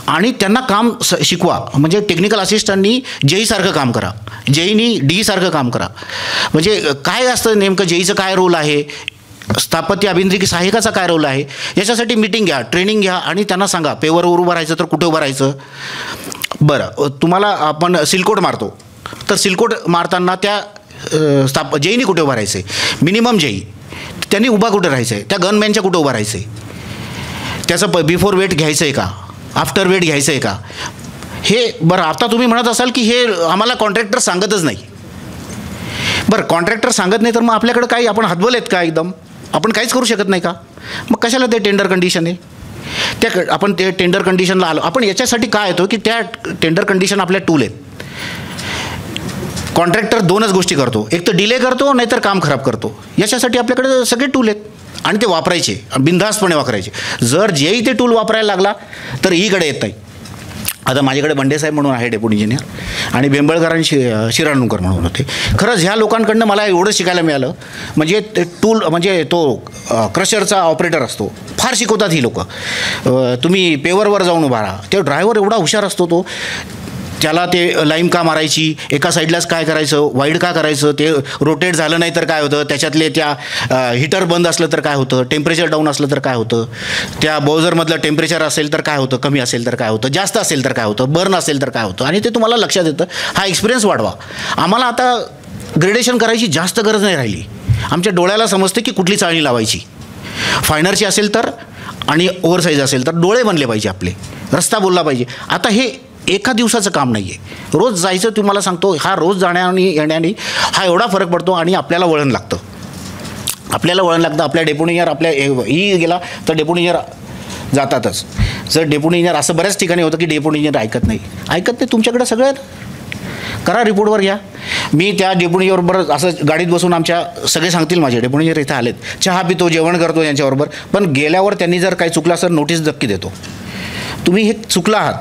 आणि त्यांना काम शिकवा. म्हणजे टेक्निकल असिस्टंटनी जेईसारखं काम करा, जेईनी डीसारखं काम करा. म्हणजे काय असतं नेमकं, जेईचं काय रोल आहे, स्थापत्य अभियांत्रिकी सहाय्यकाचा काय रोल आहे, याच्यासाठी मीटिंग घ्या, ट्रेनिंग घ्या आणि त्यांना सांगा पेवरवर उभं राहायचं तर कुठे उभं राहायचं. बरं, तुम्हाला आपण सिलकोट मारतो तर सिलकोट मारताना त्या जेईनी कुठे उभं राहायचं आहे, मिनिमम जेई त्यांनी उभा कुठे राहायचं आहे, त्या गनमॅनच्या कुठे उभं राहायचं आहे, त्याचं बिफोर वेट घ्यायचं आहे का, आफ्टर वेट घ्यायचं आहे का, हे. बरं, आता तुम्ही म्हणत असाल की हे आम्हाला कॉन्ट्रॅक्टर सांगतच नाही. बरं, कॉन्ट्रॅक्टर सांगत नाही तर मग आपल्याकडे काही आपण हतबल आहेत का, एकदम आपण काहीच करू शकत नाही का? मग कशाला ते टेंडर कंडिशन आहे? त्या आपण ते टेंडर कंडिशनला आलो आपण याच्यासाठी काय येतो की त्या टेंडर कंडिशन आपल्या टूल आहेत. कॉन्ट्रॅक्टर दोनच गोष्टी करतो, एक तर डिले करतो नाहीतर काम खराब करतो. याच्यासाठी आपल्याकडे सगळे टूल आहेत आणि ते वापरायचे, बिनधास्तपणे वापरायचे. जर जेही ते टूल वापरायला लागला तर ईकडे येत नाही. आता माझ्याकडे बंडेसाहेब म्हणून आहे डेप्युटी इंजिनियर आणि बेंबळकरांनी शिराणूकर म्हणून होते. खरंच ह्या लोकांकडनं मला एवढं शिकायला मिळालं. म्हणजे ते टूल म्हणजे तो क्रशरचा ऑपरेटर असतो, फार शिकवतात ही लोक. तुम्ही पेवरवर जाऊन उभा राहा, ते ड्रायव्हर एवढा हुशार असतो तो, त्याला ते लाईम का मारायची, एका साईडलाच काय करायचं, वाईड का करायचं, ते रोटेट झालं नाही तर काय होतं, त्याच्यातले त्या हीटर बंद असलं तर काय होतं, टेम्परेचर डाऊन असलं तर काय होतं, त्या बाउझरमधलं टेम्परेचर असेल तर काय होतं, कमी असेल तर काय होतं, जास्त असेल तर काय होतं, बर्न असेल तर काय होतं, आणि ते तुम्हाला लक्षात येतं. हा एक्सपिरियन्स वाढवा. आम्हाला आता ग्रेडेशन करायची जास्त गरज नाही राहिली. आमच्या डोळ्याला समजते की कुठली चाळणी लावायची, फायनरची असेल तर आणि ओव्हरसाईज असेल तर डोळे बनले पाहिजे आपले, रस्ता बोलला पाहिजे. आता हे एका दिवसाचं काम नाही आहे, रोज जायचं. तुम्हाला सांगतो, हा रोज जाण्याने येण्याने हा एवढा फरक पडतो आणि आपल्याला वळण लागतं. आपल्या डेप्युटी इंजिनियर आपल्या गेला तर डेप्युटी इंजिनियर जातातच. जर डेप्युटी इंजिनियर असं बऱ्याच ठिकाणी होतं की डेप्युटी इंजिनियर ऐकत नाही. तुमच्याकडे सगळं आहे, करा, रिपोर्टवर घ्या. मी त्या डेप्युटी इंजिनियरबरोबर असं गाडीत बसून आमच्या सगळे सांगतील माझे डेप्युटी इंजिनियर इथं आलेत, चहा पितो, जेवण करतो यांच्याबरोबर, पण गेल्यावर त्यांनी जर काही चुकलं असेल नोटीस नक्की देतो. तुम्ही हे चुकला आहात.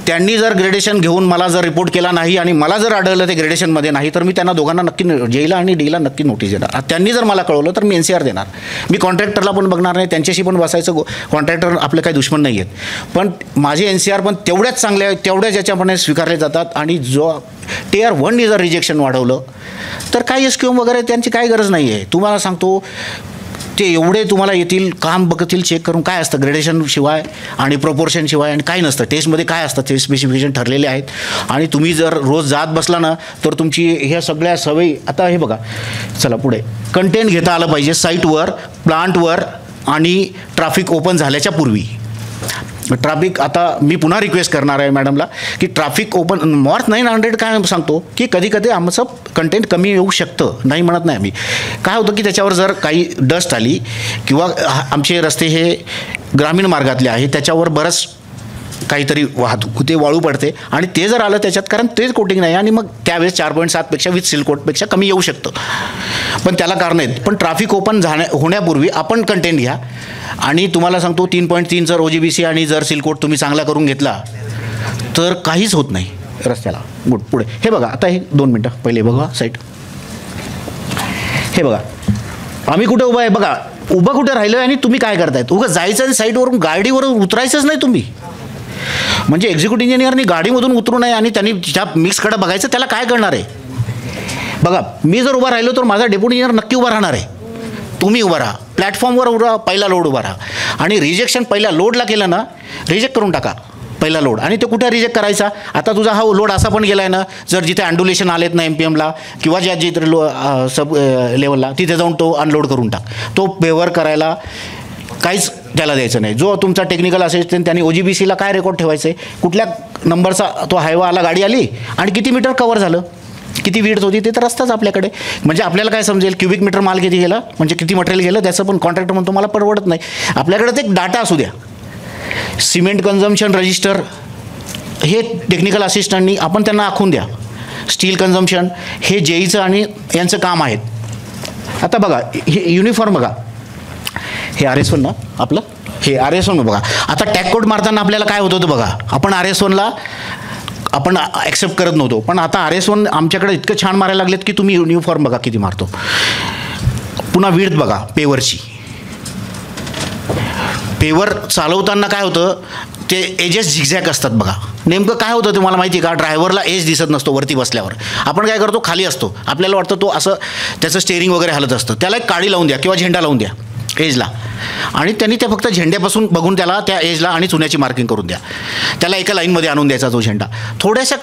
त्यांनी जर ग्रेडेशन घेऊन मला जर रिपोर्ट केला नाही आणि मला जर आढळलं ते ग्रेडेशनमध्ये नाही तर मी त्यांना दोघांना नक्की जेईला आणि डीला नक्की नोटीस देणार. त्यांनी जर मला कळवलं तर मी NCR देणार. मी कॉन्ट्रॅक्टरला पण बघणार नाही, त्यांच्याशी पण बसायचं. कॉन्ट्रॅक्टर आपले काही दुश्मन नाही आहेत, पण माझे NCR पण तेवढ्याच चांगले आहेत, तेवढ्याच याच्याप्रमाणे स्वीकारले जातात. आणि जो Tier 1 जर रिजेक्शन वाढवलं तर काही SQM वगैरे त्यांची काही गरज नाही आहे. तुम्हाला सांगतो, ते एवढे तुम्हाला येतील, काम बघतील, चेक करून. काय असतं ग्रेडेशन शिवाय आणि प्रोपोर्शन शिवाय आणि काय नसतं. टेस्टमध्ये काय असतं, ते स्पेसिफिकेशन ठरलेले आहेत. आणि तुम्ही जर रोज जात बसला ना तर तुमची ह्या सगळ्या सवयी. आता हे बघा, चला पुढे. कंटेंट घेता आलं पाहिजे साईटवर, प्लांटवर आणि ट्रॅफिक ओपन झाल्याच्या पूर्वी. ट्रॅफिक, आता मी पुन्हा रिक्वेस्ट करणार आहे मॅडमला की ट्रॅफिक ओपन नॉर्थ 900 काय सांगतो की कधी कधी आमचं कंटेंट कमी येऊ शकतं, नाही म्हणत नाही आम्ही. काय होतं की त्याच्यावर जर काही डस्ट आली किंवा आमचे रस्ते हे ग्रामीण मार्गातले आहे, त्याच्यावर बरंच काहीतरी वाहतूक ते वाळू पडते आणि ते जर आलं त्याच्यात, कारण तेच कोटिंग नाही, आणि मग त्यावेळेस 4.7पेक्षा विथ सिलकोटपेक्षा कमी येऊ शकतं. पण त्याला कारण आहेत. पण ट्रॅफिक ओपन होण्यापूर्वी आपण कंटेंट घ्या. आणि तुम्हाला सांगतो 3.3 जर OGBC आणि जर सिलकोट तुम्ही चांगला करून घेतला तर काहीच होत नाही रस्त्याला. गुड. पुढे हे बघा, आता हे 2 मिनटं पहिले बघा साईट. हे बघा, आम्ही कुठे उभा आहे बघा, उभं कुठे राहिलं आणि तुम्ही काय करतायत. उभं जायचं आणि साईटवरून गाडीवरून उतरायचंच नाही तुम्ही. म्हणजे एक्झिक्युटिव्ह इंजिनियरनी गाडीमधून उतरू नये आणि त्यांनी ज्या मिक्सकडे बघायचं, त्याला काय करणार आहे. बघा, मी जर उभा राहिलो तर माझा डेप्युटी इंजिनियर नक्की उभा राहणार आहे. तुम्ही उभा राहा, प्लॅटफॉर्मवर उभा, पहिला लोड उभा राहा. आणि रिजेक्शन पहिल्या लोडला केलं ना, रिजेक्ट करून टाका पहिला लोड. आणि तो कुठे रिजेक्ट करायचा. आता तुझा हा लोड असा पण गेला आहे ना, जर जिथे अँड्युलेशन आलेत ना MPMला किंवा ज्या जिथे सब लेवलला, तिथे जाऊन तो अनलोड करून टाक. तो पेवर करायला काहीच त्याला द्यायचं नाही. जो तुमचा टेक्निकल असिस्टंट त्यांनी OGBCला काय रेकॉर्ड ठेवायचं आहे, कुठल्या नंबरचा तो हायवा आला, गाडी आली आणि किती मीटर कवर झालं, किती विड्थ होती, ते तर असतंच आपल्याकडे. म्हणजे आपल्याला काय समजेल क्युबिक मीटर माल किती गेला, म्हणजे किती मटेरियल गेलं, त्याचं पण कॉन्ट्रॅक्टर म्हणतो मला परवडत नाही. आपल्याकडे ते डाटा असू द्या. सिमेंट कन्झम्पशन रजिस्टर हे टेक्निकल असिस्टंटनी आपण त्यांना आखून द्या. स्टील कन्झम्पशन हे जेईचं आणि यांचं काम आहेत. आता बघा, हे युनिफॉर्म बघा, हे RS1 ना आपलं, हे RS1 बघा. आता टॅग कोड मारताना आपल्याला काय होत होतं बघा, आपण RS1ला आपण ॲक्सेप्ट करत नव्हतो, पण आता RS1 आमच्याकडे इतकं छान मारायला लागलेत की तुम्ही युनिफॉर्म बघा किती मारतो. पुन्हा विड्थ बघा पेवरची. पेवर चालवताना काय होतं, ते एजेस झिगझॅग असतात बघा. नेमकं काय होतं तुम्हाला माहिती आहे का, ड्रायव्हरला एज दिसत नसतो वरती बसल्यावर. आपण काय करतो, खाली असतो, आपल्याला वाटतं तो असं त्याचं स्टेअरिंग वगैरे हलत असतं. त्याला एक काडी लावून द्या किंवा झेंडा लावून द्या एजला, आणि त्यांनी त्या फक्त झेंड्यापासून बघून त्याला त्या एजला आणि चुन्याची मार्किंग करून द्या. त्याला एका लाईनमध्ये आणून द्यायचा तो झेंडा. थोड्याशा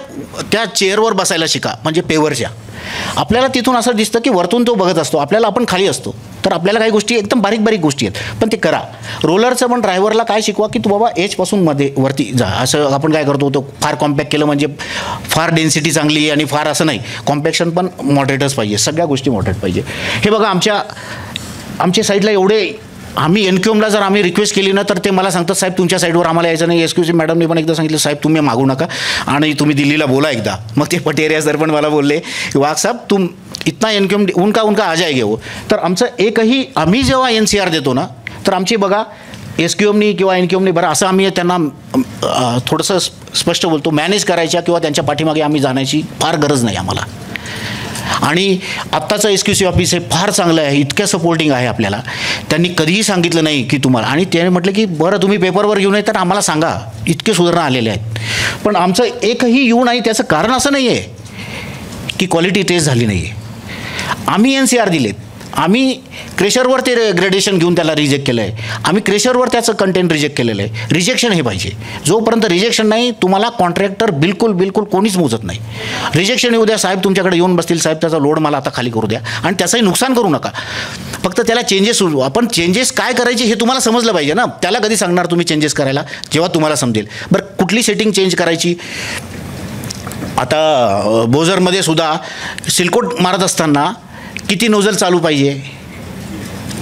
त्या चेअरवर बसायला शिका, म्हणजे पेवरच्या. आपल्याला तिथून असं दिसतं की वरतून तो बघत असतो, आपल्याला आपण खाली असतो, तर आपल्याला काही गोष्टी एकदम बारीक बारीक गोष्टी आहेत, पण ते करा. रोलरचं पण ड्रायव्हरला काय शिकवा की तू बाबा एजपासून मध्ये वरती जा. असं आपण काय करतो, तो फार कॉम्पॅक्ट केलं म्हणजे फार डेन्सिटी चांगली आहे आणि फार असं नाही, कॉम्पॅक्शन पण मॉडरेटच पाहिजे, सगळ्या गोष्टी मॉडरेट पाहिजे. हे बघा आमच्या साईडला एवढे, आम्ही एनक्यूएमला जर आम्ही रिक्वेस्ट केली ना तर ते मला सांगतात साहेब तुमच्या साईडवर आम्हाला यायचं नाही. एसक्यूसी मॅडमने पण एकदा सांगितलं साहेब तुम्ही मागू नका आणि तुम्ही दिल्लीला बोला एकदा. मग ते पटेरिया सर पण मला बोलले वाघ साहेब तुम इतना एनक्यूएम उनका आ जाएगे वो. तर आमचं एकही, आम्ही जेव्हा NCR देतो ना तर आमची बघा एसक्यूएमनी किंवा एनक्यूएमनी बरं असं आम्ही त्यांना थोडंसं स्पष्ट बोलतो, मॅनेज करायच्या किंवा त्यांच्या पाठीमागे आम्ही जाण्याची फार गरज नाही आम्हाला. आणि आत्ताचं एसक्यूसी ऑफिस हे फार चांगलं आहे, इतक्या सपोर्टिंग आहे आपल्याला. त्यांनी कधीही सांगितलं नाही की तुम्हाला, आणि त्याने म्हटलं की बरं तुम्ही पेपरवर येऊ नये तर आम्हाला सांगा, इतके सुधारणा आलेले आहेत. पण आमचं एकही येऊ नाही त्याचं कारण असं नाही आहे की क्वालिटी टेस्ट झाली नाही आहे. आम्ही NCR दिलेत, आम्ही क्रेशरवर ते ग्रेडेशन घेऊन त्याला रिजेक्ट केलं आहे, आम्ही क्रेशरवर त्याचं कंटेंट रिजेक्ट केलेलं आहे. रिजेक्शन हे पाहिजे. जोपर्यंत रिजेक्शन नाही तुम्हाला कॉन्ट्रॅक्टर बिलकुल कोणीच मोजत नाही. रिजेक्शन येऊ द्या, साहेब तुमच्याकडे येऊन बसतील, साहेब त्याचा लोड मला आता खाली करू द्या, आणि त्याचंही नुकसान करू नका. फक्त त्याला चेंजेस, आपण चेंजेस काय करायचे हे तुम्हाला समजलं पाहिजे ना. त्याला कधी सांगणार तुम्ही चेंजेस करायला, जेव्हा तुम्हाला समजेल. बरं कुठली सेटिंग चेंज करायची, आता बोझरमध्ये सुद्धा सिलकोट मारत असताना किती नोझल चालू पाहिजे,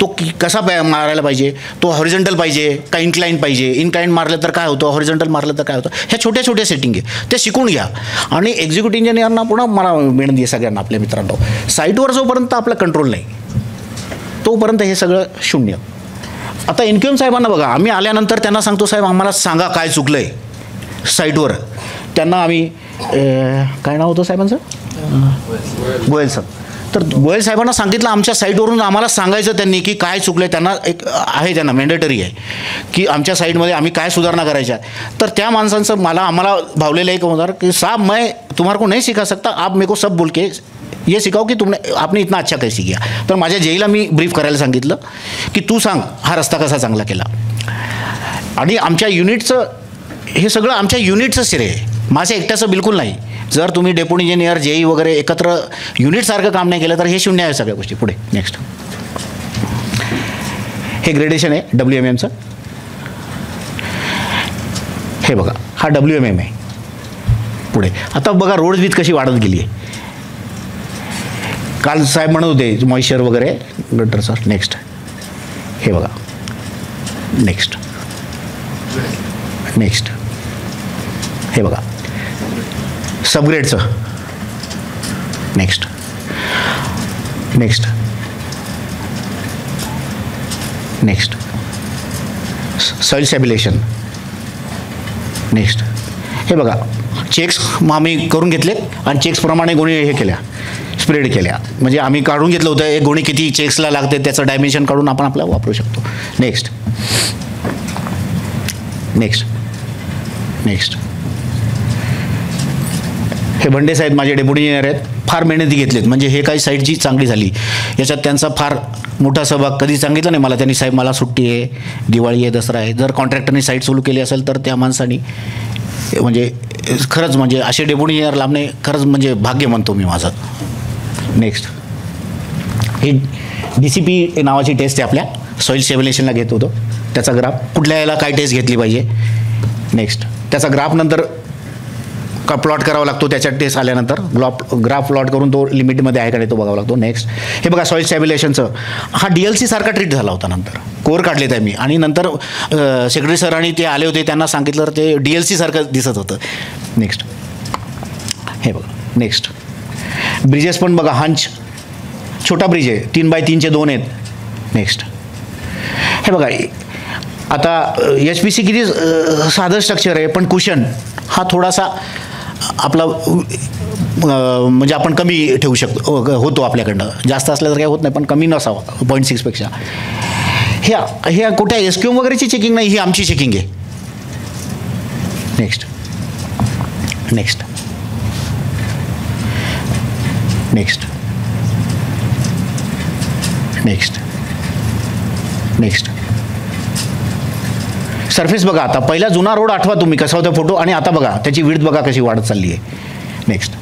तो कसा मारायला पाहिजे, तो हॉरिझॉन्टल पाहिजे का इन्क्लाइन पाहिजे, इन्क्लाइन मारलं तर काय होतं, हॉरिझॉन्टल मारलं तर काय होतं, ह्या छोट्या छोट्या सेटिंग आहे, ते शिकून घ्या. आणि एक्झिक्युटिव्ह इंजिनियरना पुन्हा मला विनंती आहे सगळ्यांना आपल्या मित्रांनो, साईटवर जोपर्यंत आपला कंट्रोल नाही तोपर्यंत हे सगळं शून्य. आता NQM साहेबांना बघा, आम्ही आल्यानंतर त्यांना सांगतो साहेब आम्हाला सांगा काय चुकलं आहे साईटवर. त्यांना आम्ही काय नाव होतं साहेबांचं, गोयल सर. तर गोयल साहेबांना सांगितलं आमच्या साईटवरून आम्हाला सांगायचं त्यांनी की काय चुकलं. त्यांना एक आहे, त्यांना मॅन्डेटरी आहे की आमच्या साईटमध्ये आम्ही काय सुधारणा करायच्या. तर त्या माणसांचं आम्हाला भावलेलं एक होणार की साहब मैं तुम्हारे को नहीं सिखा सकता, आप मेरे को सब बोल के ये सिखाओ की आपने इतना अच्छा कैसे किया. तर माझ्या जेईला मी ब्रीफ करायला सांगितलं की तू सांग हा रस्ता कसा चांगला केला. आणि आमच्या युनिटचं हे सगळं आमच्या युनिटचं श्रेय आहे, माझ्या एकट्याचं बिलकुल नाही. जर तुम्ही डेप्युटी इंजिनियर जेई वगैरे एकत्र युनिटसारखं काम नाही केलं तर हे शून्य आहे सगळ्या गोष्टी. पुढे नेक्स्ट, हे ग्रेडेशन आहे WMMचं. हे बघा हा WMM आहे. पुढे आता बघा रोड विथ कशी वाढत गेली आहे. काल साहेब म्हणत होते मॉइश्चर वगैरे गटर सर. नेक्स्ट हे बघा, नेक्स्ट हे बघा सबग्रेडचं. Next soil stabilisation. नेक्स्ट हे बघा चेक्स आम्ही करून घेतलेत आणि चेक्सप्रमाणे गोणी हे केल्या, स्प्रेड केल्या. म्हणजे आम्ही काढून घेतलं होतं एक गोणी किती चेक्सला लागते त्याचं डायमेन्शन काढून आपण आपल्याला वापरू शकतो. नेक्स्ट हे भंडे साहेब माझे डेप्युटी इंजिनियर आहेत, फार मेहनती घेतलीत. म्हणजे हे काही साईट जी चांगली झाली याच्यात त्यांचा फार मोठा सहभाग. कधी सांगितलं नाही मला त्यांनी साहेब मला सुट्टी आहे, दिवाळी आहे, दसरा आहे. जर कॉन्ट्रॅक्टरने साईट सुरू केली असेल तर त्या माणसानी म्हणजे खरंच म्हणजे असे डेप्युटी इंजिनियर लाभणे खरंच म्हणजे भाग्य म्हणतो मी माझं. नेक्स्ट ही DCP नावाची टेस्ट आहे आपल्या सॉईल स्टॅबिलेशनला घेत होतो. त्याचा ग्राफ कुठल्या याला काय टेस्ट घेतली पाहिजे. नेक्स्ट त्याचा ग्राफ नंतर का प्लॉट करावा लागतो, त्याच्या टेस्ट आल्यानंतर ग्राफ प्लॉट करून तो लिमिटमध्ये आहे का नाही तो बघावा लागतो. नेक्स्ट हे बघा सॉईल स्टॅबिलेशनचं हा DLC सारखा ट्रीट झाला होता. नंतर कोर काढलेत आहे मी आणि नंतर सेक्रेटरी सर आणि ते आले होते त्यांना सांगितलं तर ते DLC सारखं दिसत होतं. नेक्स्ट हे बघा, नेक्स्ट ब्रिजेस पण बघा, हंच छोटा ब्रिज आहे, 3x3चे 2 आहेत. नेक्स्ट हे बघा आता HPC किती साधं स्ट्रक्चर आहे पण कुशन हा थोडासा आपला म्हणजे आपण कमी ठेवू शकतो, होतो आपल्याकडनं. जास्त असलं तर काही होत नाही पण कमी नसावा 0.6 पेक्षा. हे कुठे SQM वगैरेची चेकिंग नाही, ही आमची चेकिंग आहे. Next next next next next surface बघा. आता पहिला जुना रोड आठवा तुम्ही कसा होता फोटो, आणि आता बघा त्याची विड्थ बघा कशी वाढत चालली आहे. नेक्स्ट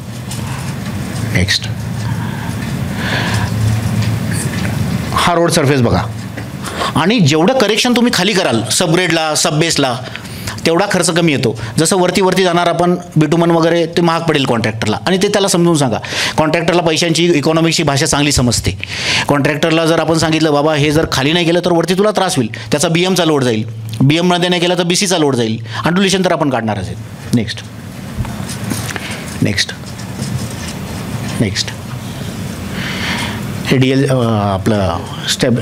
नेक्स्ट हा रोड सरफेस बघा. आणि जेवढं करेक्शन तुम्ही खाली कराल सबग्रेडला सबबेसला तेवढा खर्च कमी येतो. जसं वरती जाणार आपण बिटुमन वगैरे ते महाग पडेल कॉन्ट्रॅक्टरला, आणि ते त्याला समजून सांगा. कॉन्ट्रॅक्टरला पैशांची इकॉनॉमिक्सची भाषा चांगली समजते. कॉन्ट्रॅक्टरला जर आपण सांगितलं बाबा हे जर खाली नाही केलं तर वरती तुला त्रास होईल, त्याचा BMचा लोड जाईल, BMमध्ये नाही केला तर BCचा लोड जाईल, अंडुलेशन तर आपण काढणारच आहे. नेक्स्ट नेक्स्ट नेक्स्ट हे DL आपलं स्टेप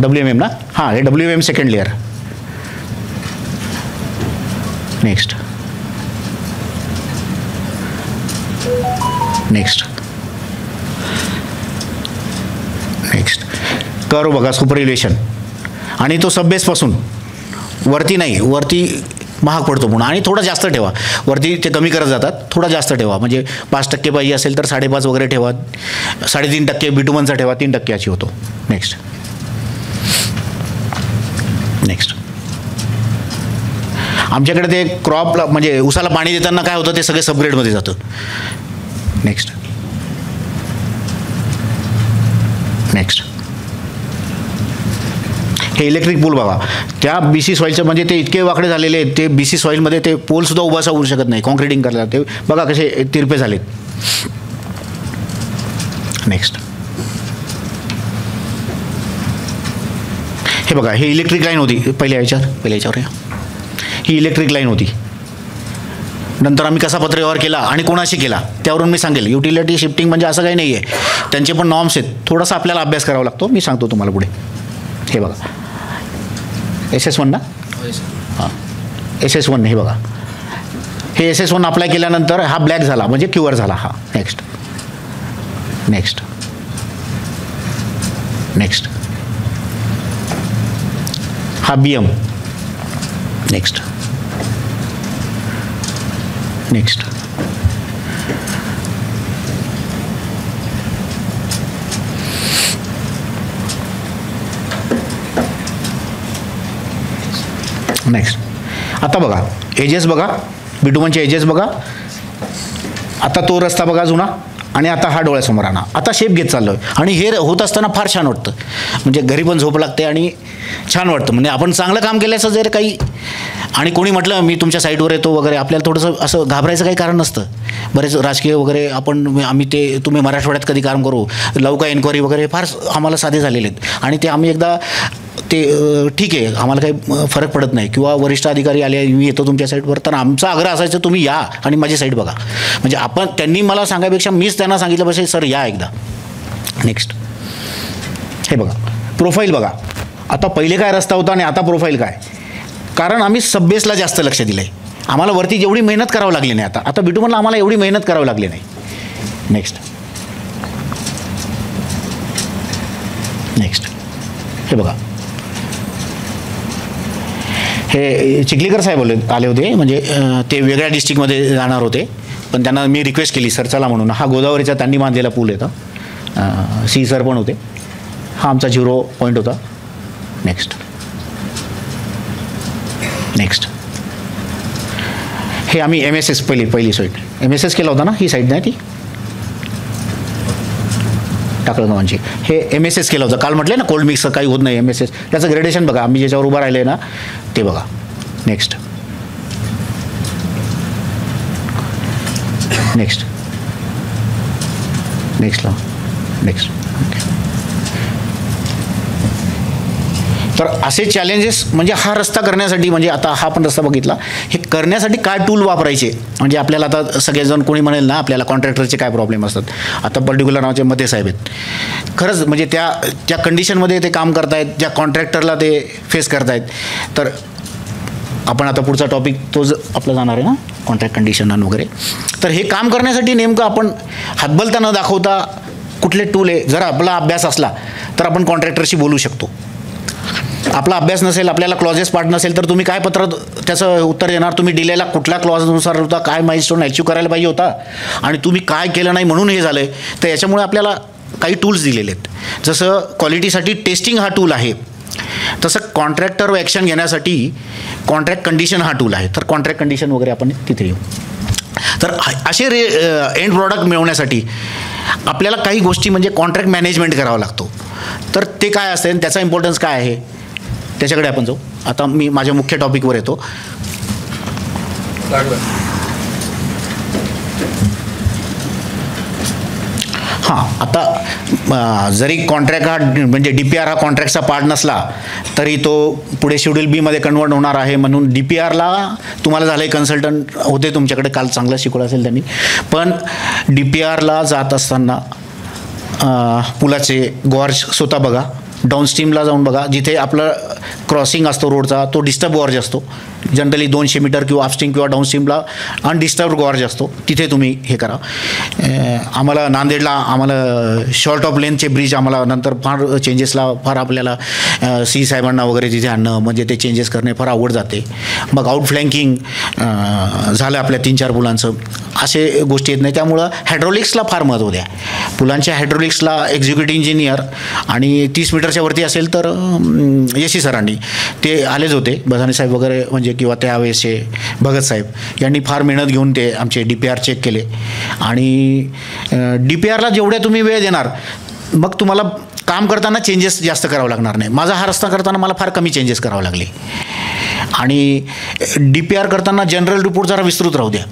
WMM ना, हां हे WMM second layer. Next next next curve बघा सुपर एलिव्हेशन, आणि तो सबबेसपासून वरती नाही, वरती महाग पडतो म्हणून, आणि थोडा जास्त ठेवा. वरती ते कमी करत जातात, थोडा जास्त ठेवा. म्हणजे 5% पाहिजे असेल तर 5.5 वगैरे ठेवा, 3.5% बिटुमनचा ठेवा, 3% अशी होतो. नेक्स्ट नेक्स्ट आमच्याकडे ते क्रॉपला म्हणजे उसाला पाणी देताना काय होतं ते सगळे सबग्रेडमध्ये जातं. नेक्स्ट नेक्स्ट हे इलेक्ट्रिक पूल बघा. त्या BC सॉईलचं म्हणजे ते इतके वाकडे झालेले आहेत, ते BC सॉईलमध्ये ते पोलसुद्धा उभा होऊ शकत नाही कॉन्क्रिटिंग करायला. ते बघा कसे तिरपे झालेत. नेक्स्ट हे बघा हे इलेक्ट्रिक लाईन होती पहिल्या याच्यावर ही इलेक्ट्रिक लाईन होती. नंतर आम्ही कसा पत्रव्यवहार केला आणि कोणाशी केला त्यावरून मी सांगेल. युटिलिटी शिफ्टिंग म्हणजे असं काही नाही आहे, त्यांचे पण नॉर्म्स आहेत. थोडासा आपल्याला अभ्यास करावा लागतो, मी सांगतो तुम्हाला पुढे. हे बघा SS1 ना, हां SS1 हे बघा, हे SS1 अप्लाय केल्यानंतर हा ब्लॅक झाला म्हणजे क्युअर झाला. हा नेक्स्ट नेक्स्ट नेक्स्ट हा BM. नेक्स्ट नेक्स्ट नेक्स्ट आता बघा एजेस बघा, बिटुमनचे एजेस बघा. आता तो रस्ता बघा जुना, आणि आता हा डोळ्यासमोर आणा. आता शेप घेत चाललो, आणि हे होत असताना फार छान वाटतं. म्हणजे घरी पण झोप लागते आणि छान वाटतं. म्हणजे आपण चांगलं काम केल्याचं जर काही, आणि कोणी म्हटलं मी तुमच्या साईटवर येतो वगैरे, आपल्याला थोडंसं असं घाबरायचं काही कारण नसतं. बरेच राजकीय वगैरे आम्ही ते तुम्ही मराठवाड्यात कधी काम करू, लवकर एन्क्वायरी वगैरे फार आम्हाला साधे झालेले आहेत. आणि ते आम्ही एकदा ते ठीक आहे आम्हाला काही फरक पडत नाही, किंवा वरिष्ठ अधिकारी आले मी येतो तुमच्या साईटवर, तर आमचा आग्रह असायचा तुम्ही या आणि माझी साईट बघा. म्हणजे आपण त्यांनी मला सांगायपेक्षा मीच त्यांना सांगितलं पाहिजे सर या एकदा. नेक्स्ट हे बघा प्रोफाईल बघा. आता पहिले काय रस्ता होता आणि आता प्रोफाईल काय, कारण आम्ही सबबेसला जास्त लक्ष दिलं आहे. आम्हाला वरती जेवढी मेहनत करावी लागली नाही, आता बिटुमनला आम्हाला एवढी मेहनत करावी लागली नाही. नेक्स्ट नेक्स्ट हे बघा हे चिखलीकर साहेब आले होते. म्हणजे ते वेगळ्या डिस्ट्रिक्टमध्ये जाणार होते, पण त्यांना मी रिक्वेस्ट केली सर चला म्हणून. हा गोदावरीचा त्यांनी बांधलेला पूल येतो. सी सर पण होते. हा आमचा 0 पॉईंट होता. नेक्स्ट नेक्स्ट हे आम्ही MSS पहिली साईट MSS केला होता ना, ही साईट नाही ती टाकळगावांची. हे MSS केलं होतं काल म्हटलं ना, कोल्ड मिक्स काही होत नाही. MSS त्याचं ग्रेडेशन बघा, आम्ही ज्याच्यावर उभं राहिले ना ते बघा. नेक्स्ट नेक्स्ट नेक्स्टला नेक्स्ट. तर असे चॅलेंजेस म्हणजे हा रस्ता करण्यासाठी, म्हणजे आता हा पण रस्ता बघितला, हे करण्यासाठी काय टूल वापरायचे. म्हणजे आपल्याला आता सगळेजण कोणी म्हणेल ना आपल्याला कॉन्ट्रॅक्टरचे काय प्रॉब्लेम असतात. आता पर्टिक्युलर नावाचे मते साहेब आहेत, खरंच म्हणजे त्या कंडिशनमध्ये ते काम करतायत, ज्या कॉन्ट्रॅक्टरला ते फेस करतायत. तर आपण आता पुढचा टॉपिक तोच आपला जाणार आहे ना, कॉन्ट्रॅक्ट कंडिशन वगैरे. तर हे काम करण्यासाठी नेमकं आपण हातबलता न दाखवता कुठले टूल आहे, जर आपला अभ्यास असला तर आपण कॉन्ट्रॅक्टरशी बोलू शकतो. आपला अभ्यास नसेल, आपल्याला क्लॉजेस पाठ नसेल, तर तुम्ही काय पत्र त्याचं उत्तर देणार? तुम्ही दिलेला कुठल्या क्लॉजनुसार होता, काय माइलस्टोन अचीव करायला पाहिजे होता, आणि तुम्ही काय केलं नाही म्हणून हे झालं आहे. तर याच्यामुळे आपल्याला काही टूल्स दिलेले आहेत. जसं क्वालिटीसाठी टेस्टिंग हा टूल आहे, तसं कॉन्ट्रॅक्टरवर ॲक्शन घेण्यासाठी कॉन्ट्रॅक्ट कंडिशन हा टूल आहे. तर कॉन्ट्रॅक्ट कंडिशन वगैरे आपण तिथे येऊ. तर असे एंड प्रॉडक्ट मिळवण्यासाठी आपल्याला काही गोष्टी म्हणजे कॉन्ट्रॅक्ट मॅनेजमेंट करावा लागतो. तर ते काय असते आणि त्याचा इम्पॉर्टन्स काय आहे त्याच्याकडे आपण जाऊ. आता मी माझ्या मुख्य टॉपिकवर येतो. हां, आता जरी कॉन्ट्रॅक्ट हा म्हणजे DPR हा कॉन्ट्रॅक्टचा पार्ट नसला तरी तो पुढे शेड्यूल बीमध्ये कन्वर्ट होणार आहे. म्हणून DPRला तुम्हाला झालं आहे, कन्सल्टंट होते तुमच्याकडे, काल चांगलं शिकवलं असेल त्यांनी. पण DPRला जात असताना पुलाचे गॉर्ज स्वतः बघा, डाऊनस्ट्रीमला जाऊन बघा, जिथे आपलं क्रॉसिंग असतो रोडचा तो डिस्टर्ब गॉर्ज असतो. जनरली 200 मीटर किंवा अपस्ट्रीम किंवा डाऊनस्ट्रीमला अनडिस्टर्ब गॉर्ज असतो, तिथे तुम्ही हे करा. आम्हाला नांदेडला आम्हाला शॉर्ट ऑफ लेनचे ब्रिज आम्हाला नंतर फार चेंजेसला फार आपल्याला सी साहेबांना वगैरे तिथे आणणं म्हणजे ते चेंजेस करणे फार अवघड जाते. मग आउट फ्लँकिंग झालं आपल्या 3-4 पुलांचं, असे गोष्टी येत नाही. त्यामुळं हायड्रॉलिक्सला फार महत्त्व द्या. पुलांच्या हायड्रॉलिक्सला एक्झिक्युटिव्ह इंजिनियर आणि 30 मीटरच्या वरती असेल तर येशी सरांनी ते आलेच होते, बसाने साहेब वगैरे म्हणजे, किंवा त्यावेळेसचे भगत साहेब यांनी फार मेहनत घेऊन ते आमचे DPR चेक केले. आणि DPRला जेवढे तुम्ही वेळ देणार मग तुम्हाला काम करताना चेंजेस जास्त करावं लागणार नाही. माझा हा रस्ता करताना मला फार कमी चेंजेस करावे लागले. आणि DPR करताना जनरल रिपोर्ट जरा विस्तृत राहू द्या.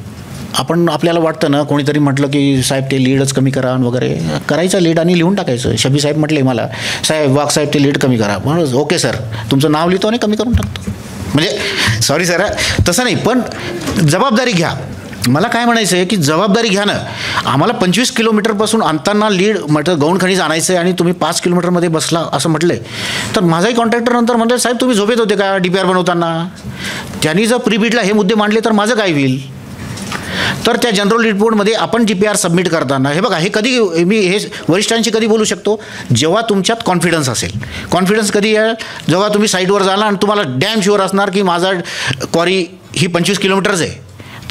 आपण आपल्याला वाटतं ना, कोणीतरी म्हटलं की साहेब ते लीडच कमी करा वगैरे, करायचं लीड आणि लिहून टाकायचं. शबी साहेब म्हटले मला, साहेब वाघ साहेब ते लीड कमी करा. म्हणून ओके सर, तुमचं नाव लिहितो आणि कमी करून टाकतो. म्हणजे सॉरी सर, तसं नाही, पण जबाबदारी घ्या. मला काय म्हणायचं आहे की जबाबदारी घ्या ना. आम्हाला 25 किलोमीटरपासून आणताना लीड म्हटलं गौण खनिज आणायचं आहे आणि तुम्ही 5 किलोमीटरमध्ये बसला असं म्हटलं आहे. तर माझाही कॉन्ट्रॅक्टर नंतर म्हटलं, साहेब तुम्ही झोपेत होते का DPR बनवताना? त्यांनी जर प्रीबिडला हे मुद्दे मांडले तर माझं काय होईल? तर त्या जनरल रिपोर्टमध्ये आपण DPR सबमिट करताना हे बघा, हे कधी मी हे वरिष्ठांशी कधी बोलू शकतो, जेव्हा तुमच्यात कॉन्फिडन्स असेल. कॉन्फिडन्स कधी आहे? जेव्हा तुम्ही साईटवर जाल आणि तुम्हाला डॅम शुअर असणार की माझा क्वारी ही 25 किलोमीटरच आहे.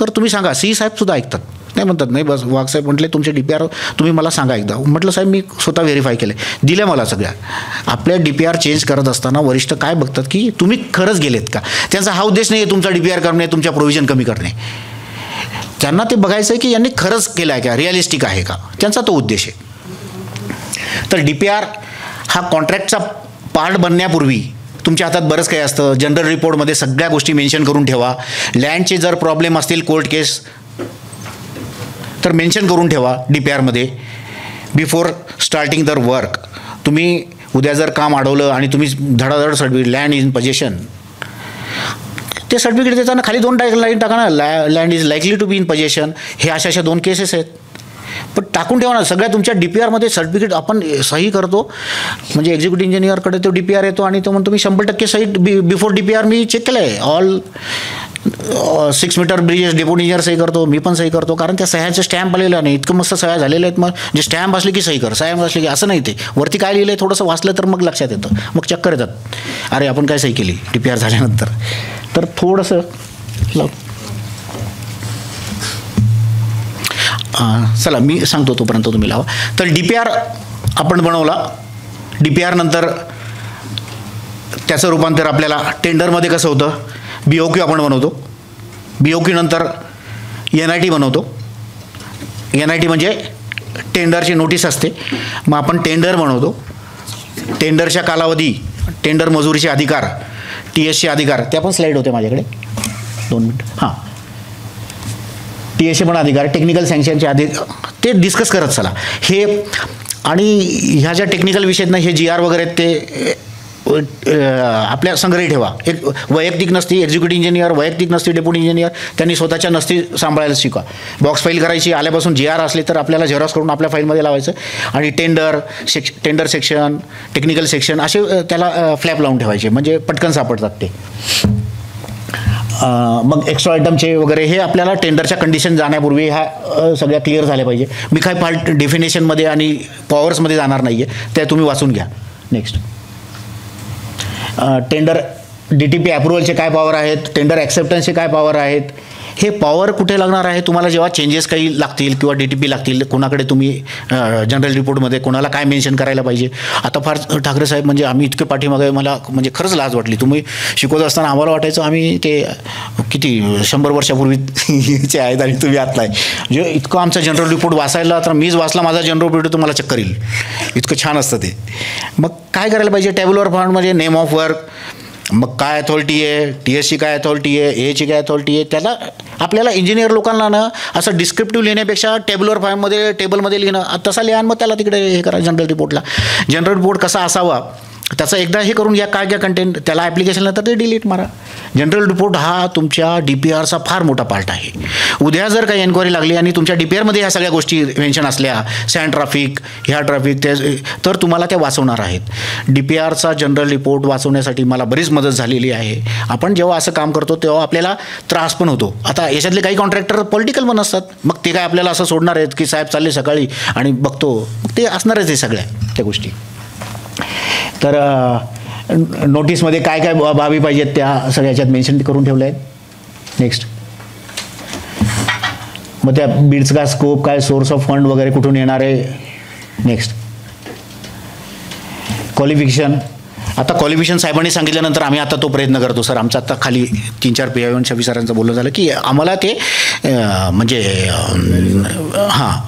तर तुम्ही सांगा. सी साहेबसुद्धा ऐकतात, नाही म्हणतात नाही बस वाघ साहेब म्हटले तुमचे DPR तुम्ही मला सांगा एकदा. म्हटलं साहेब मी स्वतः व्हेरीफाय केलं, दिल्या मला सगळ्या. आपल्या DPR चेंज करत असताना वरिष्ठ काय बघतात की तुम्ही खरंच गेलेत का. त्यांचा हा उद्देश नाही आहे तुमचा DPR करणे, तुमच्या प्रोव्हिजन कमी करणे. त्यांना ते बघायचं आहे की यांनी खरंच केलं आहे का, रिअलिस्टिक आहे का, त्यांचा तो उद्देश आहे. तर DPR हा कॉन्ट्रॅक्टचा पार्ट बनण्यापूर्वी तुमच्या हातात बरंच काही असतं. जनरल रिपोर्टमध्ये सगळ्या गोष्टी मेन्शन करून ठेवा. लँडचे जर प्रॉब्लेम असतील, कोर्ट केस, तर मेन्शन करून ठेवा DPRमध्ये बिफोर स्टार्टिंग दर वर्क. तुम्ही उद्या जर काम अडवलं आणि तुम्ही धडाधड सर्टिफिकेट लँड इन पोजेशन, ते सर्टिफिकेट देताना खाली 2 लाईन टाका ना, land is likely to be in possession. हे अशा 2 केसेस आहेत, पण टाकून ठेवा ना. सगळ्या तुमच्या DPRमध्ये सर्टिफिकेट आपण सही करतो, म्हणजे एक्झिक्युटिव्ह इंजिनियरकडे तो DPR येतो आणि तो म्हणतो मी 100% सही बिफोर DPR मी चेक केलं आहे. All 6 metre bridges deputy engineer सही करतो, मी पण सही करतो, कारण त्या सह्याचं स्टॅम्प आलेलं नाही. इतकं मस्त सह्या झालेल्या आहेत. मग जे स्टॅम्प असले की सही कर, स्टॅम्प असले की असं नाही. ते वरती काय लिहिलं आहे थोडंसं वाचलं तर मग लक्षात येतं. मग चक्कर येतात, अरे आपण काय सही केली DPR झाल्यानंतर. तर थोडंसं चला मी सांगतो तोपर्यंत तुम्ही लावा. तर DPR आपण बनवला. DPR नंतर त्याचं रूपांतर आपल्याला टेंडरमध्ये कसं होतं, BOQ आपण बनवतो. BOQ नंतर NIT बनवतो. NIT म्हणजे टेंडरची नोटीस असते, मग आपण टेंडर बनवतो. टेंडरच्या कालावधी, टेंडर मजुरीचे अधिकार, TSचे अधिकार, ते पण स्लाईड होते माझ्याकडे, 2 मिनिट. हां, TSचे पण अधिकार, टेक्निकल सँक्शनचे अधिकार, ते डिस्कस करत चला. हे आणि ह्या ज्या टेक्निकल विषय आहेत ना, हे GR वगैरे ते आपल्या संग्रही ठेवा. एक वैयक्तिक नसती, एक्झिक्युटिव्ह इंजिनियर वैयक्तिक नसती, डेप्युटी इंजिनियर त्यांनी स्वतःच्या नसती सांभाळायला शिका. बॉक्स फाईल करायची, आल्यापासून GR असले तर आपल्याला झेरॉक्स करून आपल्या फाईलमध्ये लावायचं. आणि टेंडर सेक्शन, टेक्निकल सेक्शन असे त्याला फ्लॅप लावून ठेवायचे, म्हणजे पटकन सापडतात ते. मग एक्स्ट्रा आयटमचे वगैरे हे आपल्याला टेंडरच्या कंडिशन जाण्यापूर्वी ह्या सगळ्या क्लिअर झाल्या पाहिजे. मी काय फार डेफिनेशनमध्ये आणि पॉवर्समध्ये जाणार नाही आहे, त्या तुम्ही वाचून घ्या. नेक्स्ट टेंडर DTP अप्रुव्हलचे काय पॉवर आहेत, टेंडर ॲक्सेप्टन्सचे काय पॉवर आहेत, हे पॉवर कुठे लागणार आहे तुम्हाला जेव्हा चेंजेस काही लागतील किंवा DTP लागतील, कोणाकडे तुम्ही जनरल रिपोर्टमध्ये कोणाला काय मेन्शन करायला पाहिजे. आता फार ठाकरे साहेब म्हणजे आम्ही इतके पाठीमागे, मला म्हणजे खरंच लाज वाटली. तुम्ही शिकवत असताना आम्हाला वाटायचं आम्ही ते किती 100 वर्षापूर्वीचे आहेत आणि तुम्ही आतला आहे. म्हणजे इतकं आमचा जनरल रिपोर्ट वाचायला, तर मीच वाचला माझा जनरल रिपोर्ट तुम्हाला चक्कर येईल, इतकं छान असतं ते. मग काय करायला पाहिजे, टेबलवर फॉर्ममध्ये नेम ऑफ वर्क, मग काय अथॉरिटी आहे, TSची काय अथॉरिटी आहे, एची काय अथॉरिटी आहे. त्याला आपल्याला इंजिनियर लोकांना ना असं डिस्क्रिप्टिव्ह लिहिण्यापेक्षा टेबलवर फार्ममध्ये टेबलमध्ये लिहिणं तसा लिहा, मग त्याला तिकडे हे करा. जनरल रिपोर्टला जनरल रिपोर्ट कसा असावा त्याचं एकदा हे करून घ्या, काय घ्या कंटेंट, त्याला ॲप्लिकेशन नंतर ते डिलीट मारा. जनरल रिपोर्ट हा तुमच्या DPRचा फार मोठा पार्ट आहे. उद्या जर काही एन्क्वायरी लागली आणि तुमच्या DPRमध्ये ह्या सगळ्या गोष्टी मेन्शन असल्या, सँड ट्रॅफिक, ह्या ट्रॅफिक, तर तुम्हाला त्या वाचवणार आहेत. DPRचा जनरल रिपोर्ट वाचवण्यासाठी मला बरीच मदत झालेली आहे. आपण जेव्हा असं काम करतो तेव्हा आपल्याला त्रास पण होतो. आता याच्यातले काही कॉन्ट्रॅक्टर पॉलिटिकल पण असतात, मग ते काय आपल्याला असं सोडणार आहेत की साहेब चालले सकाळी आणि बघतो, मग ते असणारच आहे सगळ्या त्या गोष्टी. तर नोटीसमध्ये काय काय बाबी पाहिजेत त्या सगळ्याच्यात मेन्शन करून ठेवल्या आहेत. नेक्स्ट, मग त्या बिड्सचा स्कोप काय, सोर्स ऑफ फंड वगैरे कुठून येणार आहे. Next, qualification. आता क्वालिफिकेशन साहेबांनी सांगितल्यानंतर आम्ही आता तो प्रयत्न करतो सर. आमचं आता खाली 3-4 PI शफी सरांचं बोलणं झालं की आम्हाला ते म्हणजे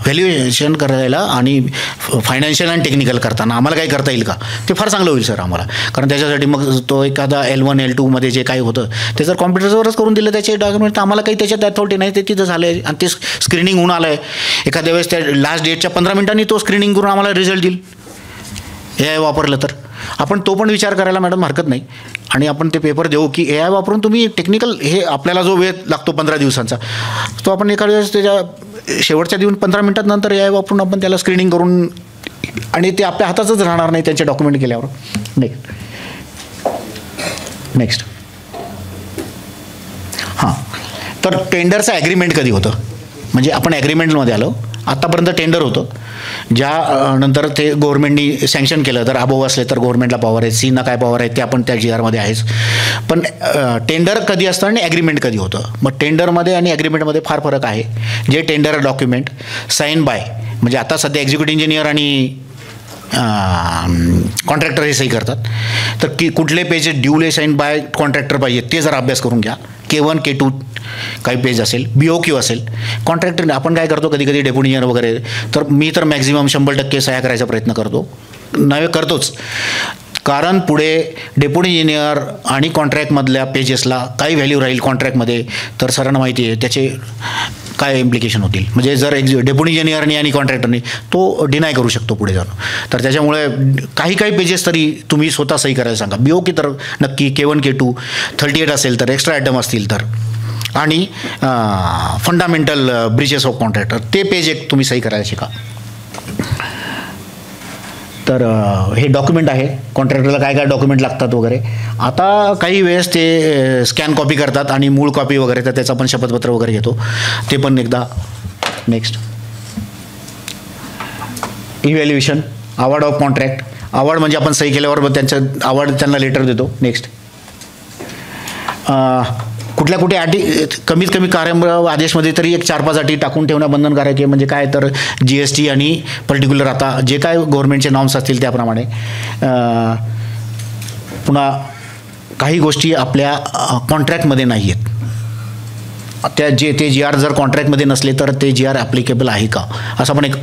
व्हॅल्युएशन करायला आणि फायनान्शियल आणि टेक्निकल करताना आम्हाला काही करता येईल का, ते फार चांगलं होईल सर आम्हाला. कारण त्याच्यासाठी मग तो एखादा L1 L2 मध्ये जे काही होतं ते जर कॉम्प्युटरवरच करून दिलं त्याचे डॉक्युमेंट, तर आम्हाला काही त्याच्यात अथॉरिटी नाही. ते तिथं झालं आहे आणि ते स्क्रीनिंग होऊन आलं आहे. एखाद्या वेळेस त्या लास्ट डेटच्या 15 मिनिटांनी तो स्क्रीनिंग करून आम्हाला रिझल्ट देईल. AI वापरलं तर आपण तो पण विचार करायला मॅडम हरकत नाही. आणि आपण ते पेपर देऊ की AI वापरून तुम्ही टेक्निकल, हे आपल्याला जो वेळ लागतो 15 दिवसांचा, तो आपण एखाद्या वेळेस त्याच्या शेवटच्या दिवस 15 मिनिटात नंतर AI वापरून आपण त्याला स्क्रीनिंग करून, आणि ते आपल्या हातातच राहणार नाही त्यांचे डॉक्युमेंट केल्यावर. नेक्स्ट तर टेंडरचं ॲग्रीमेंट कधी होतं, म्हणजे आपण ॲग्रीमेंटमध्ये आलो. आत्तापर्यंत टेंडर होतं, ज्या नंतर ते गव्हर्नमेंटनी सँक्शन केलं, तर अबोव असले तर गव्हर्नमेंटला पॉवर आहे, सीना काय पॉवर आहे ते आपण त्या GRमध्ये आहेच. पण टेंडर कधी असतं आणि ॲग्रीमेंट कधी होतं. मग टेंडरमध्ये आणि ॲग्रीमेंटमध्ये फार फरक आहे. जे टेंडर डॉक्युमेंट साईन बाय, म्हणजे आता सध्या एक्झिक्युटिव्ह इंजिनियर आणि कॉन्ट्रॅक्टर हे सही करतात, तर की कुठले पेजेस ड्युले साईन बाय कॉन्ट्रॅक्टर पाहिजे ते जरा अभ्यास करून घ्या. K1 K2 काही पेज असेल, BOQ असेल. कॉन्ट्रॅक्टर आपण काय करतो, कधी कधी डेप्युटी इंजिनियर वगैरे, तर मी तर मॅक्झिमम 100% सह्या करायचा प्रयत्न करतो, नव्हे करतोच. कारण पुढे डेप्युटी इंजिनियर आणि कॉन्ट्रॅक्टमधल्या पेजेसला काही व्हॅल्यू राहील कॉन्ट्रॅक्टमध्ये, तर सरांना माहिती आहे त्याचे काय इम्प्लिकेशन होतील. म्हणजे जर डेप्युटी इंजिनियरनी आणि कॉन्ट्रॅक्टरनी तो डिनाय करू शकतो पुढे जाऊन, तर त्याच्यामुळे काही पेजेस तरी तुम्ही स्वतः सही करायला सांगा. BOQ तर नक्की, K1 K2 38 असेल तर, एक्स्ट्रा आयटम असतील तर, आणि फंडामेंटल ब्रीचेस ऑफ कॉन्ट्रॅक्टर ते पेज एक तुम्ही सही करायला शिका. तर हे डॉक्युमेंट आहे, कॉन्ट्रॅक्टरला काय काय डॉक्युमेंट लागतात वगैरे. आता काही वेळेस ते स्कॅन कॉपी करतात आणि मूळ कॉपी वगैरे, तर त्याचं आपण शपथपत्र वगैरे घेतो, ते पण एकदा. Next, evaluation, award of contract. Award म्हणजे आपण सही केल्यावर त्यांचं अवॉर्ड, त्यांना लेटर देतो. नेक्स्ट, कुठल्या कुठे अटी, कमीत कमी कार्य आदेशमध्ये तरी एक 4-5 अटी टाकून ठेवणं बंधनकारक आहे. म्हणजे काय तर GST आणि पर्टिक्युलर आता जे काय गव्हर्नमेंटचे नॉर्म्स असतील त्याप्रमाणे. पुन्हा काही गोष्टी आपल्या कॉन्ट्रॅक्टमध्ये नाही आहेत, त्या ते GR जर कॉन्ट्रॅक्टमध्ये नसले तर ते GR ॲप्लिकेबल आहे का, असं पण एक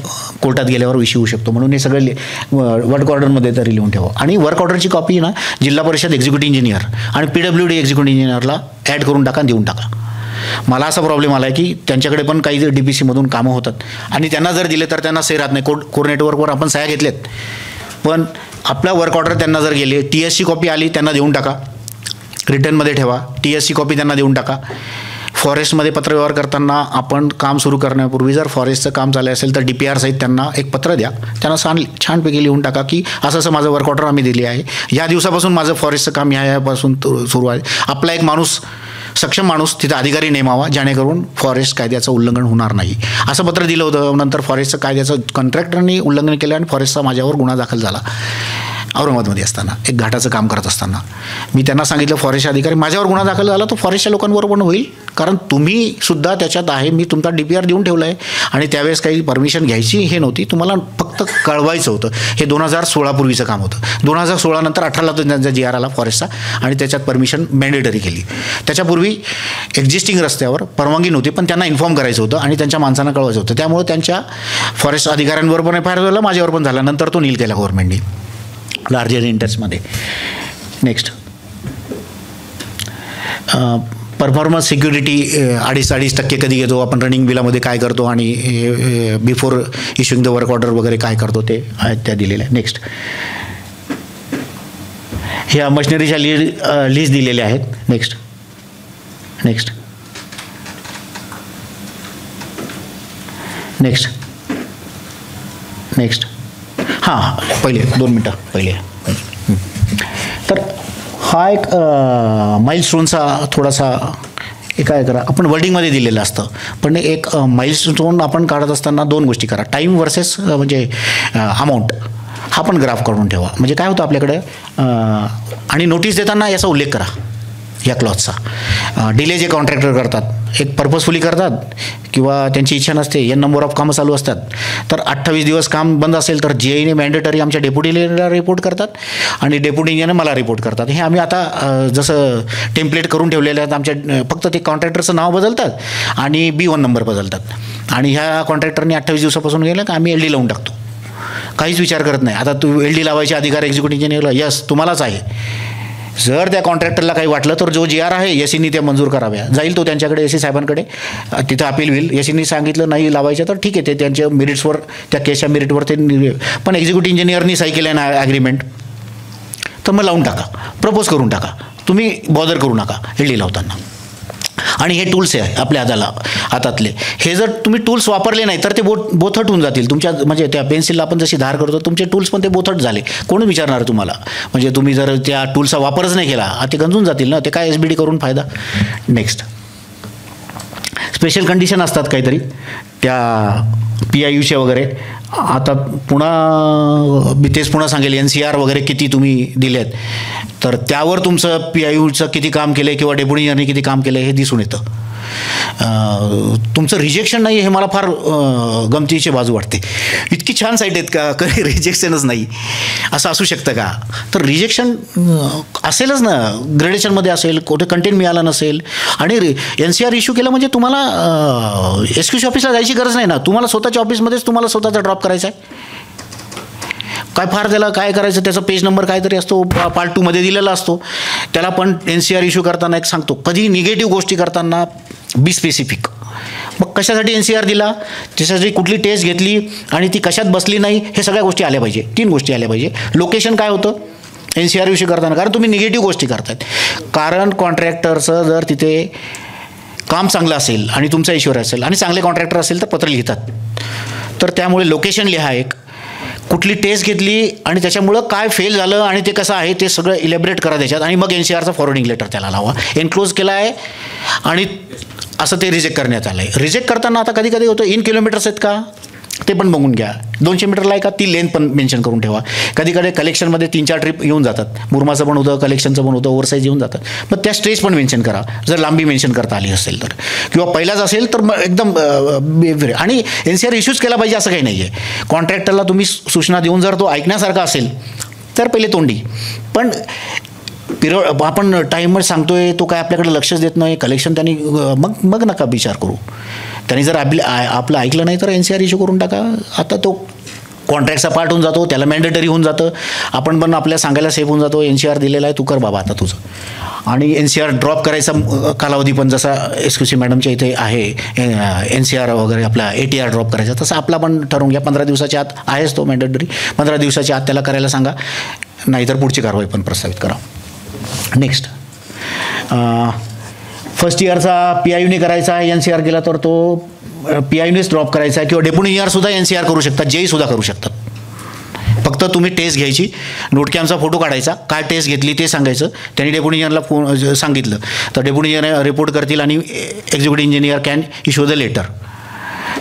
कोर्टात गेल्यावर विषय होऊ शकतो. म्हणून हे सगळे वर्क ऑर्डरमध्ये तरी लिहून ठेवा. आणि वर्क ऑर्डरची कॉपी ना जिल्हा परिषद एक्झिक्युटिव्ह इंजिनियर आणि PWD एक्झिक्युटिव्ह इंजिनियरला ॲड करून टाका, देऊन टाका. मला असा प्रॉब्लेम आला आहे की त्यांच्याकडे पण काही DPCमधून कामं होतात आणि त्यांना जर दिले तर त्यांना सही राहत नाही. कोर नेटवर्कवर आपण सह्या घेतल्यात, पण आपला वर्क ऑर्डर त्यांना जर गेले, TSची कॉपी आली त्यांना देऊन टाका, रिटर्नमध्ये ठेवा. TSची कॉपी त्यांना देऊन टाका. फॉरेस्टमध्ये पत्रव्यवहार करताना आपण काम सुरू करण्यापूर्वी जर फॉरेस्टचं काम चाललं असेल तर DPR सहित त्यांना एक पत्र द्या, त्यांना छानपैकी लिहून टाका की असं असं माझं वर्क ऑर्डर आम्ही दिली आहे, या दिवसापासून माझं फॉरेस्टचं काम यापासून सुरू आहे. आपला एक माणूस, सक्षम माणूस तिथं अधिकारी नेमावा, जेणेकरून फॉरेस्ट कायद्याचं उल्लंघन होणार नाही, असं पत्र दिलं होतं. नंतर फॉरेस्टचं कायद्याचं कॉन्ट्रॅक्टरनी उल्लंघन केलं आणि फॉरेस्टचा माझ्यावर गुन्हा दाखल झाला. औरंगाबादमध्ये असताना, एक घाटाचं काम करत असताना मी त्यांना सांगितलं, फॉरेस्ट अधिकारी माझ्यावर गुन्हा दाखल झाला तो फॉरेस्टच्या लोकांबरोबर पण होईल, कारण तुम्ही सुद्धा त्याच्यात आहे, मी तुमचा DPR देऊन ठेवला आहे आणि त्यावेळेस काही परमिशन घ्यायची हे नव्हती, तुम्हाला फक्त कळवायचं होतं. हे 2016 पूर्वीचं काम होतं. 2016 नंतर 18ला तो त्यांचा GR आला फॉरेस्टचा आणि त्याच्यात परमिशन मॅन्डेटरी केली. त्याच्यापूर्वी एक्झिस्टिंग रस्त्यावर परवानगी नव्हती, पण त्यांना इन्फॉर्म करायचं होतं आणि त्यांच्या माणसांना कळवायचं होतं. त्यामुळे त्यांच्या फॉरेस्ट अधिकाऱ्यांवर पण FIR झाला, माझ्यावर पण झाला. नंतर तो नील केला गव्हर्नमेंटने लार्जर इंटरेस्टमध्ये. नेक्स्ट, परफॉर्मन्स सिक्युरिटी 2.5% कधी घेतो आपण, रनिंग बिलामध्ये काय करतो आणि before issuing the work order वगैरे काय करतो ते आहेत त्या दिलेल्या. नेक्स्ट, ह्या मशिनरीच्या लिस्ट दिलेल्या आहेत. नेक्स्ट नेक्स्ट नेक्स्ट नेक्स्ट हां, पहिले 2 मिनटं पहिले. तर हा एक माइलस्टोनचा थोडासा काय करा, आपण वर्डिंगमध्ये दिलेलं असतं, पण एक माइलस्टोन आपण काढत असताना 2 गोष्टी करा. टाईम वर्सेस म्हणजे अमाऊंट हा पण ग्राफ काढून ठेवा. म्हणजे काय होतं आपल्याकडे, आणि नोटीस देताना याचा उल्लेख करा या क्लॉजचा. डिले जे कॉन्ट्रॅक्टर करतात एक पर्पजफुली करतात किंवा त्यांची इच्छा नसते, N नंबर ऑफ कामं चालू असतात, तर 28 दिवस काम बंद असेल तर GIने मॅन्डेटरी आमच्या डेप्युटी इंजिनियरला रिपोर्ट करतात आणि डेप्युटी इंजिनियर मला रिपोर्ट करतात. हे आम्ही आता जसं टेम्पलेट करून ठेवलेले आहेत आमच्या, फक्त ते कॉन्ट्रॅक्टरचं नाव बदलतात आणि B1 नंबर बदलतात आणि ह्या कॉन्ट्रॅक्टरने 28 दिवसापासून गेलं का आम्ही LD लावून टाकतो. काहीच विचार करत नाही. आता तू LD लावायचे अधिकार एक्झिक्युटिव्ह इंजिनियरला, यस तुम्हालाच आहे. जर त्या कॉन्ट्रॅक्टरला काही वाटलं तर जो GR आहे SEनी त्या मंजूर कराव्या, जाईल तो त्यांच्याकडे SE साहेबांकडे, तिथं अपील होईल. SEनी सांगितलं नाही लावायचं तर ठीक आहे, ते त्यांच्या मेरिट्सवर, त्या केसच्या मेरिटवर ते, पण एक्झिक्युटिव्ह इंजिनियरनी सही केलं ना ॲग्रीमेंट, तर मग लावून टाका, प्रपोज करून टाका, तुम्ही बॉदर करू नका LD लावताना. आणि हे टूल्स आहे आपल्या हातातले, हे जर तुम्ही टूल्स वापरले नाही तर ते बोथट होऊन जातील तुमच्या. म्हणजे त्या पेन्सिलला आपण जशी धार करतो, तुमचे टूल्स पण ते बोथट झाले, कोण विचारणार तुम्हाला. म्हणजे तुम्ही जर त्या टूल्सचा वापरच नाही केला, ते गंजून जातील ना, ते काय SBD करून फायदा. नेक्स्ट, स्पेशल कंडिशन असतात काहीतरी त्या PIUचे वगैरे. आता पुन्हा सांगेल NCR वगैरे किती तुम्ही दिलेत, तर त्यावर तुमचं PIUचं किती काम केलं किंवा डेप्युटी इंजिनियरने किती काम केलं हे दिसून येतं. तुमचं रिजेक्शन नाही हे मला फार गमतीची बाजू वाटते. इतकी छान साईट आहेत का, कधी रिजेक्शनच नाही असं असू शकतं का? तर रिजेक्शन असेलच ना, ग्रेडेशनमध्ये असेल, कुठे कंटेंट मिळाला नसेल. आणि NCR इश्यू केलं म्हणजे तुम्हाला SQC ऑफिसला जायची गरज नाही ना, तुम्हाला स्वतःच्या ऑफिसमध्येच तुम्हाला स्वतःचा ड्रॉप करायचा आहे. काय फार त्याला काय करायचं, त्याचा पेज नंबर काहीतरी असतो, पार्ट 2 मध्ये दिलेला असतो. त्याला पण NCR इश्यू करताना एक सांगतो, कधी निगेटिव्ह गोष्टी करताना बी स्पेसिफिक. मग कशासाठी NCR दिला, त्याच्यासाठी कुठली टेस्ट घेतली आणि ती कशात बसली नाही, हे सगळ्या गोष्टी आल्या पाहिजे. 3 गोष्टी आल्या पाहिजे. लोकेशन काय होतं NCR इश्यू करताना, कारण तुम्ही निगेटिव्ह गोष्टी करतायत. कारण कॉन्ट्रॅक्टरचं जर तिथे काम चांगलं असेल आणि तुमचा इश्यूर असेल आणि चांगले कॉन्ट्रॅक्टर असेल तर पत्र लिहितात. तर त्यामुळे लोकेशन लिहा, एक कुठली टेस्ट घेतली आणि त्याच्यामुळं काय फेल झालं आणि ते कसं आहे ते सगळं इलॅबरेट करा त्याच्यात, आणि मग NCRचा फॉरवर्डिंग लेटर त्याला लावा. एनक्लोज केला आहे आणि असं ते रिजेक्ट करण्यात आलं आहे. रिजेक्ट करताना आता कधी कधी होतं इन किलोमीटर्स आहेत का ते पण बघून घ्या. 200 मीटरला आहे का ती लेंथ पण मेन्शन करून ठेवा. कधी कधी कलेक्शनमध्ये 3-4 ट्रिप येऊन जातात, मुरमाचं पण होतं, कलेक्शनचं पण होतं, ओव्हरसाईज येऊन जातात. मग त्या स्ट्रेच पण मेन्शन करा जर लांबी मेन्शन करता आली असेल तर, किंवा पहिलाच असेल तर मग एकदम आणि NCR इश्यूज केला पाहिजे असं काही नाही आहे. कॉन्ट्रॅक्टरला तुम्ही सूचना देऊन जर तो ऐकण्यासारखा असेल तर पहिले तोंडी, पण आपण टाईमवर सांगतोय तो काय आपल्याकडे लक्षच देत नाही, कलेक्शन त्यांनी मग नका विचार करू. त्यांनी जर आपलं ऐकलं नाही तर NCR इश्यू करून टाका. आता तो कॉन्ट्रॅक्टचा पार्ट होऊन जातो, त्याला मॅन्डेटरी होऊन जातं, आपण पण आपल्या सांगायला सेफ होऊन जातो. NCR दिलेला आहे, तू कर बाबा आता तुझं. आणि NCR ड्रॉप करायचा कालावधी पण जसा SQC मॅडमच्या इथे आहे NCR वगैरे आपला ATR ड्रॉप करायचा, तसं आपला पण ठरवून घ्या. 15 दिवसाच्या आत आहेच तो मॅन्डेटरी, 15 दिवसाच्या आत त्याला करायला सांगा, नाहीतर पुढची कारवाई पण प्रस्तावित करा. नेक्स्ट, फर्स्ट इयरचा PIUने करायचा, NCR गेला तर तो PIUनेच ड्रॉप करायचा, किंवा डेप्युटी इंजिनियरसुद्धा NCR करू शकतात, जेईसुद्धा करू शकतात. फक्त तुम्ही टेस्ट घ्यायची, नोट कॅमचा फोटो काढायचा, काय टेस्ट घेतली ते सांगायचं. त्यांनी डेप्युटी इंजिनियरला सांगितलं तर डेप्युटी इंजिनियर रिपोर्ट करतील आणि executive engineer can issue the letter.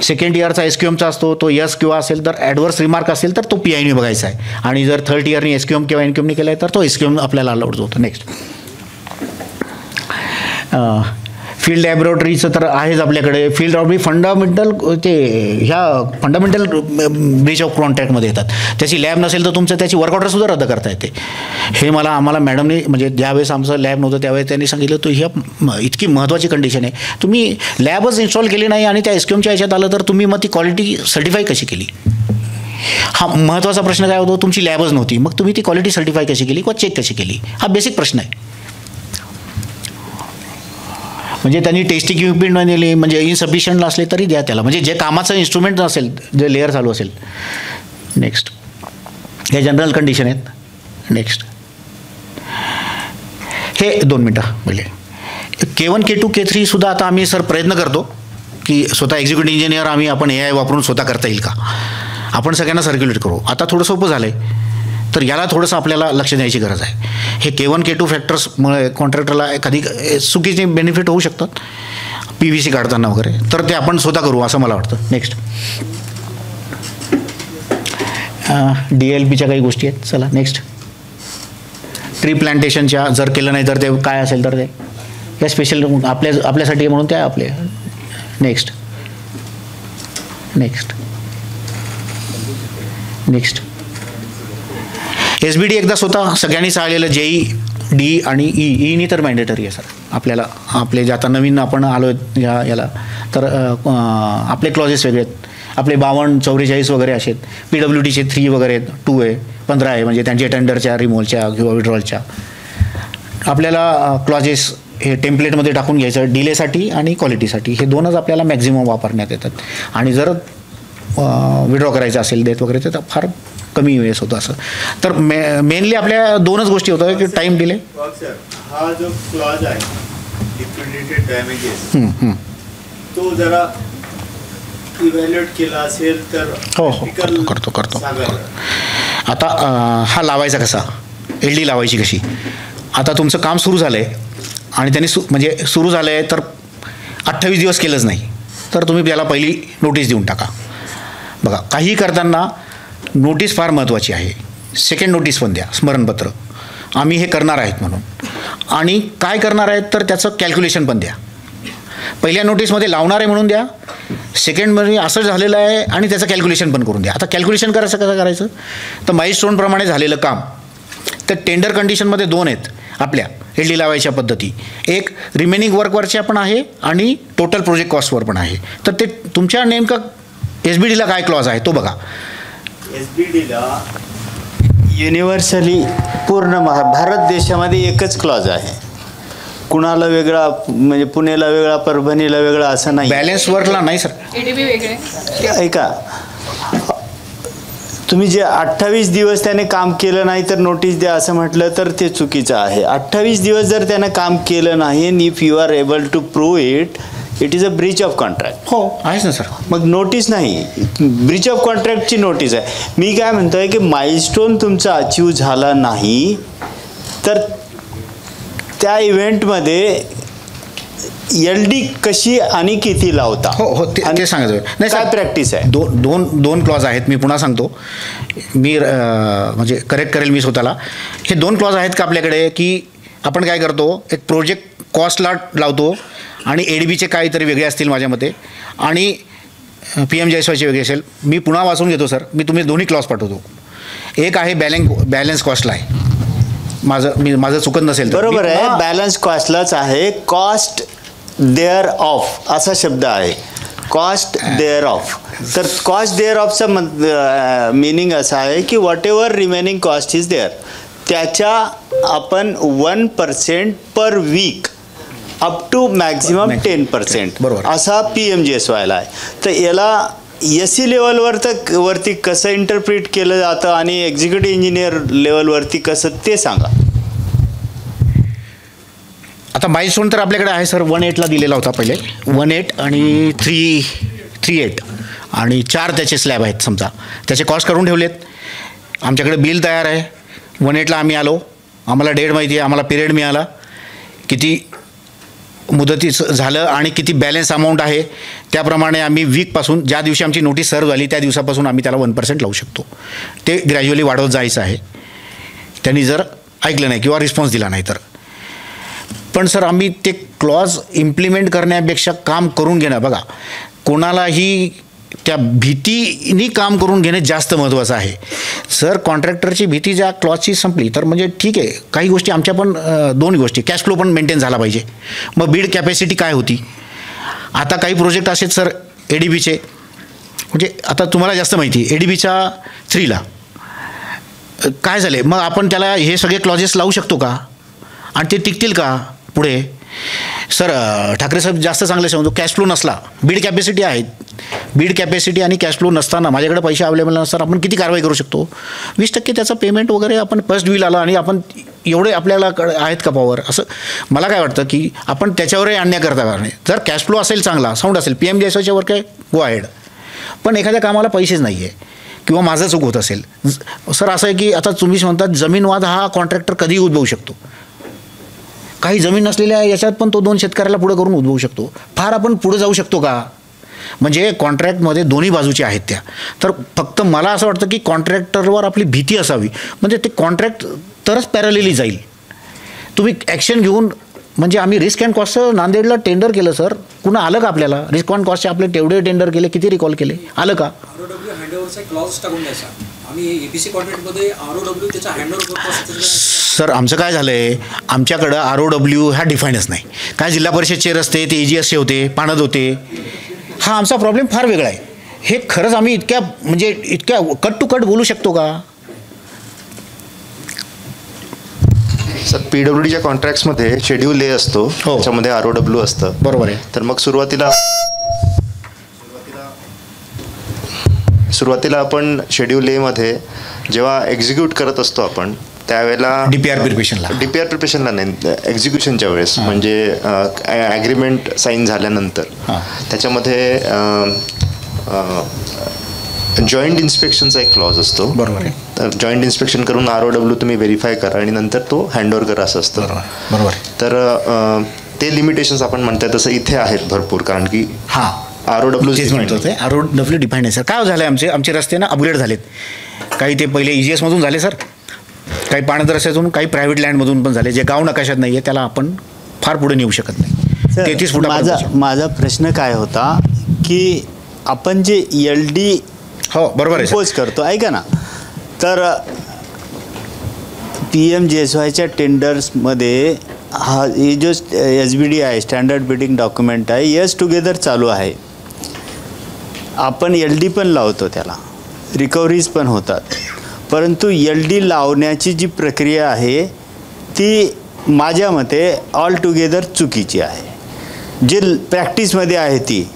Second इयरचा SQMचा असतो तो यस किंवा असेल तर ॲडव्हर्स रिमार्क असेल तर तो PIने बघायचा आहे, आणि जर थर्ड इयरनी SQM किंवा NQMने केला आहे तर तो SQM आपल्याला अलाउड होतो. नेक्स्ट फील्ड लॅबोरेटरीचं तर आहेच आपल्याकडे. फील्ड लॅबोरेटरी फंडामेंटल ते ह्या फंडामेंटल ब्रीच ऑफ कॉन्ट्रॅक्टमध्ये येतात. त्याची लॅब नसेल तर तुमचं त्याची वर्क ऑर्डरसुद्धा रद्द करता येते. हे आम्हाला मॅडमने म्हणजे ज्यावेळेस आमचं लॅब नव्हतं त्यावेळेस त्यांनी सांगितलं तो ह्या इतकी महत्त्वाची कंडिशन आहे, तुम्ही लॅबच इन्स्टॉल केली नाही आणि त्या SQMच्या ह्याच्यात आलं तर तुम्ही मग ती क्वालिटी सर्टिफाय कशी केली. हा महत्त्वाचा प्रश्न काय होतो, तुमची लॅबच नव्हती मग तुम्ही ती क्वालिटी सर्टिफाय कशी केली किंवा चेक कशी केली, हा बेसिक प्रश्न आहे. म्हणजे त्यांनी टेस्ट इक्विपमेंट दिली म्हणजे इनसफिशियंट असले तरी द्या त्याला, म्हणजे जे कामाचं इन्स्ट्रुमेंट असेल जे लेअर चालू असेल. नेक्स्ट हे जनरल कंडिशन आहेत. नेक्स्ट हे 2 मिनटं म्हणजे K1 K2 K3 सुद्धा आता आम्ही सर प्रयत्न करतो की स्वतः एक्झिक्युटिव्ह इंजिनियर आपण AI वापरून स्वतः करता येईल का, आपण सगळ्यांना सर्क्युलेट करू. आता थोडं सोपं झालं आहे तर याला थोडंसं आपल्याला लक्ष द्यायची गरज आहे. हे K1 K2 फॅक्टर्समुळे कॉन्ट्रॅक्टरला एखादी चुकीचे बेनिफिट होऊ शकतात PVC काढताना वगैरे, तर ते आपण स्वतः करू असं मला वाटतं. नेक्स्ट DLPच्या काही गोष्टी आहेत. चला नेक्स्ट ट्री प्लांटेशनच्या जर केलं नाही तर ते काय असेल तर ते या स्पेशल आपल्यासाठी म्हणून त्या आपले. नेक्स्ट नेक्स्ट नेक्स्ट SBD एकदा स्वतः सगळ्यांनी चाललेलं JEE D आणि Eनी तर मॅन्डेटरी आहे सर आपल्याला. आपले जे आता नवीन आपण आलो याला तर आपले क्लॉजेस वेगळे आहेत. आपले 52, 44 वगैरे असे आहेत. PWDचे 3 वगैरे आहेत, 2 आहे, 15 आहे म्हणजे त्यांचे टेंडरच्या रिमोलच्या किंवा विड्रॉलच्या. आपल्याला क्लॉजेस हे टेम्पलेटमध्ये टाकून घ्यायचं डिलेसाठी आणि क्वालिटीसाठी, हे 2च आपल्याला मॅक्झिमम वापरण्यात येतात. आणि जर विड्रॉ करायचं असेल डेट वगैरे तर फार कमी वेळेस होतं असं. तर मेनली आपल्या 2च गोष्टी होतात की टाईम डिले. हा जो क्लॉज आहे लिक्विडेटेड डॅमेजेस तो जरा इव्हॅल्युएट केला असेल तर हो करतो. आता हा लावायचा कसा, LD लावायची कशी. आता तुमचं काम सुरू झालं आहे आणि त्यांनी म्हणजे सुरू झालं आहे तर 28 दिवस केलंच नाही तर तुम्ही त्याला पहिली नोटीस देऊन टाका. बघा काही करताना नोटीस फार महत्त्वाची आहे. सेकंड नोटीस पण द्या, स्मरणपत्र आम्ही हे करणार आहेत म्हणून, आणि काय करणार आहेत तर त्याचं कॅल्क्युलेशन पण द्या. पहिल्या नोटीसमध्ये लावणार आहे म्हणून द्या, सेकंडमध्ये असं झालेलं आहे आणि त्याचं कॅल्क्युलेशन पण करून द्या. आता कॅल्क्युलेशन कसं करायचं तर माइलस्टोनप्रमाणे झालेलं काम. तर टेंडर कंडिशनमध्ये 2 आहेत आपल्या LD लावायच्या पद्धती. एक रिमेनिंग वर्कवरच्या पण आहे आणि टोटल प्रोजेक्ट कॉस्टवर पण आहे. तर ते तुमच्या नेमकं SBDला काय क्लॉज आहे तो बघा. SBDला युनिव्हर्सली पूर्ण भारत देशामध्ये एकच क्लॉज आहे. कुणाला वेगळा म्हणजे पुण्याला वेगळा, परभणीला वेगळा असं नाही. बॅलन्स वर्कला नाही सर. ऐका, तुम्ही जे 28 दिवस त्याने काम केलं नाही तर नोटीस द्या असं म्हटलं तर ते चुकीचं आहे. 28 दिवस जर त्यानं काम केलं नाही आणि if you are able to prove it is a breach of contract. हो आहेच ना सर. मग नोटीस नाही, ब्रीच ऑफ कॉन्ट्रॅक्टची नोटीस आहे. मी काय म्हणतोय की माइलस्टोन तुमचा अचीव झाला नाही तर त्या इव्हेंटमध्ये LD कशी आणि किती लावता. हो ते सांगायचं नाही. काय प्रॅक्टिस आहे. दोन क्लॉज आहेत. मी पुन्हा सांगतो, मी म्हणजे करेक्ट करेल मी स्वतःला. हे 2 क्लॉज आहेत का आपल्याकडे की आपण काय करतो, एक प्रोजेक्ट कॉस्टला लावतो आणि ADBचे काहीतरी वेगळे असतील माझ्या मते आणि PMJSYचे वेगळे असेल. मी पुन्हा वाचून घेतो सर, मी तुम्ही दोन्ही क्लॉज पाठवतो. एक आहे बॅलन्स कॉस्टला आहे, माझं चुकत नसेल बरोबर आहे. बॅलन्स कॉस्टलाच आहे. कॉस्ट देअर ऑफ असा शब्द आहे, कॉस्ट देअर ऑफ. तर कॉस्ट देअर ऑफचा मिनिंग असा आहे की whatever remaining cost is there त्याच्या आपण 1% per week up to maximum 10% बरोबर असा PMJSYला आहे. तर याला SE लेवलवरती कसं इंटरप्रिट केलं जातं आणि एक्झिक्युटिव्ह इंजिनियर लेवलवरती कसं ते सांगा. आता माइलस्टोन तर आपल्याकडे आहे सर. 1.8ला दिलेला होता पहिले, 1.8 आणि 3.8 आणि 4 त्याचे स्लॅब आहेत. समजा त्याचे कॉस्ट करून ठेवलेत. आमच्याकडे बिल तयार आहे. 1.8ला आम्ही आलो, आम्हाला डेट माहिती आहे, आम्हाला पिरियड मिळाला, किती मुदतीचं झालं आणि किती बॅलन्स अमाऊंट आहे त्याप्रमाणे आम्ही वीकपासून ज्या दिवशी आमची नोटीस सर्व झाली त्या दिवसापासून आम्ही त्याला 1% लावू शकतो. ते ग्रॅज्युअली वाढवत जायचं आहे त्यांनी जर ऐकलं नाही किंवा रिस्पॉन्स दिला नाही तर. पण सर आम्ही ते क्लॉज इम्प्लिमेंट करण्यापेक्षा काम करून घेणं, बघा कोणालाही त्या भीतीनी काम करून घेणे जास्त महत्त्वाचं आहे. सर कॉन्ट्रॅक्टरची भीती ज्या क्लॉजची संपली तर म्हणजे ठीक आहे, काही गोष्टी आमच्या पण 2 गोष्टी, कॅश फ्लो पण मेंटेन झाला पाहिजे. मग बीड कॅपॅसिटी काय होती, आता काही प्रोजेक्ट असेच सर ADBचे, म्हणजे आता तुम्हाला जास्त माहिती आहे ADBच्या 3ला काय झाले, मग आपण त्याला हे सगळे क्लॉजेस लावू शकतो का आणि ते टिकतील का पुढे. सर ठाकरे साहेब जास्त चांगले सांगतो, कॅश फ्लो नसला, बीड कॅपॅसिटी आहे, बीड कॅपॅसिटी आणि कॅश फ्लो नसताना माझ्याकडे पैसे अवेलेबल नसताना आपण किती कारवाई करू शकतो. 20% त्याचं पेमेंट वगैरे आपण फर्स्ट बिल आलं आणि आपण एवढे आपल्याला आहेत का पॉवर, असं मला काय वाटतं की आपण त्याच्यावरही अन्याय करता का नाही. जर कॅश फ्लो असेल चांगला, साऊंड असेल, PMGSYच्या वर काय गो अहेड, पण एखाद्या कामाला पैसेच नाही आहे किंवा माझं चूक होत असेल. सर असं आहे की आता तुम्हीच म्हणतात जमीन वाद हा कॉन्ट्रॅक्टर कधीही उद्भवू शकतो. काही जमीन नसलेल्या याच्यात पण तो 2 शेतकऱ्याला पुढे करून उद्भवू शकतो. फार आपण पुढे जाऊ शकतो का, म्हणजे कॉन्ट्रॅक्टमध्ये दोन्ही बाजूच्या आहेत त्या. तर फक्त मला असं वाटतं की कॉन्ट्रॅक्टरवर आपली भीती असावी, म्हणजे ते कॉन्ट्रॅक्ट तरच पॅरलिली जाईल. तुम्ही ॲक्शन घेऊन, म्हणजे आम्ही रिस्क अँड कॉस्टचं नांदेडला टेंडर केलं सर, कुणा आलं का आपल्याला, रिस्क अँड कॉस्टचे आपले तेवढे टेंडर केले, किती रिकॉल केले, आलं का. ROW हँडओव्हरचा क्लॉज टाकून द्यायचा, आम्ही EPC कॉन्ट्रॅक्टमध्ये ROW त्याचा हँडओव्हर करतो. सर आमचं काय झालं आहे, आमच्याकडं ROW हा डिफाईनच नाही. काय जिल्हा परिषदचे रस्ते ते AGSचे होते, पाणद होते. हा आमचा प्रॉब्लेम फार वेगळा आहे. हे खरंच आम्ही इतक्या कट टू कट बोलू शकतो का. सर PWDच्या कॉन्ट्रॅक्ट्समध्ये शेड्यूल A असतो, त्याच्यामध्ये ROW असतं. बरोबर आहे. तर मग सुरुवातीला आपण शेड्यूल A मध्ये जेव्हा एक्झिक्यूट करत असतो आपण त्यावेळेला DPR प्रिपरेशनला नाही, एक्झिक्युशनच्या वेळेस, म्हणजे ॲग्रीमेंट साईन झाल्यानंतर त्याच्यामध्ये जॉईंट इन्स्पेक्शनचा एक क्लॉज असतो. बरोबर आहे. तर जॉईंट इन्स्पेक्शन करून ROW तुम्ही व्हेरीफाय करा आणि नंतर तो हँडओव्हर करा असं असतं. बरोबर. तर ते लिमिटेशन्स आपण म्हणताय तसं इथे आहेत भरपूर, कारण की ROW डिफाईन आहे सर. काय झालं आमचे रस्ते ना अपग्रेड झालेत. काही ते पहिले EGSमधून झाले सर, काही पाणद रस्त्यातून, काही प्रायव्हेट लँडमधून पण झाले. जे गाव नकाशात नाही आहे त्याला आपण फार पुढे नेऊ शकत नाही. 33 फूट. माझा प्रश्न काय होता की आपण जे LD बरोबर इम्पोज करतो, ऐका ना, तर PMGSYच्या टेंडर्समध्ये हे जो SBD आहे, स्टँडर्ड बिडिंग डॉक्युमेंट आहे, यस टुगेदर चालू आहे. आपण LD पण लावतो, त्याला रिकव्हरीज पण होतात, परंतु LD लावण्याची जी प्रक्रिया आहे ती माझ्या मते ऑल टुगेदर चुकीची आहे. जे प्रॅक्टिसमध्ये आहे ती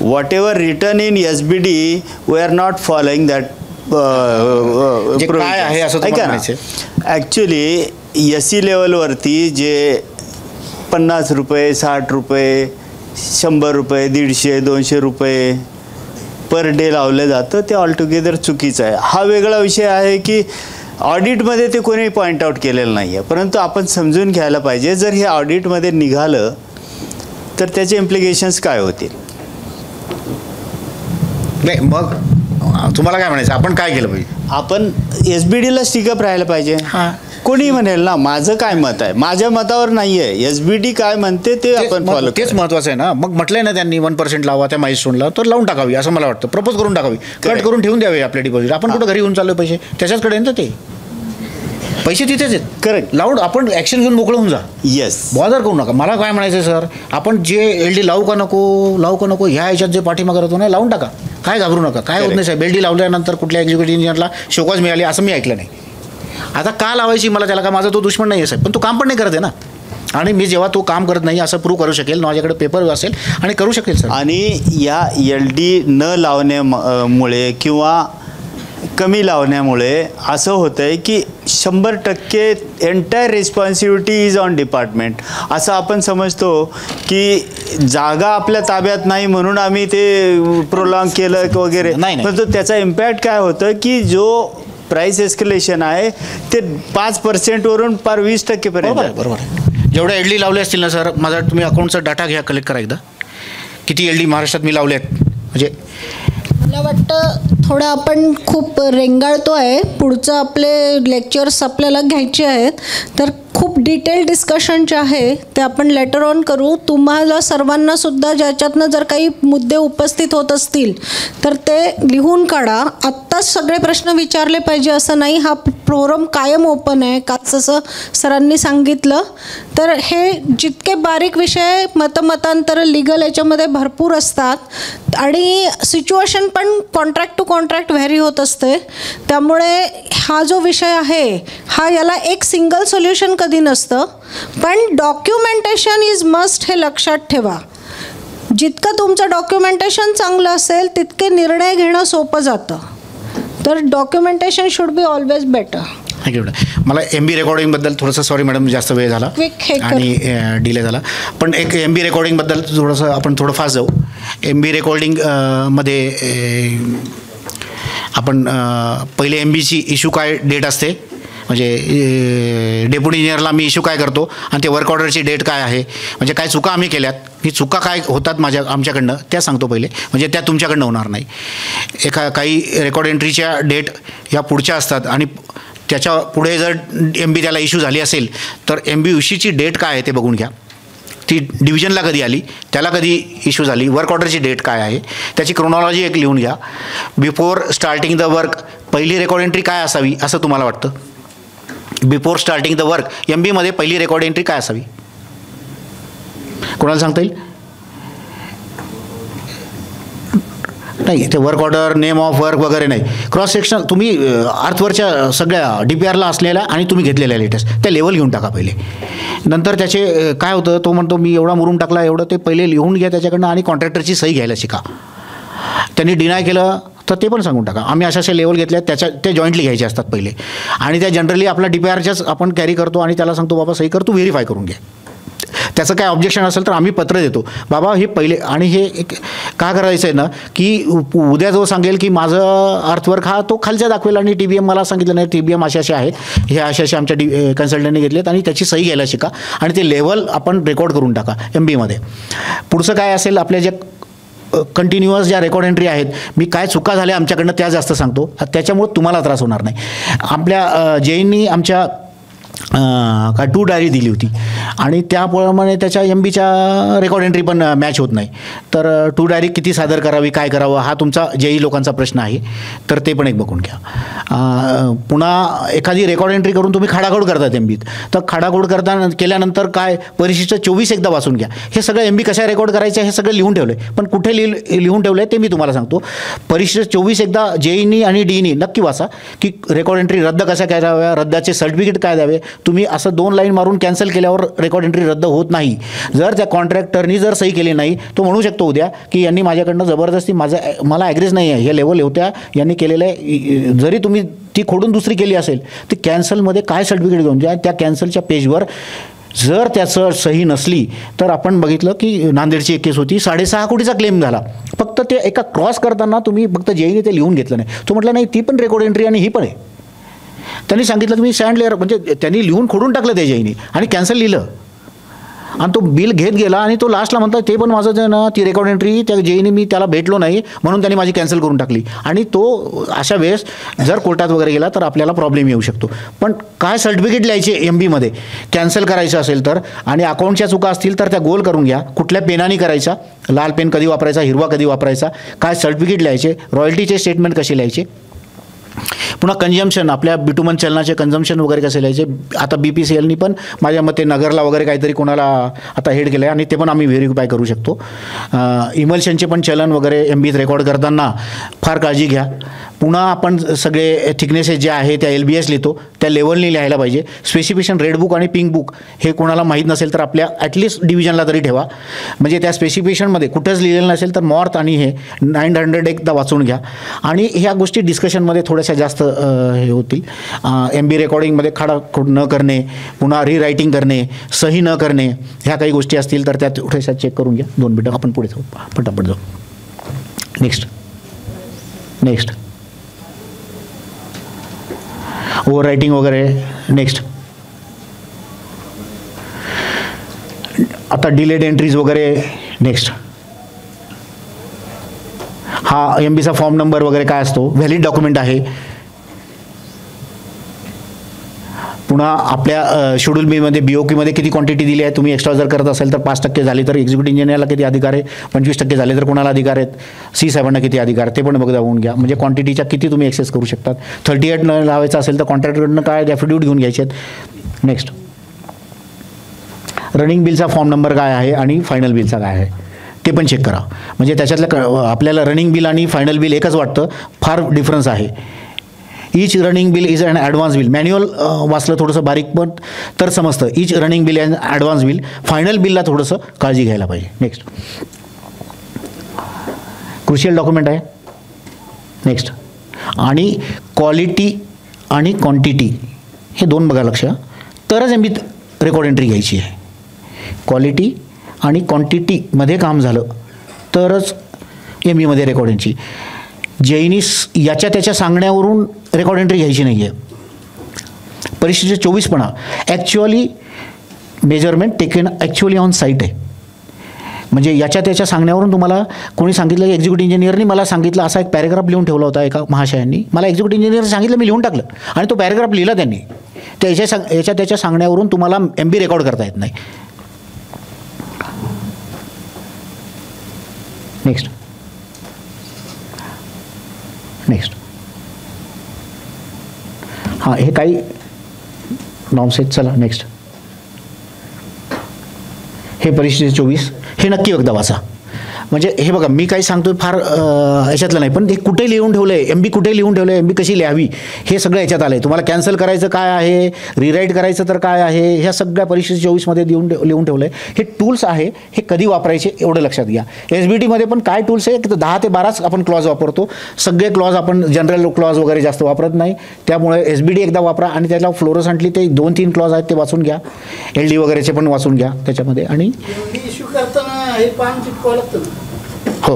whatever return in SBD we are not following that. काय आहे असं ऐका ना, ॲक्च्युली SC लेवलवरती जे 50 रुपये, 60 रुपये, 100 रुपये, 150, 200 रुपये पर डे लावलं जातं ते ऑलटुगेदर चुकीचं आहे. हा वेगळा विषय आहे की ऑडिटमध्ये ते कोणी पॉईंट आऊट केलेलं नाही आहे, परंतु आपण समजून घ्यायला पाहिजे जर हे ऑडिटमध्ये निघालं तर त्याचे इम्प्लिकेशन्स काय होतील. नाही मग तुम्हाला काय म्हणायचं, आपण काय केलं पाहिजे, आपण SBDला स्टिकअप राहायला पाहिजे. कोणी म्हणेल ना, माझं काय मत आहे, माझ्या मतावर नाही आहे, SBD काय म्हणते ते आपण फॉलो, तेच महत्त्वाचं आहे ना. मग म्हटलंय ना त्यांनी 1% लावा त्या माइलस्टोनला, तर लावून टाकावी असं मला वाटतं. प्रपोज करून टाकावी, कट करून ठेवून द्यावे आपले डिपॉझिट. आपण कुठं घरी येऊन चाललो पैसे, त्याच्याचकडे ना ते पैसे तिथेच आहेत. करेक्ट. लावून आपण ॲक्शन घेऊन मोकळं होऊन जा. येस, बॉदर करू नका. मला काय म्हणायचं सर, आपण जे LD लावू का नको ह्या ह्याच्यात जे पाठीमागं होतो ना, लावून टाका. काय घाबरू नका, काय होत नाही साहेब. LD लावल्यानंतर कुठल्या एक्झिक्युटिव्ह इंजिनियरला शोकॉज मिळाली असं मी ऐकलं नाही. आता का लावायची मला, त्याला काय माझा तो दुश्मन नाही आहे साहेब, पण तो काम पण नाही करत आहे ना. आणि मी जेव्हा तो काम करत नाही असं प्रूव्ह करू शकेल, माझ्याकडे पेपर असेल आणि करू शकेल सर. आणि या LD न लावण्यामुळे किंवा कमी लावण्यामुळे असं होतं आहे की 100% entire responsibility is on department. असं आपण समजतो की जागा आपल्या ताब्यात नाही म्हणून आम्ही ते प्रोलॉंग केलं वगैरे, परंतु त्याचा इम्पॅक्ट काय होतं की जो प्राइस एस्केलेशन आहे ते 5% वरून 20% पर्यंत. बरोबर. जेवढ्या एल डी लावले असतील ना सर, माझा तुम्ही अकाउंटचा डाटा घ्या, कलेक्ट करा एकदा, किती एल डी महाराष्ट्रात मी लावले आहेत. म्हणजे मला वाटतं थोडं आपण खूप रेंगाळतो आहे. पुढचं आपले लेक्चर्स आपल्याला घ्यायचे आहेत, तर खूप डिटेल डिस्कशन जे आहे ते आपण लेटर ऑन करू. तुम्हाला सर्वांना सुद्धा ज्याच्यातनं जर काही मुद्दे उपस्थित होत असतील तर ते लिहून काढा. आत्ताच सगळे प्रश्न विचारले पाहिजे असं नाही. हा फोरम कायम ओपन आहे. काल जसं सरांनी सांगितलं, तर हे जितके बारीक विषय, मतमतांतर, लिगल याच्यामध्ये भरपूर असतात आणि सिच्युएशन पण कॉन्ट्रॅक्ट टू कॉन्ट्रॅक्ट व्हॅरी होत असते. त्यामुळे हा जो विषय आहे हा, याला एक सिंगल सोल्युशन कधी नसतं. पण डॉक्युमेंटेशन इज मस्ट, हे लक्षात ठेवा. जितकं तुमचं डॉक्युमेंटेशन चांगलं असेल तितके निर्णय घेणं सोपं जातं. तर documentation should be always better. Thank you madam. मला MB रेकॉर्डिंगबद्दल थोडंसं, सॉरी मॅडम जास्त वेळ झाला आणि डिले झाला, पण एक MB रेकॉर्डिंगबद्दल थोडंसं आपण थोडं फास्ट जाऊ. MB रेकॉर्डिंगमध्ये आपण पहिले MBची इश्यू काय डेट असते, म्हणजे डेप्युटी इंजिनियरला मी इश्यू काय करतो आणि ते वर्क ऑर्डरची डेट काय आहे, म्हणजे काय चुका आम्ही केल्यात, ही चुका काय होतात आमच्याकडनं त्या सांगतो पहिले, म्हणजे त्या तुमच्याकडनं होणार नाही. काही रेकॉर्ड एंट्रीच्या डेट ह्या पुढच्या असतात आणि त्याच्या पुढे जर MB त्याला इश्यू झाली असेल तर MB इश्यूची डेट काय आहे ते बघून घ्या. ती डिव्हिजनला कधी आली, त्याला कधी इश्यू झाली, वर्क ऑर्डरची डेट काय आहे, त्याची क्रोनॉलॉजी एक लिहून घ्या. बिफोर स्टार्टिंग द वर्क पहिली रेकॉर्ड एंट्री काय असावी असं तुम्हाला वाटतं? बिफोर स्टार्टिंग द वर्क MBमध्ये पहिली रेकॉर्ड एंट्री काय असावी, कोणाला सांगता येईल? नाही, ते work order, name of work वगैरे नाही. क्रॉस सेक्शन तुम्ही अर्थवरच्या सगळ्या DPRला असलेल्या आणि तुम्ही घेतलेल्या लेटेस्ट त्या लेवल घेऊन टाका पहिले. नंतर त्याचे काय होतं, तो म्हणतो मी एवढा मुरुम टाकला, एवढं ते पहिले लिहून घ्या त्याच्याकडनं आणि कॉन्ट्रॅक्टरची सही घ्यायला शिका. त्यांनी डिनाय केलं तर ते पण सांगून टाका. आम्ही अशा लेवल घेतल्या, ते जॉईंटली घ्यायचे असतात पहिले आणि त्या जनरली आपला DPRच्याच आपण कॅरी करतो आणि त्याला सांगतो बाबा सही कर, तू व्हेरीफाय करून घे. त्याचं काय ऑब्जेक्शन असेल तर आम्ही पत्र देतो, बाबा हे पहिले. आणि हे एक का करायचं आहे ना, की उद्या जो सांगेल की माझं अर्थवर्क हा तो खालच्या दाखवेल आणि TBM मला सांगितलं नाही, TBM असे आहेत, हे असे आमच्या कन्सल्टंटने घेतलेत आणि त्याची सही घ्यायला शिका आणि ते लेवल आपण रेकॉर्ड करून टाका MBमध्ये. पुढचं काय असेल, आपल्या जे कंटिन्युअस ज्या रेकॉर्ड एंट्री आहेत, मी काय चुका झाल्या आमच्याकडनं त्या जास्त सांगतो, त्याच्यामुळे तुम्हाला त्रास होणार नाही. आपल्या जेईंनी आमच्या काय 2 डायरी दिली होती आणि त्याप्रमाणे त्याच्या MBच्या रेकॉर्ड एंट्री पण मॅच होत नाही. तर 2 डायरी किती सादर करावी, काय करावं, हा तुमचा जेई लोकांचा प्रश्न आहे, तर ते पण एक बघून घ्या. पुन्हा एखादी रेकॉर्ड एंट्री करून तुम्ही खाडाखोड करतात MBत, तर खाडाखोड केल्यानंतर काय परिशिष्ट 24 एकदा वाचून घ्या. हे सगळं MB कशा रेकॉर्ड करायचं हे सगळं लिहून ठेवलं आहे, पण कुठे लिहून ठेवलं आहे ते मी तुम्हाला सांगतो. परिशिष्ट 24 एकदा जेईनी आणि डीनी नक्की वाचा, की रेकॉर्ड एंट्री रद्द कशा कराव्या, रद्दाचे सर्टिफिकेट काय द्यावे. तुम्ही असं 2 लाईन मारून कॅन्सल केल्यावर रेकॉर्ड एंट्री रद्द होत नाही. जर त्या कॉन्ट्रॅक्टरनी जर सही केली नाही, तो म्हणू शकतो उद्या की यांनी माझ्याकडनं जबरदस्ती मला ॲग्रीज नाही आहे, हे लेवल होत्या यांनी केलेलं आहे. जरी तुम्ही ती खोडून दुसरी केली असेल तर कॅन्सलमध्ये काय सर्टिफिकेट घेऊन द्या. त्या कॅन्सलच्या पेजवर जर त्याचं सही नसली तर आपण बघितलं की नांदेडची एक केस होती, 6.5 कोटीचा क्लेम झाला. फक्त ते एका क्रॉस करताना तुम्ही फक्त जेईने ते लिहून घेतलं नाही. तो म्हटलं नाही, ती पण रेकॉर्ड एंट्री आणि ही पण आहे. त्यांनी सांगितलं तुम्ही सँड लेअर, म्हणजे त्यांनी लिहून खोडून टाकलं त्या जेईने आणि कॅन्सल लिहिलं आणि तो बिल घेत गेला आणि तो लास्टला म्हणतात ते पण माझं ना ती रेकॉर्ड एंट्री त्या जेईने मी त्याला भेटलो नाही म्हणून त्यांनी माझी कॅन्सल करून टाकली. आणि तो अशा वेळेस जर कोर्टात वगैरे गेला तर आपल्याला प्रॉब्लेम येऊ शकतो. पण काय सर्टिफिकेट लिहायचे MBमध्ये कॅन्सल करायचं असेल तर, आणि अकाउंटच्या चुका असतील तर त्या गोल करून घ्या. कुठल्या पेनाने करायचा, लाल पेन कधी वापरायचा, हिरवा कधी वापरायचा, काय सर्टिफिकेट लिहायचे, रॉयल्टीचे स्टेटमेंट कसे लिहायचे. पुन्हा कंजम्पशन, आपल्या बिटुमन चलनाचे कंजम्पशन वगैरे कसे लिहायचे. आता BPCLनी पण माझ्या मते नगरला वगैरे काहीतरी कोणाला आता हेड केलं आहे आणि ते पण आम्ही व्हेरीफाय करू शकतो. इमल्शनचे पण चलन वगैरे MBत रेकॉर्ड करताना फार काळजी घ्या. पुन्हा आपण सगळे थिकनेसेस जे आहे त्या LBS लिहितो, त्या लेवलनी लिहायला पाहिजे. स्पेसिफिकेशन रेड बुक आणि पिंक बुक हे कोणाला माहीत नसेल तर आपल्या ॲटलिस्ट डिव्हिजनला तरी ठेवा. म्हणजे त्या स्पेसिफिकेशनमध्ये कुठंच लिहिलेलं नसेल तर मॉर्थ आणि हे 900 एकदा वाचून घ्या. आणि ह्या गोष्टी डिस्कशनमध्ये थोड्याशा जास्त हे होतील. MB रेकॉर्डिंगमध्ये खाडाखोड न करणे, पुन्हा रीरायटिंग करणे, सही न करणे, ह्या काही गोष्टी असतील तर त्या थोड्याशा चेक करून घ्या. 2 मिनिटं आपण पुढे जाऊ, पटापट जाऊ. नेक्स्ट ओव्हर रायटिंग वगैरे. नेक्स्ट आता डिलेड एंट्रीज वगैरे. नेक्स्ट, हा MBचा फॉर्म नंबर वगैरे काय असतो, व्हॅलिड डॉक्युमेंट आहे. पुन्हा आपल्या शेड्यूल बीमध्ये BOQमध्ये किती क्वांटिटी दिली आहे, तुम्ही एक्स्ट्रा जर करत असेल तर 5% झाली तर एक्झिक्युटिव्ह इंजिनियरला किती अधिकार आहे, 25% झाले तर कोणाला अधिकार आहेत, C साहेबांना किती अधिकार, ते पण बघून घ्या. म्हणजे क्वांटिटीच्या किती तुम्ही एक्सेस करू शकतात. 38 लावायचं असेल तर कॉन्ट्रॅक्टरकडनं काय ॲफिडेविट घेऊन घ्यायचे आहेत. नेक्स्ट, रनिंग बिलचा फॉर्म नंबर काय आहे आणि फायनल बिलचा काय आहे ते पण चेक करा. म्हणजे त्याच्यातलं आपल्याला रनिंग बिल आणि फायनल बिल एकच वाटतं, फार डिफरन्स आहे. Each running bill is an advance bill. Manual वाचलं थोडंसं बारीक पण तर समजतं. Each running bill and advance bill. Final बिलला थोडंसं काळजी घ्यायला पाहिजे. नेक्स्ट, क्रुशियल डॉक्युमेंट आहे. नेक्स्ट, आणि क्वालिटी आणि क्वांटिटी हे दोन बघा लक्ष, तरच MB रेकॉर्ड एंट्री घ्यायची आहे. क्वालिटी आणि क्वांटिटीमध्ये काम झालं तरच MBमध्ये रेकॉर्ड एंट्री. जैनीस याच्या त्याच्या सांगण्यावरून रेकॉर्ड एंट्री घ्यायची नाही आहे. परिस्थिती 24 पण actually measurement taken actually on site आहे. म्हणजे याच्या त्याच्या सांगण्यावरून तुम्हाला कोणी सांगितलं की एक्झिक्युटिव्ह इंजिनियरनी मला सांगितलं, असा एक पॅरेग्राफ लिहून ठेवला होता एका महाशयांनी, मला एक्झिक्युटिव्ह इंजिनियर सांगितलं, मी लिहून टाकलं आणि तो पॅरेग्राफ लिहिला त्यांनी. याच्या त्याच्या सांगण्यावरून तुम्हाला MB रेकॉर्ड करता येत नाही. नेक्स्ट, नेक्स्ट, हां हे काही नॉर्म्स आहेत. चला नेक्स्ट, हे परिस्थिती 24 हे नक्की एकदा वाचा. म्हणजे हे बघा मी काही सांगतोय फार याच्यातलं नाही, पण हे कुठे लिहून ठेवलं आहे, MB कुठे लिहून ठेवलं आहे, MB कशी लिहावी हे सगळं याच्यात आलं आहे. तुम्हाला कॅन्सल करायचं काय आहे, रिराईट करायचं तर काय आहे, ह्या सगळ्या परिस्थिती 24मध्ये लिहून ठेवलं आहे. हे टूल्स आहे, हे कधी वापरायचे एवढं लक्षात घ्या. SBTमध्ये पण काय टूल्स आहे, 10 ते 12 आपण क्लॉज वापरतो. सगळे क्लॉज आपण जनरल क्लॉज वगैरे जास्त वापरत नाही. त्यामुळे SBT एकदा वापरा आणि त्याला फ्लोरोसंटली ते 2-3 क्लॉज आहेत ते वाचून घ्या. LD वगैरेचे पण वाचून घ्या त्याच्यामध्ये. आणि इश्यू करताना हे पान चिटकावं लागतं ना. हो,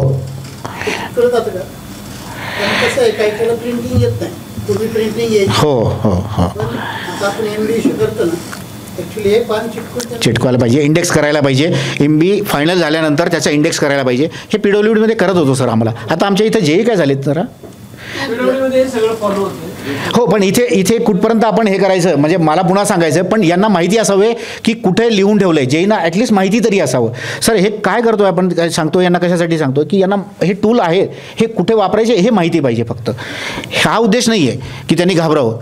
कळत जातं का? कसं आहे, काही त्याला प्रिंटिंग येत नाही, तुम्ही प्रिंटिंग यायची. हो हो हो, पण आता आपण MB इश्यू करतो ना, ॲक्च्युली हे पान चिटकवायला पाहिजे, इंडेक्स करायला पाहिजे. MB फायनल झाल्यानंतर त्याचा इंडेक्स करायला पाहिजे. हे PWDमध्ये करत होतो सर आम्हाला. आता आमच्या इथं जे काय झालेत जरा सगळं फॉलो होतं. हो, पण इथे कुठपर्यंत आपण हे करायचं, म्हणजे मला पुन्हा सांगायचं, पण यांना माहिती असावे की कुठे लिहून ठेवलं आहे. जेईना ॲटलिस्ट माहिती तरी असावं. सर हे काय करतोय आपण, काय सांगतो यांना कशासाठी सांगतो की यांना हे टूल आहे हे कुठे वापरायचे हे माहिती पाहिजे. फक्त हा उद्देश नाही आहे की त्यांनी घाबरावं,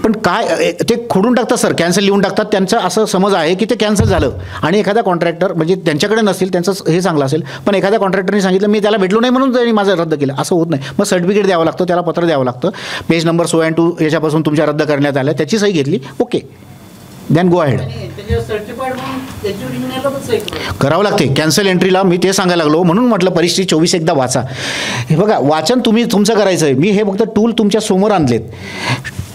पण काय ते खोडून टाकतात सर, कॅन्सल लिहून टाकतात. त्यांचा असं समज आहे की ते कॅन्सल झालं आणि एखादा कॉन्ट्रॅक्टर म्हणजे त्यांच्याकडे नसतील, त्यांचं हे चांगलं असेल, पण एखाद्या कॉन्ट्रॅक्टरने सांगितलं मी त्याला भेटलो नाही म्हणून त्यांनी माझं रद्द केलं, असं होत नाही. मग सर्टिफिकेट द्यावं लागतं, त्याला पत्र द्यावं लागतं, पेज नंबर 100 and 2 याच्यापासून तुमच्या रद्द करण्यात आल्या, त्याची सही घेतली, ओके, देन गो अहेड. करावं लागते कॅन्सल एंट्रीला. मी ते सांगायला लागलो म्हणून म्हटलं परिस्थिती 24 एकदा वाचा. हे बघा वाचन तुम्ही तुमचं करायचं आहे. मी हे फक्त टूल तुमच्या समोर आणलेत.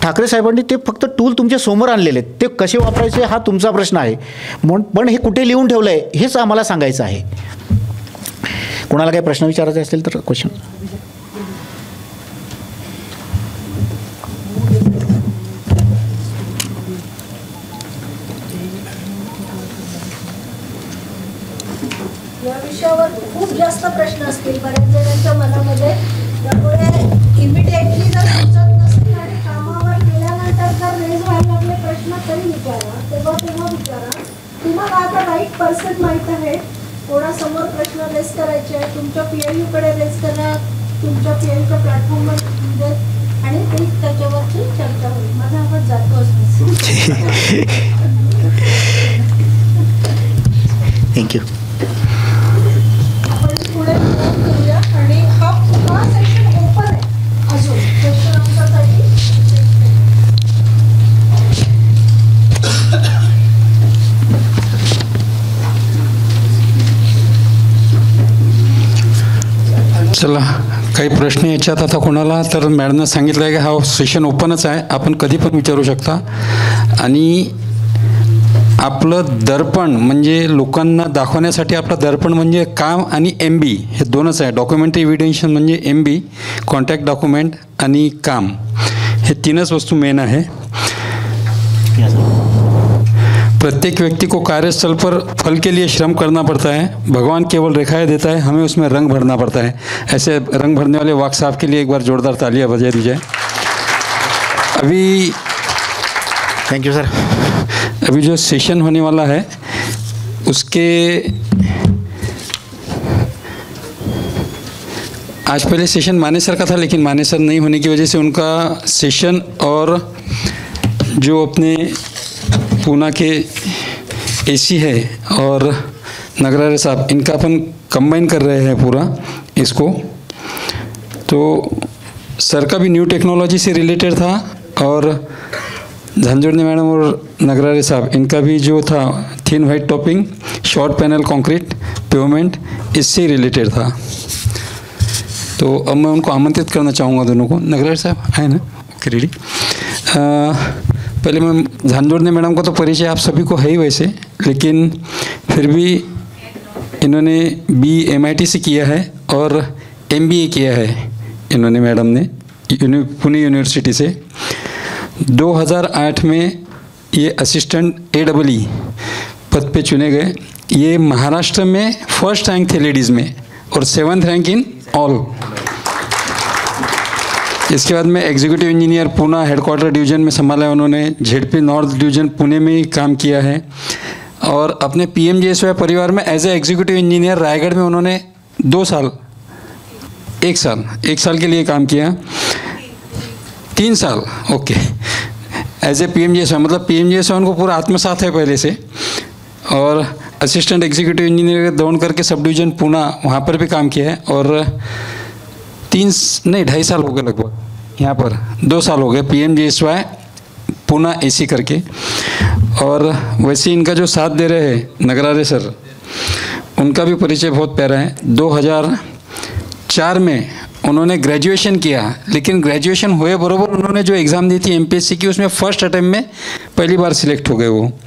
ठाकरे साहेबांनी ते फक्त टूल तुमच्या समोर आणलेले आहेत, ते कसे वापरायचे हा तुमचा प्रश्न आहे. पण हे कुठे लिहून ठेवलं आहे हेच आम्हाला सांगायचं आहे. कोणाला काही प्रश्न विचारायचे असतील तर क्वेश्चन. या विषयावर खूप जास्त प्रश्न असतील बऱ्याच जणांच्या मनामध्ये. त्यामुळे इमिडिएटली जर सुचत नसतील आणि कामावर गेल्यानंतर जर रेज व्हायला लागले प्रश्न तरी विचारा, तेव्हा विचारा. तुम्हाला आता राईट पर्सन माहीत आहे, कोणासमोर प्रश्न रेस करायचे आहे, तुमच्या PIU-कडे रेस करा, तुमच्या PIU-च्या प्लॅटफॉर्मवर आणि ते त्याच्यावरची चर्चा होईल. माझा आवाज जातो असं. थँक्यू. पुढे करूया आणि हा सेक्शन ओपन आहे अजून क्वेश्चन आन्सरसाठी. चला काही प्रश्न याच्यात आता कोणाला तर मॅडमनं सांगितलं आहे की हा सेशन ओपनच आहे, आपण कधी पण विचारू शकता. आणि आपलं दर्पण म्हणजे लोकांना दाखवण्यासाठी आपलं दर्पण म्हणजे काम आणि MB हे दोनच आहे. डॉक्युमेंटरी एव्हिडेन्स म्हणजे MB, कॉन्टॅक्ट डॉक्युमेंट आणि काम हे तीनच वस्तू मेन आहे. प्रत्येक व्यक्ति को कार्यस्थल पर फल के लिए श्रम करना पड़ता है, भगवान केवल रेखाएं देता है, हमें उसमें रंग भरना पड़ता है। ऐसे रंग भरने वाले वाक साहब के लिए एक बार जोरदार तालियां बजा दी जाए। अभी थैंक यू सर। अभी जो सेशन होने वाला है उसके आज पहले सेशन मानेसर का था, लेकिन मानेसर नहीं होने की वजह से उनका सेशन और जो अपने पूना के एसी है और नगरारे साहब, इनका अपन कंबाइन कर रहे हैं पूरा इसको। तो सर का भी न्यू टेक्नोलॉजी से रिलेटेड था और झांझोड़ने मैडम और नगरारे साहब इनका भी जो था thin white topping, short panel concrete pavement, इससे रिलेटेड था। तो अब मैं उनको आमंत्रित करना चाहूँगा दोनों को। नगरारे साहब है ना? Okay, ready. पहले मैं झांझोड़ने मैडम का तो परिचय आप सभी को है ही वैसे, लेकिन फिर भी इन्होंने MIT से किया है और MBA किया है इन्होंने मैडम ने पुणे यूनिवर्सिटी से। 2008 में ये असिस्टेंट AEE पद पे चुने गए। ये महाराष्ट्र में फर्स्ट रैंक थे लेडीज़ में और 7th रैंक इन ऑल। इसके बाद में executive engineer Poona headquarter division में संभाला है उन्होंने। ZP नॉर्थ डिवीज़न पुणे में ही काम किया है और अपने PMJSY परिवार में as a executive engineer Raigarh में उन्होंने 1 साल के लिए काम किया। 3 साल, ओके, एज ए PMJSY, मतलब PMJSY उनको पूरा आत्मसात है पहले से। और असिस्टेंट एग्जीक्यूटिव इंजीनियर दौड़ करके सब डिवीज़न पूना, वहाँ पर भी काम किया है और 2.5 साल हो गए लगभग यहाँ पर। 2 साल हो गए PMJSY पूना AC करके। और वैसे इनका जो साथ दे रहे हैं नगरारे सर, उनका भी परिचय बहुत प्यारा है। 2004 में उन्होंने ग्रेजुएशन किया, लेकिन ग्रेजुएशन हुए बरोबर उन्होंने जो एग्ज़ाम दी थी MPSC की, उसमें फर्स्ट अटेम्प्ट में पहली बार सिलेक्ट हो गए वो। –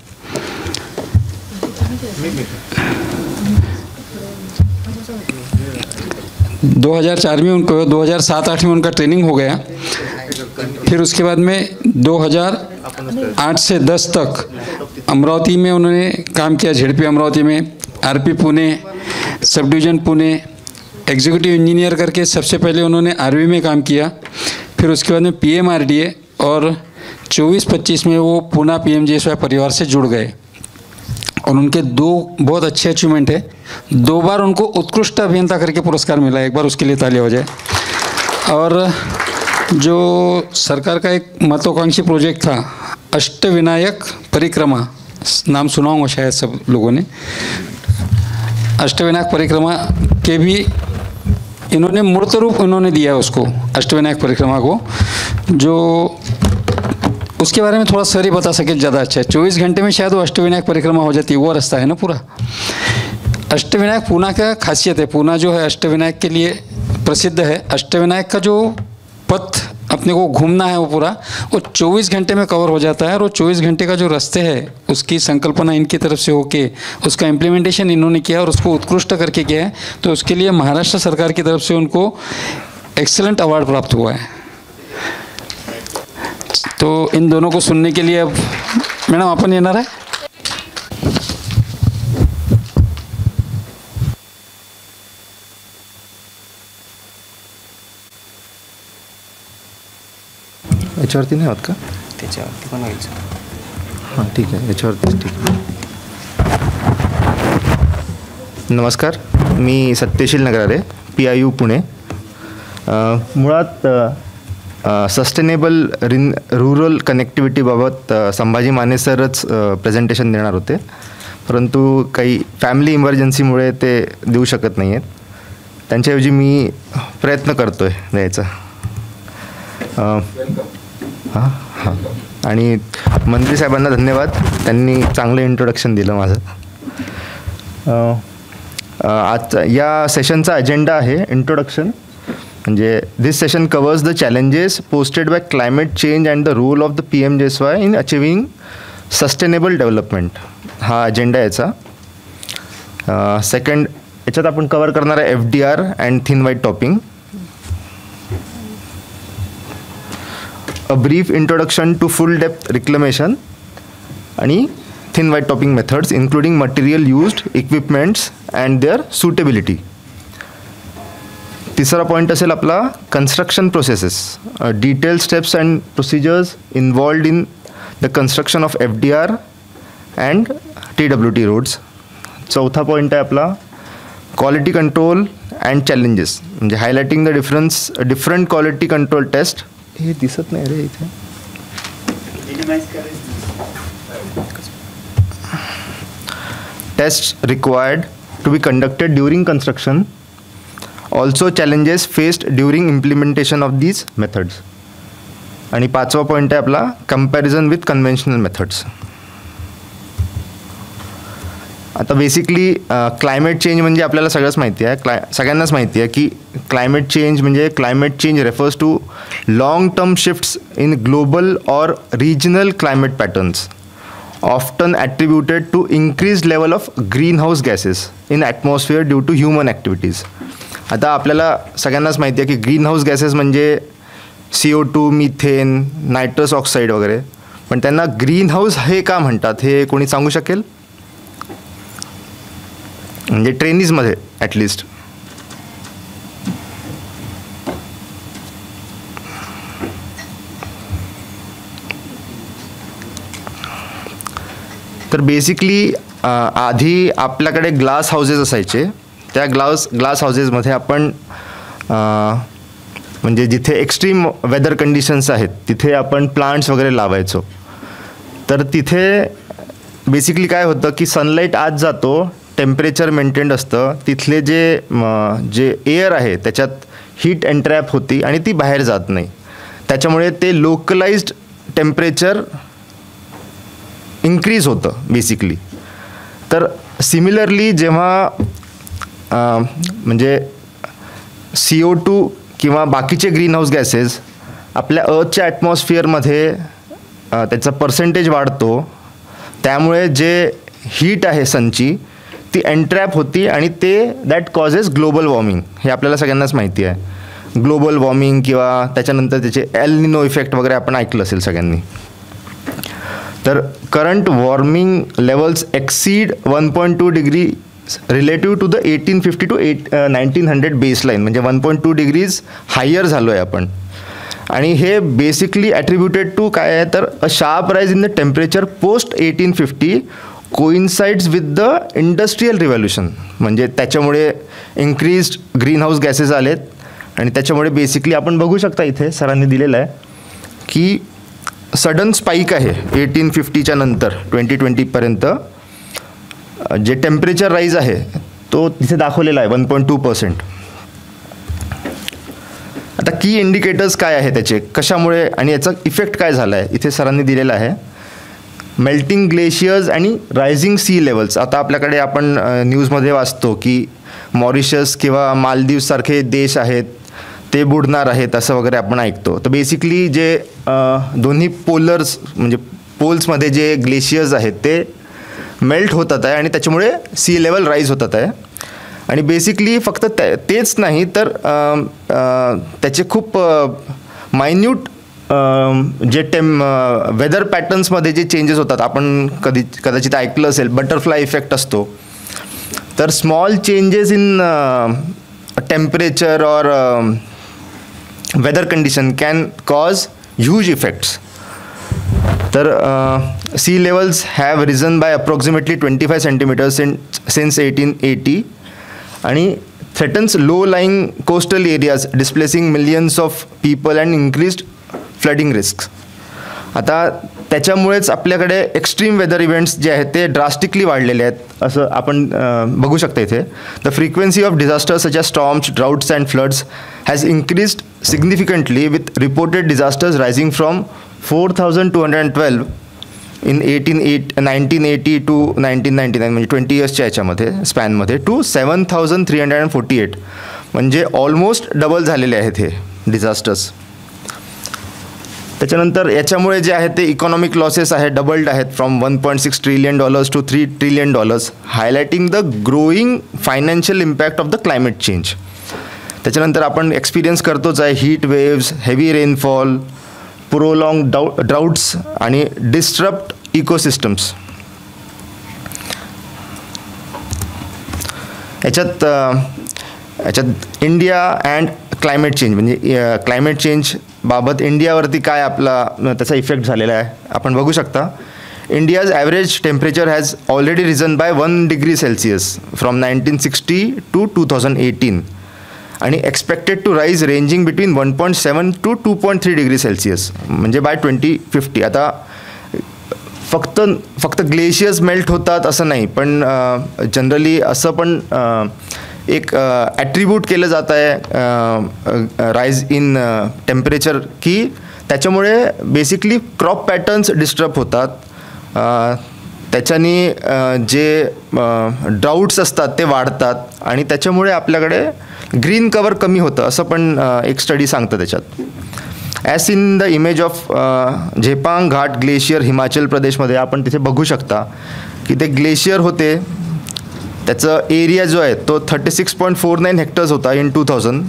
2004 में उनको 2007-8 में उनका ट्रेनिंग हो गया। फिर उसके बाद में 2008 से 10 तक अमरावती में उन्होंने काम किया, ZP अमरावती में, RP Pune, sub division Pune, executive engineer करके सबसे पहले उन्होंने RV में काम किया। फिर उसके बाद में PMRDA और 24-25 में वो पूना PMJSY परिवार से जुड़ गए। और उनके 2 बहुत अच्छे अचीवमेंट है। 2 बार उनको उत्कृष्ट अभियंता करके पुरस्कार मिला, एक बार उसके लिए तालियां हो जाए। और जो सरकार का एक महत्वाकांक्षी प्रोजेक्ट था अष्टविनायक परिक्रमा, नाम सुना होगा शायद सब लोगों ने। अष्टविनायक परिक्रमा के भी इन्होंने मूर्त रूप इन्होंने दिया है उसको, अष्टविनायक परिक्रमा को, जो उसके बारे में थोड़ा सर ही बता सके ज़्यादा अच्छा है। 24 घंटे में शायद वो अष्टविनायक परिक्रमा हो जाती है, वो रास्ता है ना पूरा। अष्टविनायक पूना का खासियत है, पूना जो है अष्टविनायक के लिए प्रसिद्ध है। अष्टविनायक का जो पथ अपने को घूमना है वो पूरा, वो 24 घंटे में कवर हो जाता है। और वो 24 घंटे का जो रास्ते है उसकी संकल्पना इनकी तरफ से होके उसका इम्प्लीमेंटेशन इन्होंने किया और उसको उत्कृष्ट करके किया है। तो उसके लिए महाराष्ट्र सरकार की तरफ से उनको एक्सीलेंट अवार्ड प्राप्त हुआ है। तो इन दोनों को सुनने के लिए अब मैडम आपण येणार आहे? याच्यावरती नाही होत का? त्याच्यावरती पण व्हायचं. हां ठीक आहे, याच्यावरतीच ठीक आहे. नमस्कार, मी सत्यशील नगरारे, PIU पुणे. मुळात सस्टेनेबल रुरल कनेक्टिव्हिटीबाबत संभाजी माने सरच प्रेझेंटेशन देणार होते, परंतु काही फॅमिली इमर्जन्सीमुळे ते देऊ शकत नाही आहेत. त्यांच्याऐवजी मी प्रयत्न करतो आहे द्यायचा. हां हां आणि मंत्री साहेबांना धन्यवाद, त्यांनी चांगलं इंट्रोडक्शन दिलं माझं. आजचा या सेशनचा अजेंडा आहे इंट्रोडक्शन. म्हणजे this session covers the challenges posted by climate change and the role of the PMJSY in achieving sustainable development, हा अजेंडा याचा. सेकंड, याच्यात आपण कवर करणार आहे FDR and thin white topping. A brief introduction to full depth reclamation आणि thin white topping methods, including material used, equipments and their suitability. तिसरा point असेल आपला construction processes, detail steps and procedures involved in the construction of FDR and TWT roads. चौथा point आहे आपला quality control and challenges, म्हणजे highlighting the different quality control test. हे दिसत नाही रे इथे. Tests required to be conducted during construction. Also challenges faced during implementation of these methods. आणि पाचवा पॉईंट आहे आपला कंपॅरिझन विथ कन्व्हेन्शनल मेथड्स. आता बेसिकली क्लायमेट चेंज म्हणजे आपल्याला सगळ्यांनाच माहिती आहे की climate change refers to long term shifts in global or regional climate patterns, often attributed to increased level of greenhouse gases in atmosphere due to human activities. आता आपल्याला सगळ्यांनाच माहिती आहे की ग्रीनहाऊस गॅसेस म्हणजे CO2, मिथेन, नायट्रस ऑक्साईड वगैरे, पण त्यांना ग्रीनहाऊस हे का म्हणतात हे कोणी सांगू शकेल? म्हणजे ट्रेनिजमध्ये ॲटलिस्ट. तर बेसिकली आधी आपल्याकडे ग्लास हाऊसेस असायचे. त्या ग्लास हाऊसेसमध्ये आपण म्हणजे जिथे एक्स्ट्रीम वेदर कंडिशन्स आहेत तिथे आपण प्लांट्स वगैरे लावायचो. तर तिथे बेसिकली काय होतं की सनलाईट आत जातो, टेम्परेचर मेंटेन्ड असतं, तिथले जे एअर आहे त्याच्यात हीट एन्ट्रॅप होती आणि ती बाहेर जात नाही. त्याच्यामुळे ते लोकलाइज्ड टेम्परेचर इन्क्रीज होतं बेसिकली. तर सिमिलरली जेव्हा म्हणजे CO2 किंवा बाकीचे ग्रीनहाऊस गॅसेस आपल्या अर्थच्या ॲटमॉस्फिअरमध्ये त्याचा पर्सेंटेज वाढतो, त्यामुळे जे हीट आहे सनची ती एन्ट्रॅप होती आणि ते दॅट कॉजेस ग्लोबल वॉर्मिंग. हे आपल्याला सगळ्यांनाच माहिती आहे. ग्लोबल वॉर्मिंग किंवा त्याच्यानंतर त्याचे एल निनो इफेक्ट वगैरे आपण ऐकलं असेल सगळ्यांनी. तर current warming levels exceed 1.2 degree relative to the 1850 to 1900 baseline, म्हणजे 1.2 डिग्रीज हायर झालो आहे आपण. आणि हे बेसिकली ॲट्रिब्युटेड टू काय आहे तर a sharp rise in the temperature post 1850 coincides with the industrial revolution. म्हणजे त्याच्यामुळे इन्क्रीज्ड ग्रीनहाऊस गॅसेस आलेत आणि त्याच्यामुळे बेसिकली आपण बघू शकता इथे सरांनी दिलेलं आहे की सडन स्पाईक आहे 1850च्या नंतर 2020पर्यंत. जे टेम्परेचर राईज आहे तो तिथे दाखवलेला आहे 1.2%. आता की इंडिकेटर्स काय आहे त्याचे, कशामुळे आणि याचा इफेक्ट काय झाला आहे इथे सरांनी दिलेला आहे. मेल्टिंग ग्लेशियर्स आणि रायझिंग सी लेवल्स. आता आपल्याकडे आपण न्यूजमध्ये वाचतो की मॉरिशस किंवा मालदीवसारखे देश आहेत ते बुडणार आहेत असं वगैरे आपण ऐकतो. तर बेसिकली जे दोन्ही पोलर्स म्हणजे पोल्समध्ये जे ग्लेशियर्स आहेत ते मेल्ट होतात आहे आणि त्याच्यामुळे सी लेवल राईज होतात आहे. आणि बेसिकली फक्त तेच नाही तर त्याचे खूप मायन्यूट जे वेदर पॅटर्न्समध्ये जे चेंजेस होतात, आपण कदाचित ऐकलं असेल बटरफ्लाय इफेक्ट असतो. तर small changes in temperature or weather condition can cause huge effects. तर sea levels have risen by approximately 25 centimetres since 1880 आणि threatens low lying coastal areas displacing millions of people and increased flooding risk. आता त्याच्यामुळेच आपल्याकडे extreme weather events जे आहेत ते drastically वाढलेले आहेत असं आपण बघू शकता इथे. The frequency of disasters such as storms, droughts and floods has increased significantly with reported disasters rising from 4212 in 1980 to 1999 म्हणजे 20 इयर्सच्या याच्यामध्ये स्पॅनमध्ये टू 7348, म्हणजे ऑलमोस्ट डबल झालेले आहेत हे डिझास्टर्स. त्याच्यानंतर याच्यामुळे जे आहे ते इकॉनॉमिक लॉसेस आहे डबल्ड आहेत from $1.6 trillion to $3 trillion, highlighting the growing financial impact of the climate change. त्याच्यानंतर आपण एक्सपिरियन्स करतोच आहे heat waves, heavy rainfall, prolong droughts आणि डिस्टरप्ट इकोसिस्टम्स. याच्यात इंडिया अँड क्लायमेट चेंज, म्हणजे क्लायमेट चेंज बाबत इंडियावरती काय आपला त्याचा इफेक्ट झालेला आहे आपण बघू शकता. India's average temperature has already risen by 1 degree Celsius from 1960 to 2018 आणि expected to rise ranging between 1.7 to 2.3 degree Celsius म्हणजे बाय 2050. आता फक्त ग्लेशियर्स मेल्ट होतात असं नाही, पण जनरली असं पण एक ॲट्रिब्यूट केलं जात आहे राईज इन टेम्परेचर, की त्याच्यामुळे बेसिकली क्रॉप पॅटर्न्स डिस्टर्ब होतात. त्याच्यानी जे ड्राउट्स असतात ते वाढतात आणि त्याच्यामुळे आपल्याकडे ग्रीन कवर कमी होतं असं पण एक स्टडी सांगतं त्याच्यात. As in the image of Zepang Ghat glacier Himachal प्रदेशमध्ये आपण तिथे बघू शकता की ते ग्लेशियर होते, त्याचं एरिया जो आहे तो 36.49 हेक्टर्स होता इन 2000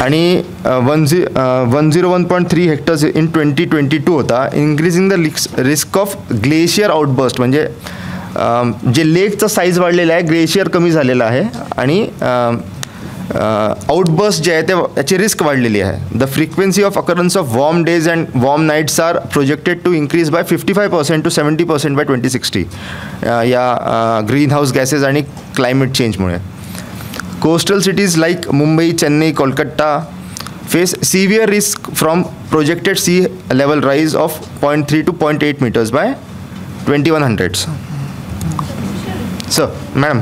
आणि 101.3 हेक्टर्स इन 2022 होता. Increasing the risk of glacier outburst, म्हणजे जे लेकचं साईज वाढलेलं आहे, ग्लेशियर कमी झालेलं आहे आणि आउटबर्स्ट जे आहे ते त्याची रिस्क वाढलेली आहे. The frequency of occurrence of warm days and warm nights are projected to increase by 55% to 70% by 2060 या ग्रीन हाऊस गॅसेस आणि क्लायमेट चेंजमुळे. Coastal cities like Mumbai, Chennai, Kolkata face severe risk from projected sea level rise of 0.3 to 0.8 meters by 2100. Sir madam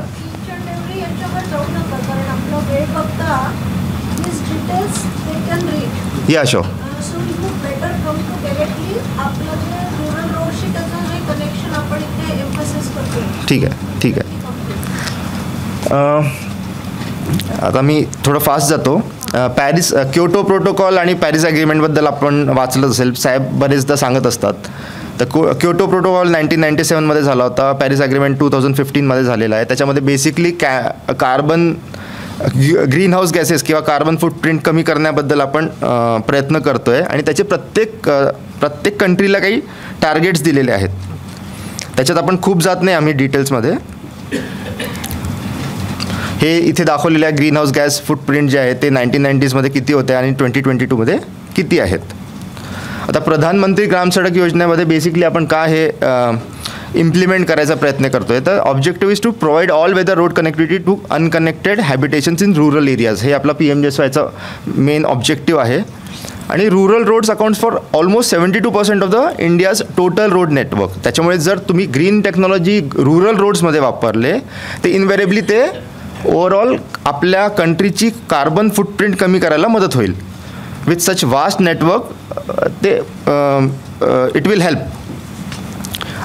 या show ठीक आहे. आता मी थोडं fast जातो. पॅरिस क्योटो प्रोटोकॉल आणि पॅरिस ॲग्रीमेंटबद्दल आपण वाचलं असेल, साहेब बरेचदा सांगत असतात. तर क्योटो प्रोटोकॉल 1997 झाला होता, पॅरिस ॲग्रीमेंट 2015 झालेला आहे. त्याच्यामध्ये basically carbon green house gases किंवा कार्बन फूटप्रिंट कमी करण्याबद्दल आपण प्रयत्न करतो आहे आणि त्याचे प्रत्येक कंट्रीला काही टार्गेट्स दिलेले आहेत. त्याच्यात आपण खूप जात नाही आम्ही डिटेल्समध्ये. हे इथे दाखवलेले आहे ग्रीन हाऊस गॅस फूटप्रिंट जे आहे ते 1990s किती होते आणि 2022 किती आहेत. आता प्रधानमंत्री ग्राम सडक योजनेमध्ये बेसिकली आपण काय हे इम्प्लिमेंट करायचा प्रयत्न करतो आहे. तर objective is to provide all weather road connectivity to unconnected habitations in rural areas. हे आपला PMGSYचा मेन ऑब्जेक्टिव्ह आहे. आणि rural roads accounts for almost 72% of the India's total road network. त्याच्यामुळे जर तुम्ही ग्रीन टेक्नॉलॉजी रुरल रोड्समध्ये वापरले ते इन्व्हेरेबली ते ओव्हरऑल आपल्या कंट्रीची कार्बन फूटप्रिंट कमी करायला मदत होईल. विथ सच वास्ट नेटवर्क ते इट विल हेल्प.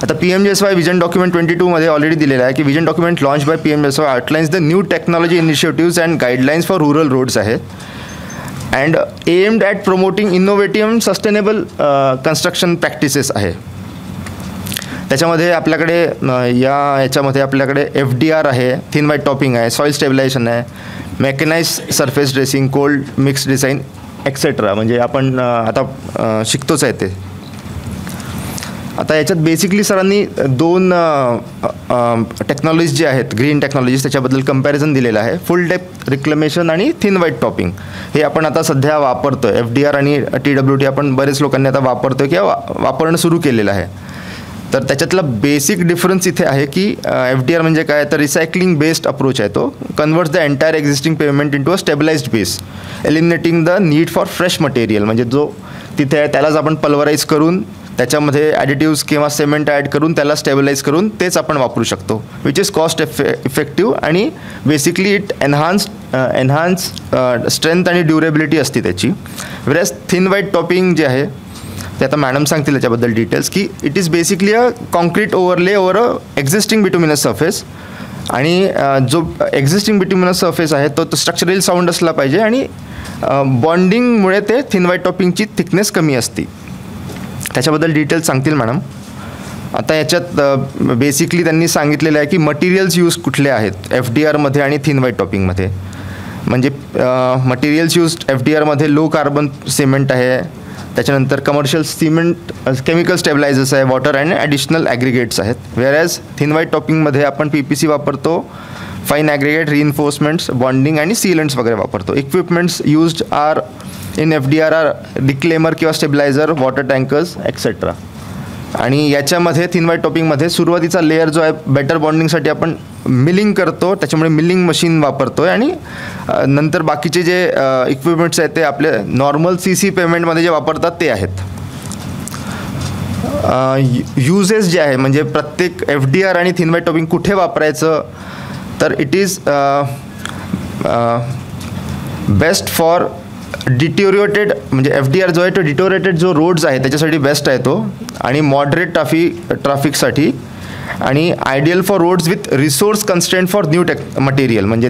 आता PMGSY विजन डॉक्युमेंट 22 ऑलरेडी दिलेलं आहे की vision document launch by PMGSY outlines the new technology initiatives and guidelines for rural roads आहेत and aimed at promoting innovative sustainable construction practices आहे. त्याच्यामध्ये आपल्याकडे याच्यामध्ये आपल्याकडे FDR आहे, थिन व्हाईट टॉपिंग आहे, सॉईल स्टेबिलायझेशन आहे, mechanise surface dressing, cold mix design etcetera. म्हणजे आपण आता शिकतोच आहे ते. आता याच्यात बेसिकली सरांनी 2 टेक्नॉलॉजीज जे आहेत ग्रीन टेक्नॉलॉजीज त्याच्याबद्दल कंपॅरिझन दिलेलं आहे. फुल डेप्थ रिक्लेमेशन आणि थिन व्हाईट टॉपिंग हे आपण आता सध्या वापरतो आहे. FDR आणि TWT आपण बरेच लोकांनी आता वापरतो किंवा वापरणं सुरू केलेलं आहे. तर त्याच्यातला बेसिक डिफरन्स इथे आहे की FDR म्हणजे काय, तर रिसायक्लिंग बेस्ड अप्रोच आहे. तो converts the entire existing pavement into a stabilised base eliminating the need for fresh material. म्हणजे जो तिथे आहे त्यालाच आपण पल्वराईज करून त्याच्यामध्ये ॲडिटिव्स किंवा सिमेंट ॲड करून त्याला स्टेबलाइज करून तेच आपण वापरू शकतो. विच इज कॉस्ट इफेक्टिव्ह आणि बेसिकली इट एन्हान्स स्ट्रेंथ आणि ड्युरेबिलिटी असते त्याची. व्हेरॅज थिन व्हाईट टॉपिंग जे आहे ते आता मॅडम सांगतील त्याच्याबद्दल डिटेल्स की it is basically a concrete overlay over a existing bituminous surface आणि जो एक्झिस्टिंग बिटुमिनस सरफेस आहे तो स्ट्रक्चरल साऊंड असला पाहिजे आणि बॉन्डिंगमुळे ते थिन व्हाईट टॉपिंगची थिकनेस कमी असते. त्याच्याबद्दल डिटेल्स सांगतील मॅडम. आता याच्यात बेसिकली त्यांनी सांगितलेलं आहे की मटेरियल्स यूज कुठले आहेत FDRमध्ये आणि थिन व्हाईट टॉपिंगमध्ये. म्हणजे मटेरियल्स यूज FDRमध्ये लो कार्बन सिमेंट आहे, त्याच्यानंतर कमर्शियल सिमेंट केमिकल स्टेबलायझर्स आहे, वॉटर अँड ॲडिशनल ॲग्रिगेट्स आहेत. वेअरॅज थिन व्हाईट टॉपिंगमध्ये आपण PPC वापरतो, फाईन ॲग्रिगेट, रिइन्फोर्समेंट्स, बॉन्डिंग आणि सीलंट्स वगैरे वापरतो. Equipments used are in FDR are reclaimer किंवा स्टेबलायझर, वॉटर टँकर्स एक्सेट्रा. आणि याच्यामध्ये थिन व्हाईट टॉपिंगमध्ये सुरुवातीचा लेअर जो आहे बेटर बॉन्डिंगसाठी आपण मिलिंग करतो, त्याच्यामुळे मिलिंग मशीन वापरतो आहे. आणि नंतर बाकीचे जे इक्विपमेंट्स आहेत ते आपले नॉर्मल CC पेमेंटमध्ये जे वापरतात ते आहेत. युजेस जे आहे म्हणजे प्रत्येक FDR आणि थिन व्हाईट टॉपिंग कुठे वापरायचं, तर it is best for deteriorated, म्हणजे FDR जो आहे तो डिटोरिएटेड जो रोड्स आहे त्याच्यासाठी बेस्ट आहे तो, आणि मॉडरेट ट्राफिकसाठी, आणि ideal for roads with resource constraint for new material, म्हणजे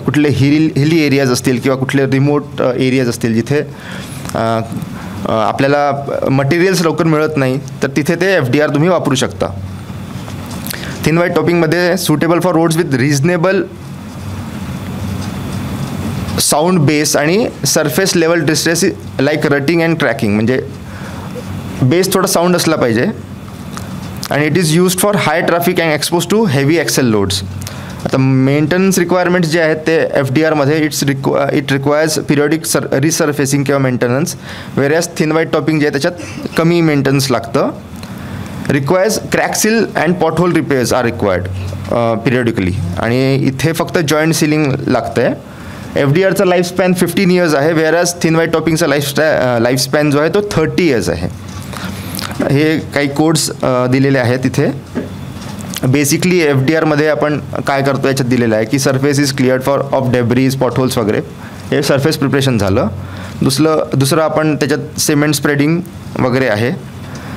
कुठले हिली एरियाज असतील किंवा कुठले रिमोट एरियाज असतील जिथे आपल्याला मटेरियल्स लवकर मिळत नाही, तर तिथे ते FDR तुम्ही वापरू शकता. थिन व्हाईट टॉपिंगमध्ये suitable for roads with reasonable sound base आणि surface level distress like rutting and cracking, म्हणजे बेस थोडा साऊंड असला पाहिजे. आणि it is used for high traffic and expose to heavy axle loads. आता मेंटेनन्स रिक्वायरमेंट्स जे आहेत ते FDRमध्ये इट रिक्वायर्स पिरियडिक रिसर्फेसिंग किंवा maintenance, whereas thin white topping जे आहे त्याच्यात कमी मेंटेनन्स लागतं. Requires crack seal and pothole repairs R required periodically, आणि इथे फक्त जॉईंट सिलिंग लागतं आहे. FDRचा लाईफस्पॅन 15 इयर्स आहे, वेअरॅज थिन व्हाईट टॉपिंगचा लाईफस्पॅन जो आहे तो 30 इयर्स आहे. हे काही कोड्स दिलेले आहेत इथे. बेसिकली FDRमध्ये आपण काय करतो याच्यात दिलेलं आहे की surface is cleared for of debris, potholes वगैरे, हे सरफेस प्रिपरेशन झालं. दुसरं आपण त्याच्यात सिमेंट स्प्रेडिंग वगैरे आहे.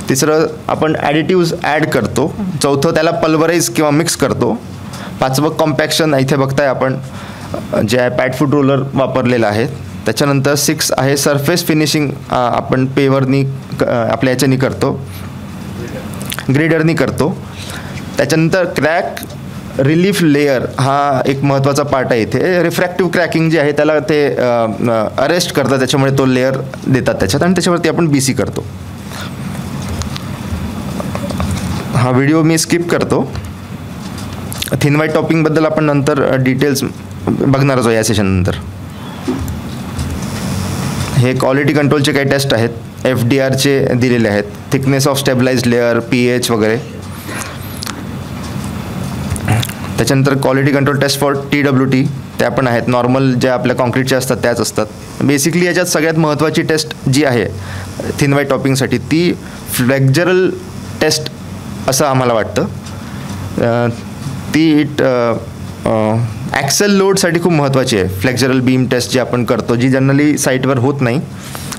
तिसरं आपण ॲडिटिव्ज ॲड करतो. चौथं त्याला पल्वराईज किंवा मिक्स करतो. पाचवं कॉम्पॅक्शन, इथे बघताय आपण जे आहे पॅडफूट रोलर वापरलेलं आहे. त्याच्यानंतर 6 आहे सरफेस फिनिशिंग, आपण पेवरनी आपल्या याच्यानी करतो, ग्रेडरनी करतो. त्याच्यानंतर क्रॅक रिलीफ लेयर हा एक महत्त्वाचा पार्ट आहे इथे. रिफ्रॅक्टिव्ह क्रॅकिंग जे आहे त्याला ते अरेस्ट करतात, त्याच्यामुळे तो लेयर देतात त्याच्यात, आणि त्याच्यावरती आपण BC करतो. हा व्हिडिओ मी स्किप करतो. थिन व्हाईट टॉपिंगबद्दल आपण नंतर डिटेल्स बघणारच आहे या सेशननंतर. हे क्वालिटी कंट्रोलचे काही टेस्ट आहेत FDRचे दिलेले आहेत, thickness of stabilised layer, pH वगैरे. त्याच्यानंतर quality control test for TWT त्या पण आहेत. नॉर्मल ज्या आपल्या कॉन्क्रीटच्या असतात त्याच असतात. बेसिकली याच्यात सगळ्यात महत्त्वाची टेस्ट जी आहे थिन व्हाईट टॉपिंगसाठी ती फ्लेक्झरल टेस्ट असं आम्हाला वाटतं. ती ॲक्सेल लोडसाठी खूप महत्त्वाची आहे. फ्लेक्झरल बीम टेस्ट जी आपण करतो, जी जनरली साईटवर होत नाही,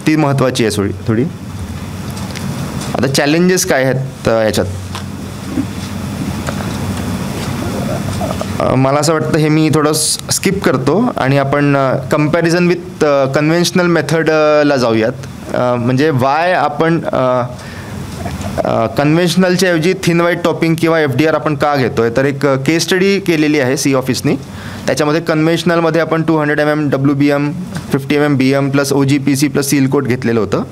ती महत्त्वाची आहे थोडी. आता चॅलेंजेस काय आहेत याच्यात, मला असं वाटतं हे मी थोडं स्किप करतो आणि आपण कंपॅरिझन विथ कन्व्हेन्शनल मेथडला जाऊयात. म्हणजे वाय आपण कन्व्हेन्शनलच्या ऐवजी थिन व्हाईट टॉपिंग किंवा FDR आपण का घेतो आहे, तर एक केस स्टडी केलेली आहे C ऑफिसनी. त्याच्यामध्ये कन्व्हेन्शनलमध्ये आपण 200 mm WBM, 50 mm BM plus OGPC plus seal coat घेतलेलं होतं,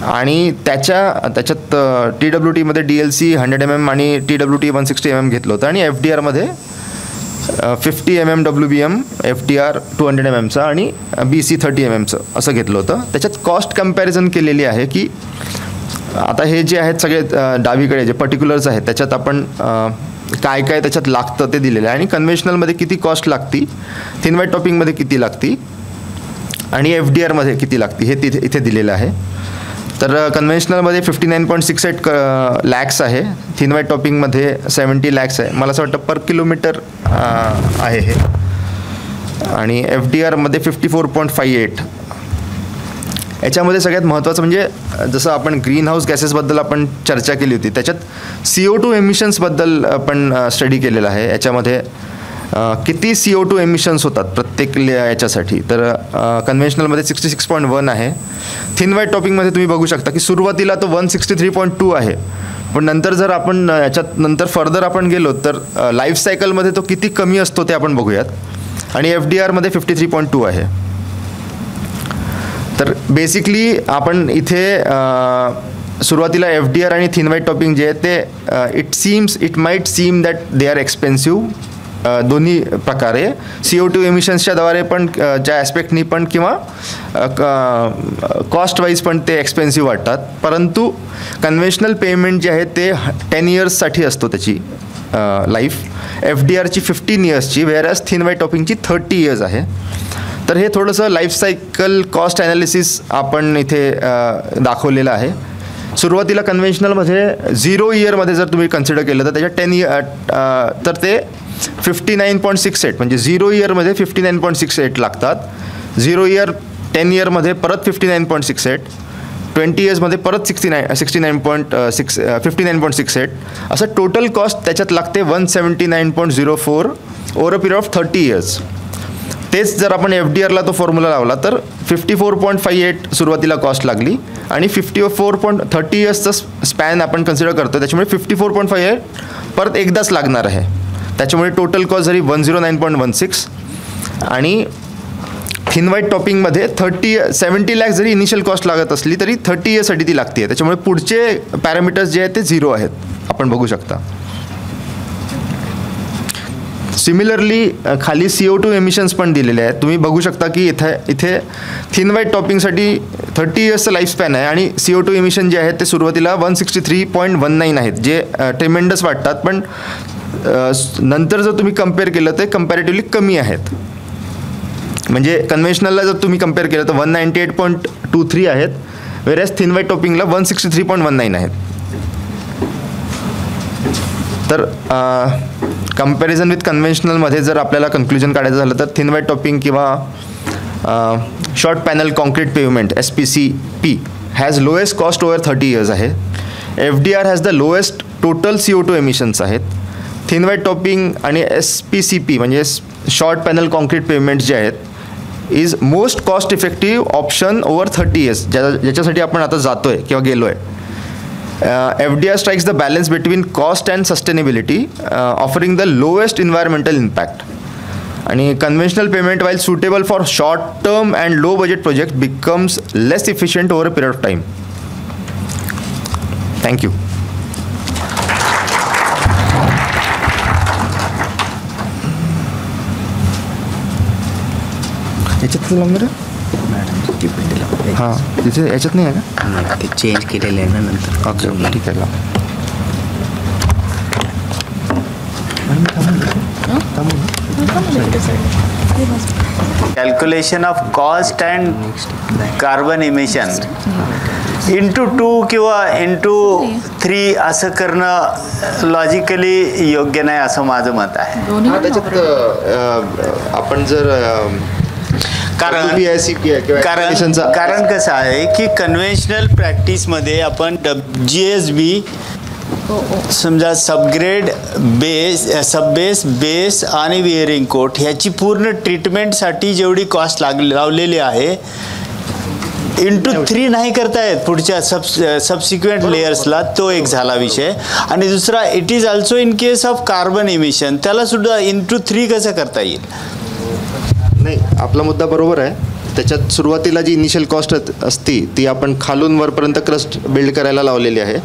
आणि त्याच्यात TWTमध्ये DLC 100 mm आणि TWT 160 mm घेतलं होतं, आणि FDRमध्ये 50 mm WBM, FDR 200 mmचा आणि BC 30 mmचं असं घेतलं होतं. त्याच्यात कॉस्ट कंपॅरिझन केलेली आहे की आता हे जे आहेत सगळे डावीकडे जे पर्टिक्युलर्स आहेत त्याच्यात आपण काय काय त्याच्यात लागतं ते दिलेलं आहे, आणि कन्व्हेन्शनलमध्ये किती कॉस्ट लागती, थिन व्हाईट टॉपिंगमध्ये किती लागती, आणि FDRमध्ये किती लागती हे इथे दिलेलं आहे. तर कन्व्हेन्शनलमध्ये 59.68 lakhs आहे, थिन व्हाईट टॉपिंगमध्ये 70 lakhs आहे. मला असं वाटतं पर किलोमीटर आहे हे, आणि FDRमध्ये 54.58. याच्यामध्ये सगळ्यात महत्त्वाचं म्हणजे जसं आपण ग्रीन हाऊस गॅसेसबद्दल आपण चर्चा केली होती, त्याच्यात CO2 एमिशन्सबद्दल आपण स्टडी केलेला आहे. याच्यामध्ये किती CO2 एमिशन्स होतात प्रत्येक याच्यासाठी, तर कन्व्हेन्शनलमध्ये 66.1 आहे. थिन व्हाईट टॉपिंगमध्ये तुम्ही बघू शकता की सुरुवातीला तो 163.2 आहे, पण नंतर जर आपण याच्यात नंतर फर्दर आपण गेलो तर लाईफ सायकलमध्ये तो किती कमी असतो ते आपण बघूयात, आणि FDRमध्ये 53.2 आहे. तर बेसिकली आपण इथे सुरुवातीला FDR आणि थिन व्हाईट टॉपिंग जे आहे ते it might seem that they are expensive दोन्ही प्रकारे CO2 एमिशन्सच्या द्वारे पण ज्या ॲस्पेक्टनी पण किंवा कॉस्ट वाईज पण ते एक्सपेन्सिव्ह वाटतात. परंतु कन्व्हेन्शनल पेमेंट जे आहे ते 10 इयर्ससाठी असतो त्याची लाईफ. FDRची 15 इयर्सची, वेअरॅज थिन व्हाईट टॉपिंगची 30 इयर्स आहे. तर हे थोडंसं लाईफ सायकल कॉस्ट ॲनालिसिस आपण इथे दाखवलेलं आहे. सुरुवातीला कन्व्हेन्शनलमध्ये 0 इयरमध्ये जर तुम्ही कन्सिडर केलं तर त्याच्या 10 इयर तर ते 59.68 म्हणजे 0 इयरमध्ये 59.68 लागतात. 0 इयर 10 इयरमध्ये परत 59.68, 20 इयर्समध्ये परत 59.68 असं टोटल कॉस्ट त्याच्यात लागते 179.04 over a period of 30 years. तेच जर आपण FDRला तो फॉर्म्युला लावला तर 54.58 सुरुवातीला कॉस्ट लागली आणि 30 इयर्सचा स्पॅन आपण कन्सिडर करतो त्याच्यामुळे 54.58 परत एकदाच लागणार आहे. त्याच्यामुळे टोटल कॉस्ट झाली 109.16 आणि थिन व्हाईट टॉपिंगमध्ये 70 लाख जरी इनिशियल कॉस्ट लागत असली तरी 30 इयर्ससाठी ती लागते. त्याच्यामुळे पुढचे पॅरामीटर्स जे आहेत ते 0 आहेत, आपण बघू शकता. सिमिलरली खाली CO2 एमिशन्स पण दिलेले आहेत. तुम्ही बघू शकता की इथे थिन व्हाईट टॉपिंगसाठी 30 इयर्सचं लाईफ स्पॅन आहे आणि CO2 एमिशन जे आहेत ते सुरुवातीला 163.19 आहेत, जे ट्रेमेंडस वाटतात, पण नंतर जर तुम्ही कम्पेअर केलं तर कम्पॅरेटिव्हली कमी आहेत. म्हणजे कन्व्हेन्शनलला जर तुम्ही कम्पेअर केलं तर 198.23 आहेत, वेअरॅज थिन व्हाईट टॉपिंगला 163.19 आहेत. तर कम्पॅरिझन विथ कन्व्हेन्शनलमध्ये जर आपल्याला कन्क्लुजन काढायचं झालं तर थिन व्हाईट टॉपिंग किंवा short panel concrete pavement SPCP has lowest cost over 30 years आहे. FDR has the lowest total CO2 emissions आहेत. थिन व्हाईट टॉपिंग आणि SPCP म्हणजे शॉर्ट पॅनल कॉन्क्रीट पेव्हमेंट जे आहेत is most cost effective option over 30 years, ज्याच्यासाठी आपण आता जातो आहे किंवा गेलो आहे. FDR strikes the balance between cost and sustainability, offering the lowest environmental impact. And conventional payment, while suitable for short-term and low-budget projects, becomes less efficient over a period of time. Thank you. हां, तिथे याच्यात नाही आहे का? नाही, ते change केलेलं आहे ना नंतर. ओके, ठीक आहे. Calculation of cost and carbon emission into 2 किंवा इंटू 3 असं करणं लॉजिकली योग्य नाही असं माझं मत आहे. त्याच्यात आपण जर कारण कसं आहे की कन्व्हेन्शनल प्रॅक्टिसमध्ये आपण GSB समजा सबग्रेड बेस बेस आणि विअरिंग कोट ह्याची पूर्ण ट्रीटमेंटसाठी जेवढी कॉस्ट लावलेली आहे इंटू 3 नाही करतायत पुढच्या सबसिक्वेंट लेयर्सला. तो एक झाला विषय. आणि दुसरा it is also in case of carbon emission, त्याला सुद्धा इंटू 3 कसं करता येईल? नाही, आपला मुद्दा बरोबर आहे. त्याच्यात सुरुवातीला जी इनिशियल कॉस्ट असती ती आपण खालून वरपर्यंत क्रस्ट बिल्ड करायला लावलेली आहे.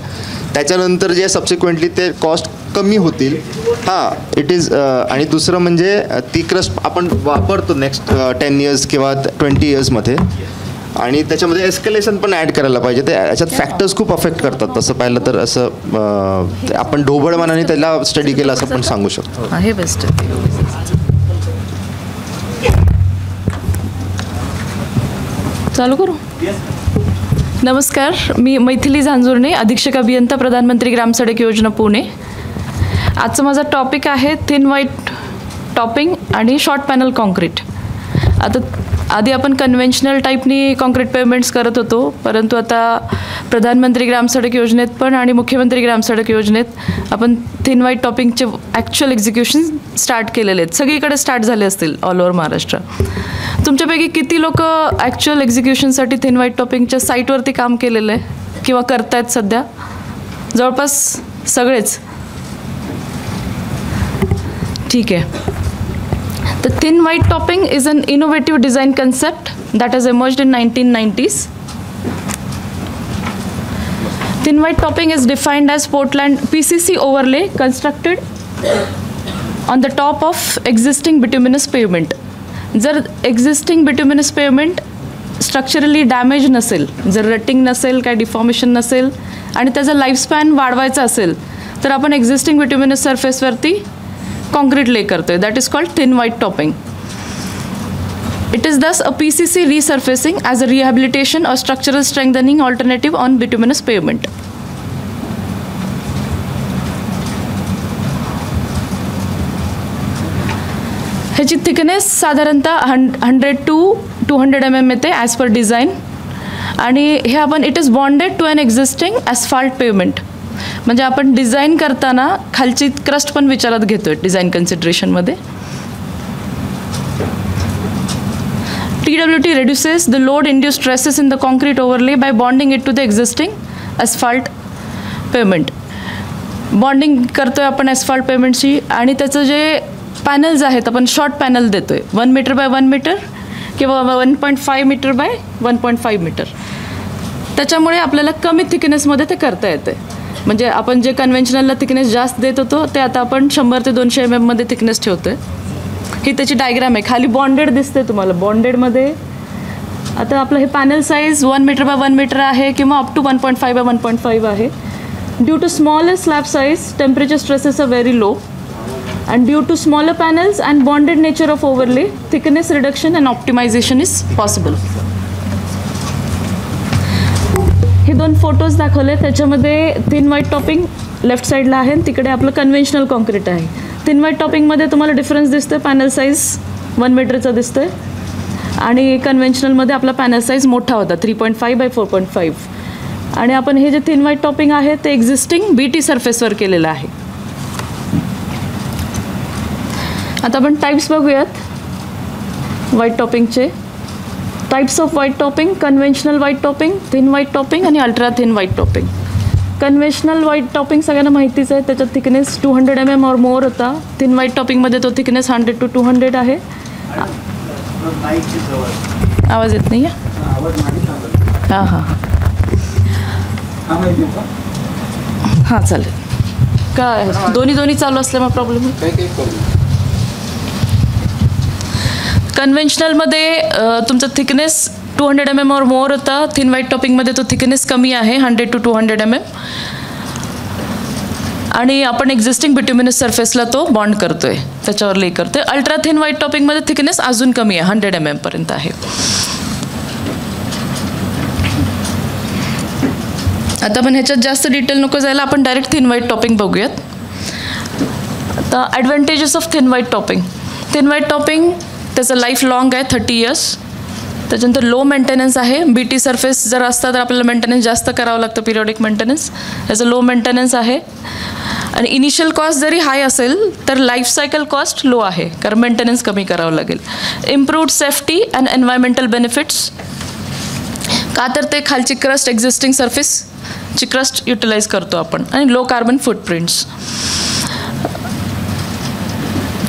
त्याच्यानंतर जे सबसिक्वेंटली ते कॉस्ट कमी होतील. हां, इट इज. आणि दुसरं म्हणजे ती क्रस्ट आपण वापरतो नेक्स्ट 10 इयर्स किंवा 20 इयर्समध्ये, आणि त्याच्यामध्ये एस्केलेशन पण ॲड करायला पाहिजे. ते याच्यात फॅक्टर्स खूप अफेक्ट करतात. तसं पाहिलं तर असं आपण ढोबळमानाने त्याला स्टडी केलं असं पण सांगू शकतो. हे बेस्ट. चालू करू. नमस्कार, मी मैथिली झांजुर्णे, अधीक्षक अभियंता, प्रधानमंत्री ग्राम सडक योजना, पुणे. आजचा माझा टॉपिक आहे थिन व्हाईट टॉपिंग आणि शॉर्ट पॅनल कॉन्क्रीट. आता आधी आपण कन्व्हेन्शनल टाईपनी कॉन्क्रीट पेमेंट्स करत होतो, परंतु आता प्रधानमंत्री ग्राम सडक योजनेत पण आणि मुख्यमंत्री ग्राम सडक योजनेत आपण थिन व्हाईट टॉपिंगचे ॲक्च्युअल एक्झिक्युशन स्टार्ट केलेले आहेत. सगळीकडे स्टार्ट झाले असतील ऑल ओव्हर महाराष्ट्र. तुमच्यापैकी किती लोक ॲक्च्युअल एक्झिक्युशनसाठी थिन व्हाईट टॉपिंगच्या साईटवरती काम केलेलं आहे किंवा करतायत सध्या? जवळपास सगळेच. ठीक आहे. The thin white topping is an innovative design concept that has emerged in 1990s. Thin white topping is defined as Portland PCC overlay constructed on the top of existing bituminous pavement. जर existing bituminous pavement structurally damage नसेल, जर rutting नसेल, काय deformation नसेल आणि त्याचा लाईफस्पॅन वाढवायचा असेल तर आपण एक्झिस्टिंग बिट्युमिनस सरफेसवरती कॉन्क्रीट ले करतोय. That is called thin white topping. It is thus a PCC resurfacing as a rehabilitation or structural strengthening alternative on bituminous pavement. ह्याची थिकनेस साधारणतः 100 to 200 mm येते ॲज पर डिझाईन. आणि हे आपण it is bonded to an existing asphalt pavement. म्हणजे आपण design करताना खालची क्रस्ट पण विचारात घेतोय डिझाईन कन्सिडरेशनमध्ये. TWT reduces the load induced stresses in the concrete overlay by bonding it to the existing asphalt pavement. Bonding करतोय आपण ॲस्फाल्ट पेवमेंटशी आणि त्याचं जे पॅनल्स आहेत आपण शॉर्ट पॅनल देतोय 1 मीटर बाय 1 मीटर किंवा 1.5 मीटर बाय 1.5 मीटर. त्याच्यामुळे आपल्याला कमी थिकनेसमध्ये ते करता येते. म्हणजे आपण जे कन्व्हेन्शनलला थिकनेस जास्त देत होतो ते आता आपण 100 ते 200 mm मध्ये थिकनेस ठेवतोय. ही त्याची डायग्राम आहे. खाली बॉन्डेड दिसते तुम्हाला. बॉन्डेडमध्ये आता आपलं हे panel size 1 metre by 1 metre आहे किंवा अप टू 1.5 बाय 1.5 आहे. Due to smaller slab size temperature stresses are very low. And due to smaller panels and bonded nature of overlay, thickness reduction and optimization is possible. हे दोन photos दाखवले. त्याच्यामध्ये thin white topping left साईडला आहे आणि तिकडे आपलं conventional concrete आहे. थिन व्हाईट टॉपिंगमध्ये तुम्हाला डिफरन्स दिसतोय. पॅनल साईज 1 मीटरचा दिसतोय आणि कन्व्हेन्शनलमध्ये आपला पॅनल साईज मोठा होता 3.5 बाय 4.5. आणि आपण हे जे थिन व्हाईट टॉपिंग आहे ते एक्झिस्टिंग BT सरफेसवर केलेलं आहे. आता आपण टाईप्स बघूयात व्हाईट टॉपिंगचे. Types of white topping: conventional white topping, thin white topping आणि ultra thin white topping. Conventional white topping सगळ्यांना माहितीच आहे. त्याच्यात थिकनेस 200 mm और मोर होता. थिन व्हाईट टॉपिंगमध्ये तो थिकनेस 100 to 200 आहे. आवाज येत नाही आहे. हां हां हां चालेल. काय दोन्ही चालू असल्यामुळे प्रॉब्लेम आहे. कन्व्हेन्शनलमध्ये तुमचं थिकनेस 200 mm और मोर होता. थिन व्हाईट टॉपिंगमध्ये तो थिकनेस कमी आहे 100 to 200 mm. आणि आपण एक्झिस्टिंग बिट्युमिनस सरफेसला तो बॉन्ड करतोय, त्याच्यावर ले करतोय. अल्ट्रा थिन व्हाईट टॉपिंगमध्ये थिकनेस अजून कमी आहे 100 mm पर्यंत आहे. आता आपण ह्याच्यात जास्त डिटेल नको जायला, आपण डायरेक्ट थिन व्हाईट टॉपिंग बघूयात. आता advantages of thin white topping. Thin white topping त्याचं लाईफ लाँग आहे 30 years. त्याच्यानंतर लो मेंटेनन्स आहे. BT सरफेस जर असता तर आपल्याला मेंटेनन्स जास्त करावं लागतं, पिरियॉडिक मेंटेनन्स. याचं लो मेंटेनन्स आहे. आणि इनिशियल कॉस्ट जरी हाय असेल तर लाईफ सायकल कॉस्ट लो आहे, कारण मेंटेनन्स कमी करावं लागेल. Improved safety and environmental benefits. का तर ते खालची क्रस्ट एक्झिस्टिंग सरफेसची क्रस्ट युटिलाइज करतो आपण. आणि लो कार्बन फुटप्रिंट्स.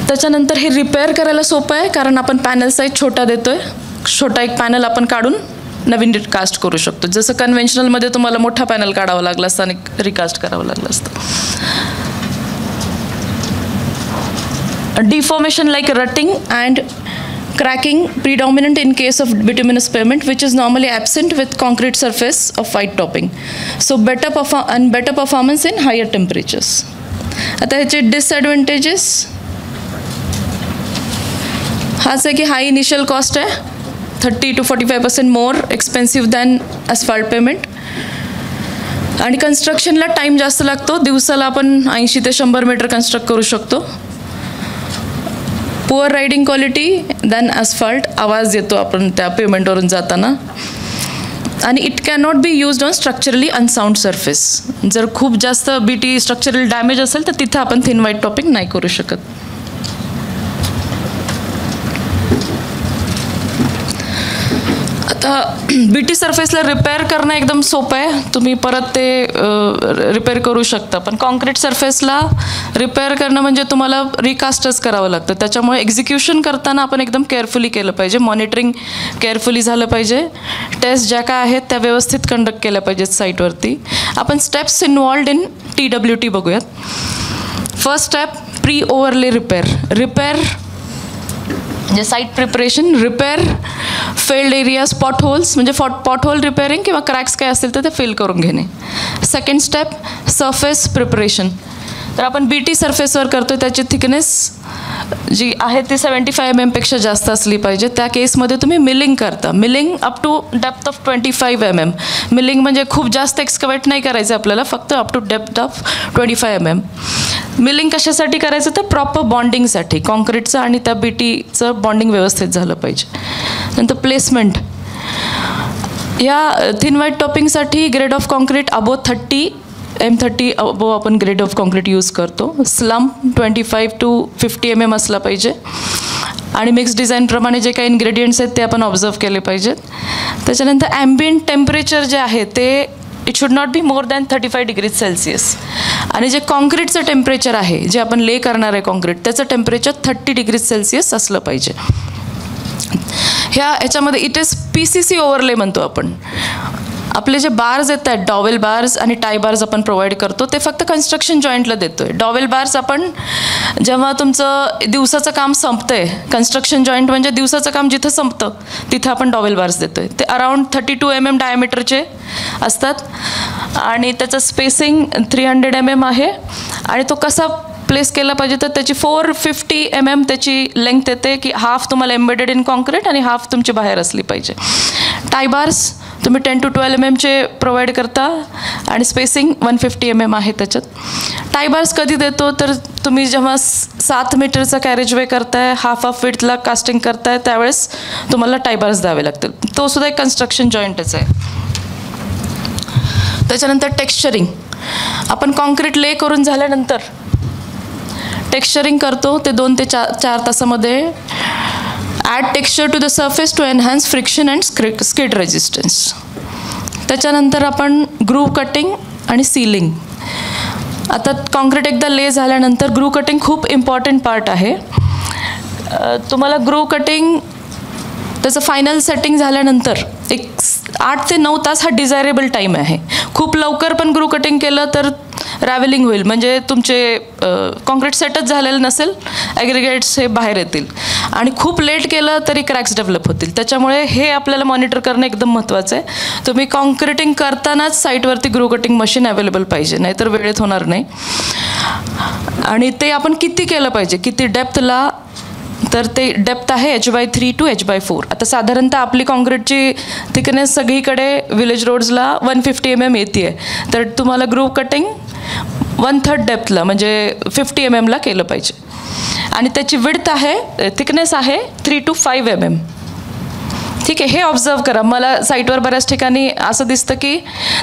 त्याच्यानंतर हे रिपेअर करायला सोपं आहे, कारण आपण पॅनल साईज छोटा देतोय. छोटा एक पॅनल आपण काढून नवीन रिकास्ट करू शकतो. जसं कन्व्हेन्शनलमध्ये तुम्हाला मोठा पॅनल काढावा लागला असता आणि रिकास्ट करावं लागलं असतं. Deformation like rutting and cracking predominant in case of bituminous pavement, which is normally absent with concrete surface of white topping. So better performance in higher temperatures. आता ह्याचे डिसएडवांटेजेस हाच आहे की हाय इनिशियल कॉस्ट आहे, 30 to 45% more expensive than asphalt payment. आणि कन्स्ट्रक्शनला time जास्त लागतो. दिवसाला आपण 80 ते 100 मीटर कन्स्ट्रक्ट करू शकतो. Poor riding quality than asphalt. आवाज येतो आपण त्या पेमेंटवरून जाताना. आणि it can not be used on structurally unsound surface. जर खूप जास्त BT स्ट्रक्चरल डॅमेज असेल तर तिथं आपण थिन व्हाईट टॉपिंग नाही करू शकत. आता BT सरफेसला रिपेअर करणं एकदम सोपं आहे, तुम्ही परत ते रिपेअर करू शकता. पण कॉन्क्रीट सरफेसला रिपेअर करणं म्हणजे तुम्हाला रिकास्टच करावं लागतं. त्याच्यामुळे एक्झिक्युशन करताना आपण एकदम केअरफुली केलं पाहिजे, मॉनिटरिंग केअरफुली झालं पाहिजे, टेस्ट ज्या काय आहेत त्या व्यवस्थित कंडक्ट केल्या पाहिजेत साईटवरती. आपण स्टेप्स इन्वॉल्ड इन TWT बघूयात. First step pre overlay repair म्हणजे site preparation, repair failed areas, pot holes म्हणजे पॉट होल रिपेअरिंग किंवा क्रॅक्स काय असतील तर ते फिल करून घेणे. Second step surface preparation. तर आपण BT सरफेसवर करतो, त्याची थिकनेस जी आहे ती 75 mm पेक्षा जास्त असली पाहिजे. त्या केसमध्ये तुम्ही मिलिंग करता. Milling up to depth of 25 mm. Milling म्हणजे खूप जास्त एक्सकवेट नाही करायचं आपल्याला, फक्त up to depth of 25 mm. Milling कशासाठी करायचं तर प्रॉपर बॉन्डिंगसाठी, कॉन्क्रीटचं आणि त्या BTचं बॉन्डिंग व्यवस्थित झालं पाहिजे. नंतर प्लेसमेंट. या थिन व्हाईट टॉपिंगसाठी grade of concrete above 30 M30 above आपण ग्रेड ऑफ कॉन्क्रीट यूज करतो. स्लम्प 25 to 50 mm असला पाहिजे. आणि मिक्स डिझाईनप्रमाणे जे काही इन्ग्रेडियंट्स आहेत ते आपण ऑब्झर्व केले पाहिजेत. त्याच्यानंतर ॲम्बियंट टेम्परेचर जे आहे ते it should not be more than 35 degrees Celsius. आणि जे कॉन्क्रीटचं टेम्परेचर आहे, जे आपण ले करणार आहे कॉन्क्रीट, त्याचं टेम्परेचर 30 degrees Celsius असलं पाहिजे. याच्यामध्ये इट इज PCC ओव्हरले म्हणतो आपण. आपले जे बार्स येत आहेत, डॉवेल बार्स आणि टाय बार्स आपण प्रोव्हाइड करतो, ते फक्त कन्स्ट्रक्शन जॉईंटला देतो आहे. डॉवेल बार्स आपण जेव्हा तुमचं दिवसाचं काम संपतं आहे, कन्स्ट्रक्शन जॉईंट म्हणजे दिवसाचं काम जिथं संपतं तिथं आपण डॉवेल बार्स देतो आहे. ते अराउंड 32 mm डायमीटरचे असतात आणि त्याचं स्पेसिंग 300 mm आहे. आणि तो कसा प्लेस केला पाहिजे तर त्याची 450 mm त्याची लेंथ येते, की हाफ तुम्हाला एम्बेडेड इन कॉन्क्रीट आणि हाफ तुमची बाहेर असली पाहिजे. टाय बार्स तुम्ही 10 to 12 mm चे प्रोव्हाइड करता आणि स्पेसिंग 150 mm आहे त्याच्यात. टाय बार्स कधी देतो तर तुम्ही जेव्हा 7 मीटरचा कॅरेजवे करताय, हाफ ऑफ विड्थला कास्टिंग करताय, त्यावेळेस तुम्हाला टाय बार्स द्यावे लागतील. तो सुद्धा एक कन्स्ट्रक्शन जॉईंटच आहे. त्याच्यानंतर टेक्स्चरिंग. आपण कॉन्क्रीट ले करून झाल्यानंतर टेक्स्चरिंग करतो, ते 2 ते 4 तासामध्ये. Add texture to the surface to enhance friction and skid resistance. त्याच्यानंतर आपण ग्रूव कटिंग आणि सीलिंग. आता कॉन्क्रीट एकदा ले झाल्यानंतर ग्रूव कटिंग खूप इम्पॉर्टंट पार्ट आहे. तुम्हाला ग्रूव कटिंग त्याचं फायनल सेटिंग झाल्यानंतर एक 8 ते 9 तास हा डिझायरेबल टाईम आहे. खूप लवकर पण ग्रूव कटिंग केलं तर रॅव्हलिंग होईल, म्हणजे तुमचे कॉन्क्रीट सेटच झालेलं नसेल, ॲग्रिगेट्स हे बाहेर येतील. आणि खूप लेट केलं तरी क्रॅक्स डेव्हलप होतील. त्याच्यामुळे हे आपल्याला मॉनिटर करणं एकदम महत्त्वाचं आहे. तुम्ही कॉन्क्रिटिंग करतानाच साईटवरती ग्रूव कटिंग मशीन अवेलेबल पाहिजे, नाहीतर वेळेत होणार नाही. आणि ते आपण किती केलं पाहिजे, किती डेप्थला, तर ते डेप्थ आहे H/3 to H/4. आता साधारणतः आपली कॉन्क्रीटची थिकनेस सगळीकडे विलेज रोड्सला 150 mm येते आहे, तर तुम्हाला ग्रूव कटिंग 1/3 डेप्थला म्हणजे 50 mm ला केलं पाहिजे. आणि त्याची विड्थ आहे, थिकनेस आहे 3 to 5 mm. ठीक आहे, हे ऑब्झर्व करा. मला साईटवर बऱ्याच ठिकाणी असं दिसतं की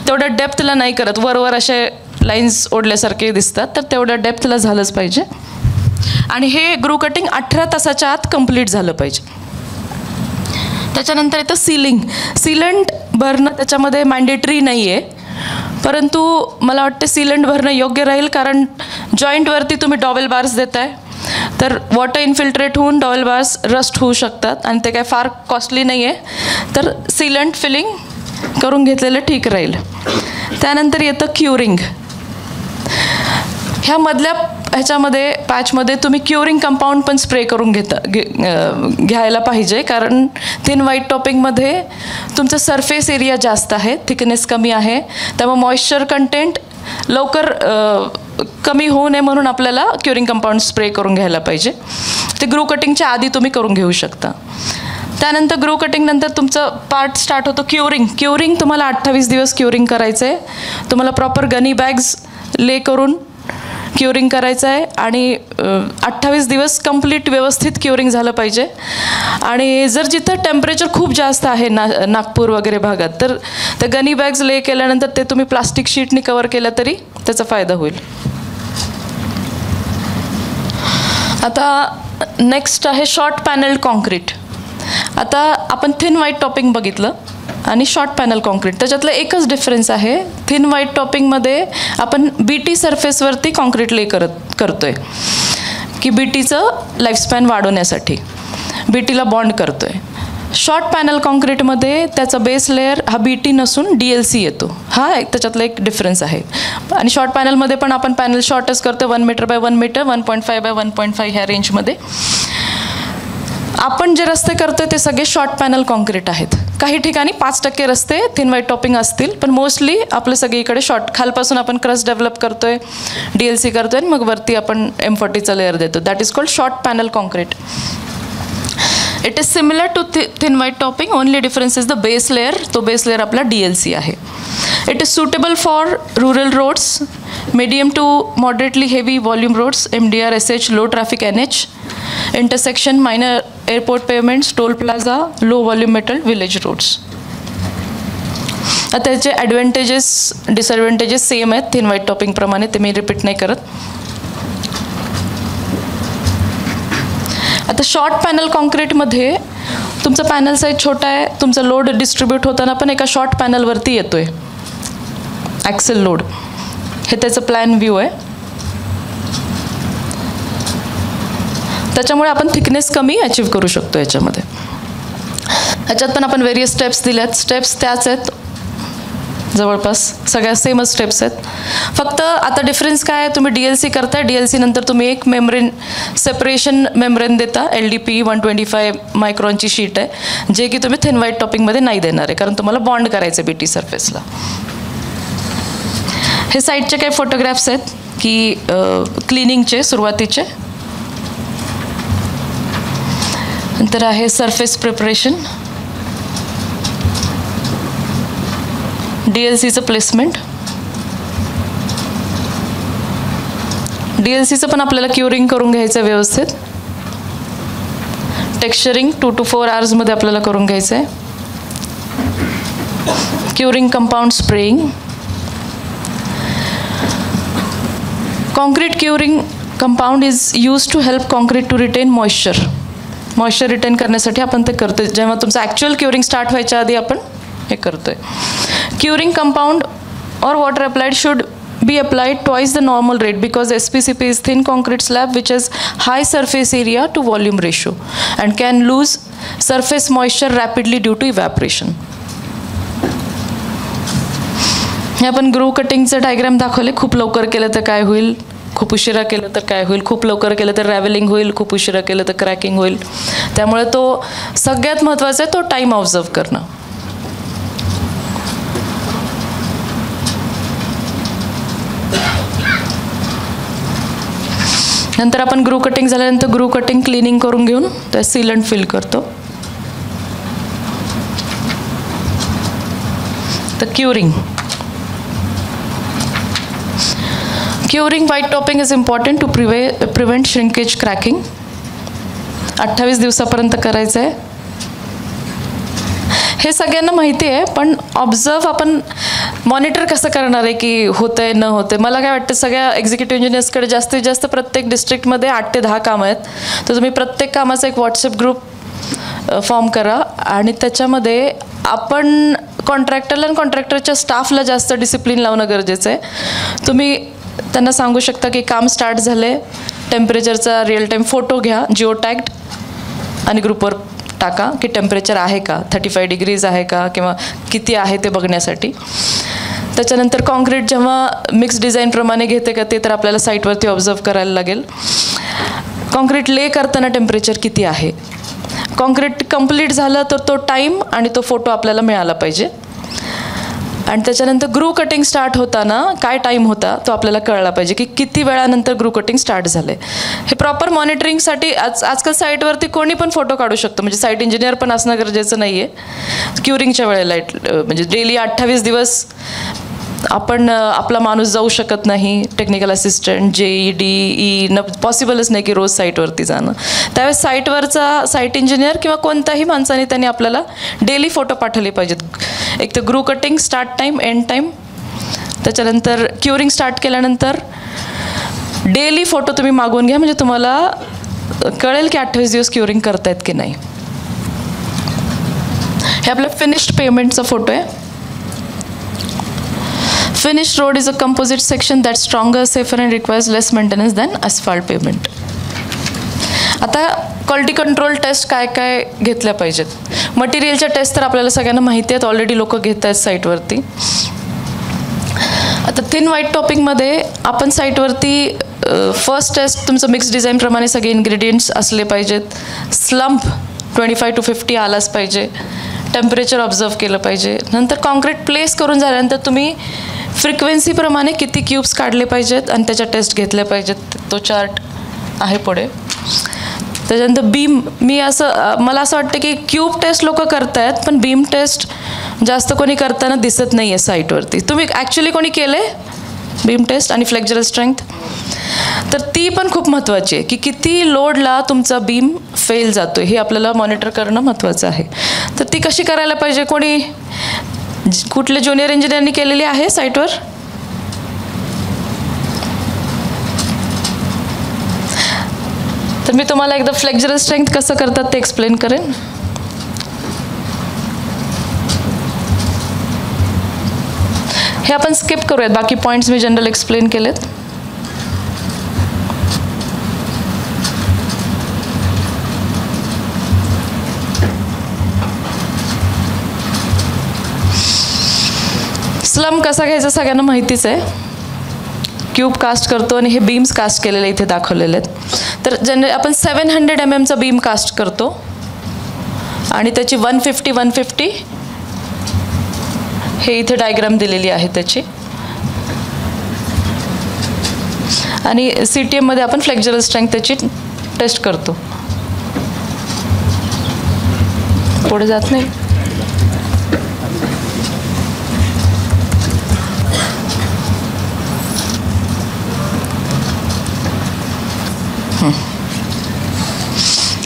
तेवढ्या डेप्थला नाही करत, वरवर असे लाईन्स ओढल्यासारखे दिसतात, तर तेवढ्या डेप्थला झालंच पाहिजे. आणि हे ग्रूव कटिंग 18 तासाच्या आत कंप्लीट झालं पाहिजे. त्याच्यानंतर येतं सीलिंग. सीलंट भरणं त्याच्यामध्ये मॅन्डेटरी नाही आहे, परंतु मला वाटतं सीलंट भरणं योग्य राहील, कारण जॉईंटवरती तुम्ही डॉवेल बार्स देताय, तर वॉटर इन्फिल्ट्रेट होऊन डॉवेल बार्स रस्ट होऊ शकतात आणि ते काय फार कॉस्टली नाही आहे, तर सीलंट फिलिंग करून घेतलेलं ठीक राहील. त्यानंतर येतं क्युरिंग. ह्या मधल्या ह्याच्यामध्ये पॅचमध्ये तुम्ही क्युरिंग कंपाऊंड पण स्प्रे करून घ्यायला पाहिजे, कारण थिन व्हाईट टॉपिंगमध्ये तुमचं सरफेस एरिया जास्त आहे, थिकनेस कमी आहे, त्यामुळे मॉइश्चर कंटेंट लवकर कमी होऊ नये म्हणून आपल्याला क्युरिंग कंपाऊंड स्प्रे करून घ्यायला पाहिजे. ते ग्रूव कटिंगच्या आधी तुम्ही करून घेऊ शकता. त्यानंतर ग्रूव कटिंगनंतर तुमचं पार्ट स्टार्ट होतो क्युरिंग. क्युरिंग तुम्हाला 28 दिवस क्युरिंग करायचं आहे. तुम्हाला प्रॉपर गनी बॅग्स ले करून क्युरिंग करायचं आहे आणि 28 दिवस कंप्लीट व्यवस्थित क्युरिंग झालं पाहिजे. आणि जर जिथं टेम्परेचर खूप जास्त आहे नागपूर वगैरे भागात, तर त्या गनी बॅग्स ले केल्यानंतर ते तुम्ही प्लास्टिक शीटनी कवर केलं तरी त्याचा फायदा होईल. आता नेक्स्ट आहे शॉर्ट पॅनल्ड कॉन्क्रीट. आता आपण थिन व्हाईट टॉपिंग बघितलं आणि शॉर्ट पॅनल कॉन्क्रीट, त्याच्यातलं एकच डिफरन्स आहे. थिन व्हाईट टॉपिंगमध्ये आपण BT सरफेसवरती कॉन्क्रीट ले करतोय की BTचं लाईफस्पॅन वाढवण्यासाठी BTला बॉन्ड करतोय. शॉर्ट पॅनल कॉन्क्रीटमध्ये त्याचा बेस लेअर हा BT नसून DLC येतो. हा एक त्याच्यातला एक डिफरन्स आहे. आणि शॉर्ट पॅनलमध्ये पण आपण पॅनल शॉर्टच करतो 1 मीटर बाय 1 मीटर 1.5 बाय 1.5 ह्या रेंजमध्ये. आपण जे रस्ते करतोय ते सगळे शॉर्ट पॅनल कॉन्क्रीट आहेत. काही ठिकाणी 5% रस्ते थिन व्हाईट टॉपिंग असतील, पण मोस्टली आपले सगळीकडे शॉर्ट, खालपासून आपण क्रस्ट डेव्हलप करतोय, DLC करतोय आणि मग वरती आपण M40चा लेअर देतो. That is called short panel concrete. It is similar to thin white topping, only difference is the base layer. तो बेस लेअर आपला DLC आहे. It is suitable for rural roads, medium to moderately heavy volume roads, MDR, SH, low traffic NH, intersection, minor airport pavements, toll plaza, low volume metal, village roads. आता त्याचे advantages disadvantages same आहेत thin white टॉपिंगप्रमाणे, ते मी repeat नाही करत. आता short panel कॉन्क्रीटमध्ये तुमचा panel size छोटा आहे, तुमचा लोड डिस्ट्रीब्यूट होताना पण एका शॉर्ट पॅनलवरती येतोय, ॲक्सेल लोड. हे त्याचं प्लॅन व्ह्यू आहे. त्याच्यामुळे आपण थिकनेस कमी अचीव करू शकतो याच्यामध्ये. ह्याच्यात पण आपण वेरियस स्टेप्स दिल्यात. स्टेप्स त्याच आहेत, जवळपास सगळ्या सेमच स्टेप्स आहेत. फक्त आता डिफरन्स काय आहे, तुम्ही DLC करताय, DLC नंतर तुम्ही एक मेम्ब्रेन सेपरेशन मेम्ब्रेन देता, LDP 125 मायक्रॉनची शीट आहे, जे की तुम्ही थिन व्हाईट टॉपिंगमध्ये नाही देणार आहे, कारण तुम्हाला बॉन्ड करायचं आहे BT सरफेसला. हे साईडचे काही फोटोग्राफ्स आहेत की क्लिनिंगचे सुरुवातीचे. नंतर आहे सरफेस प्रिपरेशन, DLCचं प्लेसमेंट. DLCचं पण आपल्याला क्युरिंग करून घ्यायचं आहे व्यवस्थित. टेक्स्चरिंग 2 to 4 आवर्समध्ये आपल्याला करून घ्यायचं आहे. Curing compound spraying. Concrete curing compound is use to help concrete to retain moisture retain करण्यासाठी आपण ते करतो. जेव्हा तुमचं ॲक्च्युअल क्युरिंग स्टार्ट व्हायच्या आधी आपण हे करतोय. Curing compound or water applied should be applied twice the normal rate because SPCP is thin concrete slab which has high surface area to volume ratio and can lose surface moisture rapidly due to evaporation. हे आपण ग्रू कटिंगचं diagram दाखवले. खूप लवकर केलं तर काय होईल, खूप उशिरा केलं तर काय होईल, खूप लवकर केलं तर रॅव्हलिंग होईल, खूप उशिरा केलं तर क्रॅकिंग होईल. त्यामुळे तो सगळ्यात महत्त्वाचा आहे, तो टाईम ऑब्झर्व करणं. नंतर आपण ग्रू कटिंग झाल्यानंतर ग्रू कटिंग क्लिनिंग करून घेऊन त्या सीलंट फिल करतो. तर curing white topping is important to prevent shrinkage cracking. 28 दिवसापर्यंत करायचं आहे. हे सगळ्यांना माहिती आहे, पण ऑब्झर्व आपण मॉनिटर कसं करणार आहे की होतंय न होतंय. मला काय वाटतं, सगळ्या एक्झिक्युटिव्ह इंजिनियर्सकडे जास्तीत जास्त प्रत्येक डिस्ट्रिक्टमध्ये 8 ते 10 कामं आहेत. तर तुम्ही प्रत्येक कामाचा एक व्हॉट्सअप ग्रुप फॉर्म करा आणि त्याच्यामध्ये आपण कॉन्ट्रॅक्टरला आणि कॉन्ट्रॅक्टरच्या स्टाफला जास्त डिसिप्लिन लावणं गरजेचं आहे. तुम्ही त्यांना सांगू शकता की काम स्टार्ट झाले, टेम्परेचरचा रिअल टाईम फोटो घ्या, जिओ टॅग्ड, आणि ग्रुपवर टाका की टेम्परेचर आहे का, 35 डिग्रीज आहे का किंवा किती आहे ते बघण्यासाठी. त्याच्यानंतर कॉन्क्रीट जेव्हा मिक्स डिझाईनप्रमाणे घेते का ते तर आपल्याला साईटवरती ऑब्झर्व करायला लागेल. कॉन्क्रीट ले करताना टेम्परेचर किती आहे. कॉन्क्रीट कंप्लीट झालं तर तो टाईम आणि तो फोटो आपल्याला मिळाला पाहिजे. आणि त्याच्यानंतर ग्रू कटिंग स्टार्ट होताना काय टाईम होता तो आपल्याला कळला पाहिजे की किती वेळानंतर ग्रू कटिंग स्टार्ट झाले. हे प्रॉपर मॉनिटरिंगसाठी आजकाल साईटवरती कोणी पण फोटो काढू शकतो, म्हणजे साईट इंजिनियर पण असणं गरजेचं नाही आहे. क्युरिंगच्या वेळेला म्हणजे डेली 28 दिवस आपण आपला माणूस जाऊ शकत नाही. टेक्निकल असिस्टंट, JE, DE न पॉसिबलच नाही की रोज साईटवरती जाणं. त्यावेळेस साईटवरचा साईट इंजिनियर किंवा कोणत्याही माणसाने त्यांनी आपल्याला डेली फोटो पाठवले पाहिजेत. एक तर groove cutting start time, end time, त्याच्यानंतर क्युरिंग स्टार्ट केल्यानंतर डेली फोटो तुम्ही मागवून घ्या, म्हणजे तुम्हाला कळेल की 28 दिवस क्युरिंग करतायत की नाही. हे आपलं फिनिश्ड पेमेंटचा फोटो आहे. Finished road is a composite section that's stronger, safer and requires less maintenance than asphalt pavement. आता क्वालिटी कंट्रोल टेस्ट काय काय घेतल्या पाहिजेत. मटेरियलच्या टेस्ट तर आपल्याला सगळ्यांना माहिती आहेत, ऑलरेडी लोक घेत आहेत साईटवरती. आता थिन व्हाईट टॉपिकमध्ये आपण साईटवरती फर्स्ट टेस्ट तुमचं मिक्स डिझाईनप्रमाणे सगळे इन्ग्रेडियंट्स असले पाहिजेत. स्लंप 25 to 50 आलाच पाहिजे. टेम्परेचर ऑब्झर्व केलं पाहिजे. नंतर कॉन्क्रीट प्लेस करून झाल्यानंतर तुम्ही फ्रिक्वेन्सीप्रमाणे किती क्यूब्स काढले पाहिजेत आणि त्याच्या टेस्ट घेतल्या पाहिजेत. तो चार्ट आहे पुढे. त्याच्यानंतर बीम, मला असं वाटतं की क्यूब टेस्ट लोक करतायत, पण बीम टेस्ट जास्त कोणी करताना दिसत नाही आहे साईटवरती. तुम्ही ॲक्च्युली कोणी केलं आहे बीम टेस्ट आणि फ्लेक्झरल स्ट्रेंथ? तर ती पण खूप महत्त्वाची आहे की किती लोडला तुमचा बीम फेल जातो हे आपल्याला मॉनिटर करणं महत्त्वाचं आहे. तर ती कशी करायला पाहिजे? कोणी कुठल्या ज्युनियर इंजिनियरनी केलेली आहे साईटवर? तर मी तुम्हाला एकदा फ्लेक्झरल स्ट्रेंथ कसं करतात ते एक्सप्लेन करेन. हे आपण स्किप करूयात, बाकी पॉईंट्स मी जनरल एक्सप्लेन केलेत. स्लम कसा घ्यायचा सगळ्यांना माहितीच आहे. क्यूब कास्ट करतो आणि हे बीम्स कास्ट केलेले इथे दाखवलेले आहेत. तर जनरली आपण 700 mm बीम कास्ट करतो आणि त्याची 150 हे इथे डायग्राम दिलेली आहे त्याची. आणि CTM मध्ये आपण फ्लेक्झरल स्ट्रेंथ त्याची टेस्ट करतो. पुढे जात नाही.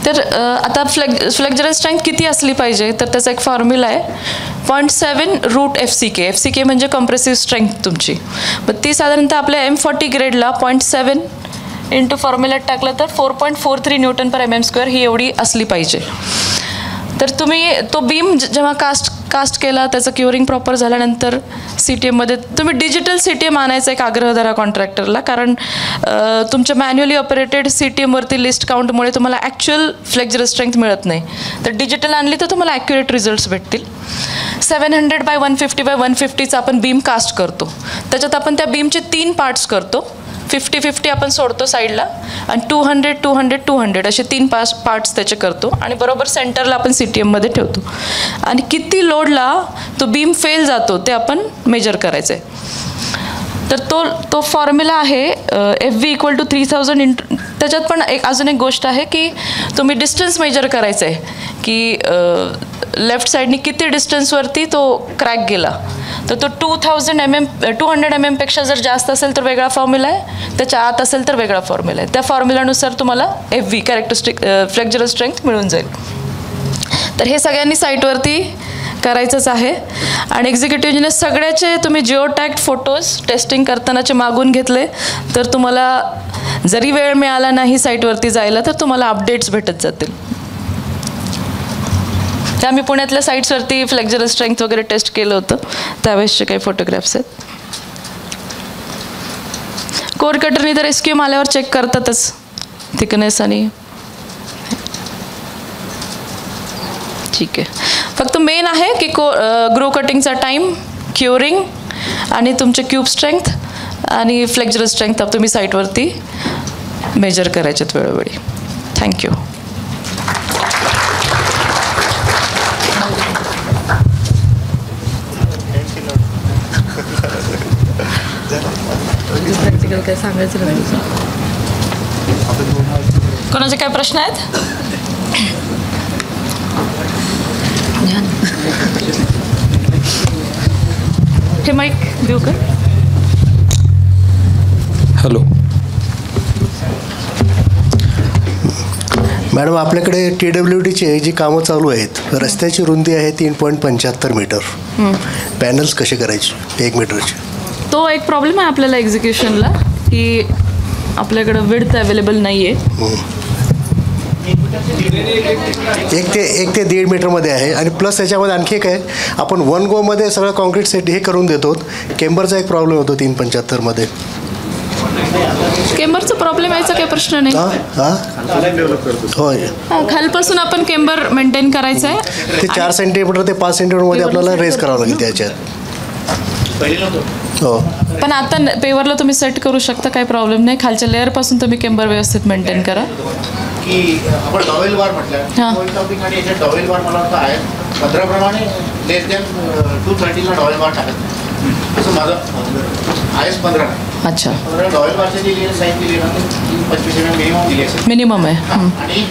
तर आता फ्लेक्झरल स्ट्रेंथ किती असली पाहिजे? तर त्याचा एक फॉर्म्युला आहे 0.7 रूट FCK. FCK म्हणजे कम्प्रेसिव्ह स्ट्रेंथ तुमची. पण ती साधारणतः आपल्या M40 ग्रेडला 0.7 इंटू फॉर्म्युल्यात टाकलं तर 4.43 Nm/mm² ही एवढी असली पाहिजे. तर तुम्ही तो बीम जेव्हा कास्ट केला, त्याचं क्युरिंग प्रॉपर झाल्यानंतर CTMमध्ये तुम्ही डिजिटल CTM आणायचा एक आग्रह धरा कॉन्ट्रॅक्टरला, कारण तुमच्या मॅन्युअली ऑपरेटेड CTMवरती लिस्ट काउंटमुळे तुम्हाला ॲक्च्युअल फ्लेक्झरल स्ट्रेंथ मिळत नाही. तर डिजिटल आणली तर तुम्हाला ॲक्युरेट रिझल्ट्स भेटतील. 700/150/150चा आपण बीम कास्ट करतो. त्याच्यात आपण त्या बीमचे 3 पार्ट्स करतो. 50-50 आपण सोडतो साईडला आणि 200-200-200 असे 3 पार्ट्स त्याचे करतो आणि बरोबर सेंटरला आपण CTMमध्ये ठेवतो. आणि किती लोडला तो बीम फेल जातो ते आपण मेजर करायचं आहे. तर तो फॉर्म्युला आहे FV = 3000 इंटू. त्याच्यात पण अजून एक गोष्ट आहे की तुम्ही डिस्टन्स मेजर करायचं आहे की लेफ्ट साईडनी किती डिस्टन्सवरती तो क्रॅक गेला. तर तो 200 mm पेक्षा जर जास्त असेल तर वेगळा फॉर्म्युला आहे, त्याच्या आत असेल तर वेगळा फॉर्म्युला आहे. त्या फॉर्म्युलानुसार तुम्हाला FV कॅरेक्टरिस्टिक फ्लेक्झरल स्ट्रेंथ मिळून जाईल. तर हे सगळ्यांनी साईटवरती करायचंच आहे. आणि एक्झिक्युटिव्ह इंजिनियर सगळ्याचे तुम्ही जिओ टॅग्ड फोटोज टेस्टिंग करतानाचे मागून घेतले तर तुम्हाला जरी वेळ मिळाला नाही साईटवरती जायला तर तुम्हाला अपडेट्स भेटत जातील. तर आम्ही पुण्यातल्या साईट्सवरती फ्लेक्झरल स्ट्रेंथ वगैरे टेस्ट केलं होतं, त्यावेळेसचे काही फोटोग्राफ्स आहेत. कोर कटरनी तर SQM आल्यावर चेक करतातच थिकनेस आणि ठीक आहे. फक्त मेन आहे की ग्रो कटिंगचा टाईम, क्युरिंग आणि तुमचे क्यूब स्ट्रेंथ आणि फ्लेक्झरल स्ट्रेंथ तुम्ही साईटवरती मेजर करायच्यात वेळोवेळी. थँक्यू. प्रॅक्टिकल काय सांगायचं नाही. कोणाचे काय प्रश्न आहेत? हे माईक देऊ का? हॅलो मॅडम, आपल्याकडे TWDची जी कामं चालू आहेत, रस्त्याची रुंदी आहे 3.75 मीटर. पॅनल्स कसे करायचे 1 मीटरचे? तो एक प्रॉब्लेम आहे आपल्याला एक्झिक्युशनला की आपल्याकडं विड्थ अवेलेबल नाही आहे. 1 ते 1.5 मीटरमध्ये आहे. आणि प्लस त्याच्यामध्ये आणखी एक आहे, आपण 1 गोमध्ये सगळं कॉन्क्रीट सेट हे करून देतो. केंबरचा एक प्रॉब्लेम होतो 375मध्ये. केंबरचा प्रॉब्लेम यायचा काही प्रश्न नाही. होय, खालपासून आपण केंबर मेंटेन करायचं आहे. ते 4 सेंटीमीटर ते 5 सेंटीमीटरमध्ये आपल्याला रेस करावं लागेल त्याच्यात. हो, पण आता पेवरला तुम्ही सेट करू शकता, काही प्रॉब्लेम नाही. खालच्या लेअरपासून तुम्ही केंबर व्यवस्थित मेंटेन करा. की आपण डॉवेल बार म्हटलं टॉपिक आणि याच्यात डॉवेल बार मला वाटतं आहे 15 प्रमाणे लेस दॅन 230ला डॉवेल बार टाकत असं माझं आहेच 15. अच्छा, डॉवेल बारची जी साईन दिली ना 25 मिनिमम दिली असेल, मिनिमम आहे. आणि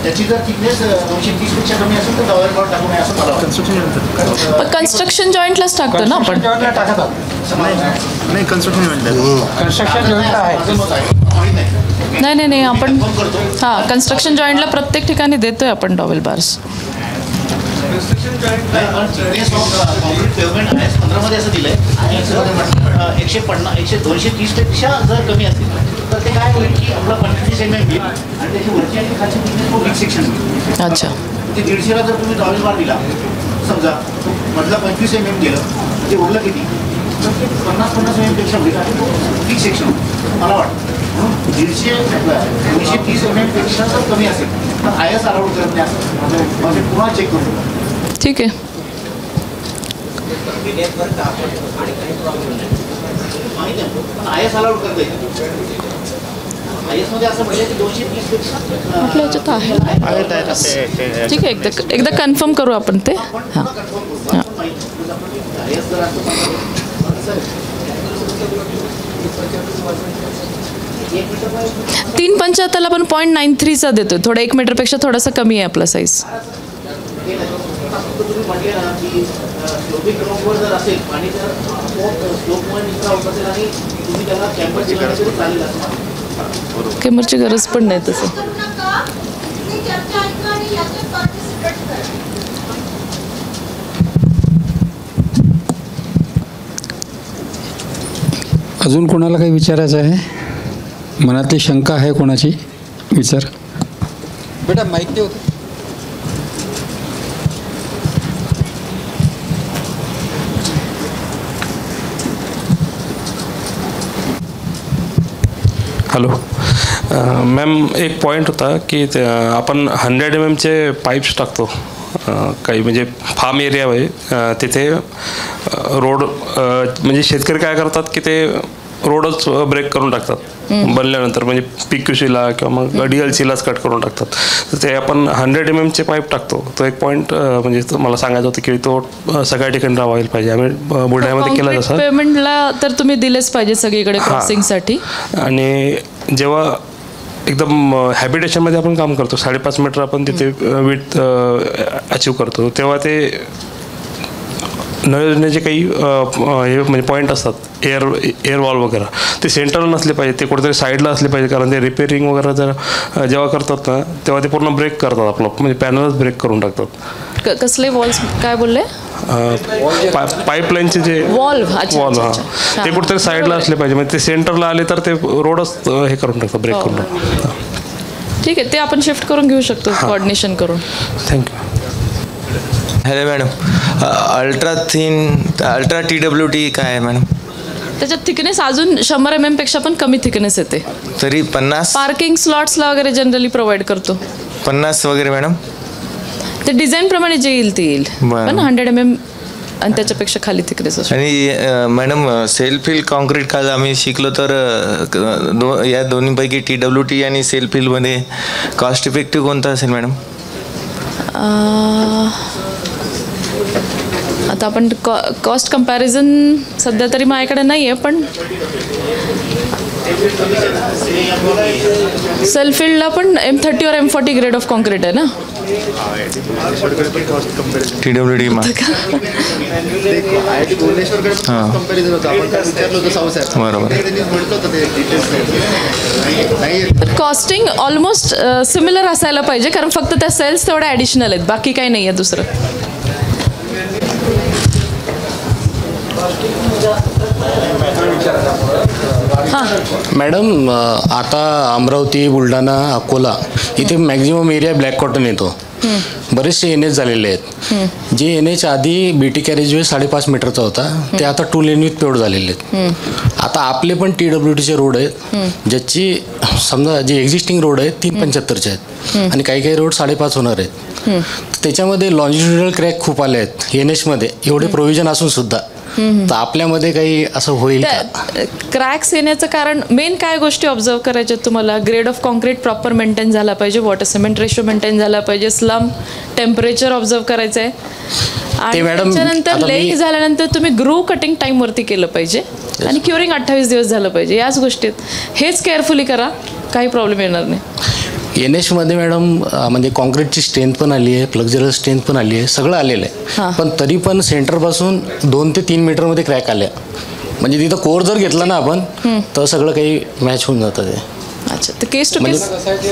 त्याची जर थिकनेस 230 पेक्षा कमी असेल तर डॉवेल बार टाकू नये असं मला वाटतं. कन्स्ट्रक्शन जॉईंटलाच टाकतो ना आपण. नाही, कन्स्ट्रक्शन जॉईंट नाही आपण हां कन्स्ट्रक्शन जॉईंटला प्रत्येक ठिकाणी देतोय आपण डॉवेल बार्स. पेमेंट आहे 15मध्ये असं दिलंय. आणि 230 पेक्षा जर कमी असतील तर ते काय होईल की आपला 25 mm घेईल आणि त्याची वरची आणि खालची थिकनेस बिग सेक्शन होईल. अच्छा, ते 150ला जर तुम्ही डॉवेल बार दिला समजा, मधला 25 mm गेलं ते उरलं किती, तर ते 50 mm पेक्षा होईल आणि तो बिग सेक्शन मला वाटतं. म्हणून 230 mm पेक्षा जर कमी असेल तर IS अलाउड करत नाही असं म्हणजे पुन्हा चेक करू. ठीक आहे. IS अलाउड करते. IS मध्ये असं म्हणजे की 230 पेक्षा आपल्या ह्याच्यात आहे. ठीक आहे, एकदा कन्फर्म करू आपण ते. हां हां 375ला आपण 0.93चा देतोय. थोडा 1 मीटरपेक्षा थोडासा कमी आहे आपला साईज. तुम्ही म्हटले ना की स्लोपिंग ग्राउंडवर जर असेल आणि जर स्लोप पॉईंट होत असेल आणि तुम्ही त्याला कॅम्पर दिला तरी चालेल असं. कॅम्परची गरज पण नाही तसं. अजून कोणाला काही विचारायचं आहे? मनातली शंका आहे कोणाची? विचार. बेटा माईक दे होतं. हॅलो मॅम, एक पॉईंट होता की आपण 100 mm पाईप्स टाकतो काही म्हणजे फार्म एरिया आहे तिथे रोड म्हणजे शेतकरी काय करतात की ते रोडच ब्रेक करून टाकतात बनल्यानंतर, म्हणजे PQCला किंवा मग DLCलाच कट करून टाकतात. तर ते आपण 100 mm पाईप टाकतो. तो एक पॉईंट म्हणजे मला सांगायचं होतं की तो सगळ्या ठिकाणी राहायला पाहिजे. आम्ही बुलढाण्यामध्ये केला तसं. पेमेंटला तर तुम्ही दिलेच पाहिजे सगळीकडे क्रॉसिंगसाठी. आणि जेव्हा एकदम हॅबिटेशनमध्ये आपण काम करतो 5.5 मीटर आपण तिथे विथ अचीव करतो, तेव्हा ते नळ काही हे म्हणजे पॉईंट असतात एअर वॉल वगैरे ते सेंटरला नसले पाहिजे, ते कुठेतरी साईडला असले पाहिजे. कारण ते रिपेअरिंग वगैरे जर जेव्हा करतात ना तेव्हा ते पूर्ण ब्रेक करतात, आपलं म्हणजे पॅनलच ब्रेक करून टाकतात. कसले वॉल्स काय बोलले? पाईपलाईनचे जे वॉल हां ते कुठेतरी साईडला असले पाहिजे, म्हणजे ते सेंटरला आले तर ते रोडच हे करून टाकतात, ब्रेक करून टाकतात. ठीक आहे, ते आपण शिफ्ट करून घेऊ शकतो कोऑर्डिनेशन करून. Thank you. Hello madam, ultra TWT काय आहे मॅडम? त्याच्यात थिकनेस अजून 100 mm पेक्षा पण कमी थिकनेस येते. तरी 50? पार्किंग स्लॉट्सला वगैरे जनरली प्रोव्हाइड करतो. 50 वगैरे मॅडम? ते डिझाईन प्रमाणे जे येईल ते येईल, पण 100 mm आणि त्याच्यापेक्षा खाली थिकनेस असतो. आणि मॅडम सेल्फ फिल कॉन्क्रीट काल आम्ही शिकलो तर या दोन्हीपैकी TWT आणि सेल्फ फिलमध्ये कॉस्ट इफेक्टिव्ह कोणता असेल मॅडम? आता आपण कॉस्ट कंपॅरिझन सध्या तरी माझ्याकडे नाही आहे, पण सेल्फिल्डला पण M30 और M40 ग्रेड ऑफ कॉन्क्रीट आहे ना. TWT कॉस्टिंग ऑलमोस्ट सिमिलर असायला पाहिजे, कारण फक्त त्या सेल्स तेवढ्या ॲडिशनल आहेत, बाकी काही नाही आहे दुसरं. हां मॅडम आता अमरावती, बुलढाणा, अकोला इथे मॅक्झिमम एरिया ब्लॅक कॉटन येतो. बरेचसे NH झालेले आहेत. जे NH आधी BT कॅरेजवे 5.5 मीटरचा होता ते आता 2 लेन विथ पेव्ड झालेले आहेत. आता आपले पण TWTचे रोड आहेत ज्याची समजा जे एक्झिस्टिंग रोड आहेत 375चे आहेत आणि काही काही रोड 5.5 होणार आहेत. त्याच्यामध्ये लॉन्जिट्युडनल क्रॅक खूप आले आहेत NH मध्ये, एवढे प्रोव्हिजन असून सुद्धा. तर आपल्यामध्ये काही असं होईल का? क्रॅक्स येण्याचं कारण मेन काय गोष्टी ऑब्झर्व करायच्या तुम्हाला? Grade of concrete proper maintain झाला पाहिजे, वॉटर सिमेंट रेशो मेंटेन झाला पाहिजे, स्लम टेम्परेचर ऑब्झर्व करायचं आहे आणि त्याच्यानंतर लेक झाल्यानंतर तुम्ही ग्रू कटिंग टाईमवरती केलं पाहिजे आणि क्युरिंग 28 दिवस झालं पाहिजे. याच गोष्टीत हेच केअरफुली करा, काही प्रॉब्लेम येणार नाही. NH मध्ये मॅडम म्हणजे कॉन्क्रीटची स्ट्रेंथ पण आली आहे, फ्लेक्झरल स्ट्रेंथ पण आली आहे, सगळं आलेलं आहे. पण तरी पण सेंटरपासून 2 ते 3 मीटरमध्ये क्रॅक आल्या. म्हणजे तिथं कोर जर घेतला ना आपण तर सगळं काही मॅच होऊन जातं ते. अच्छा, तर केस टू केस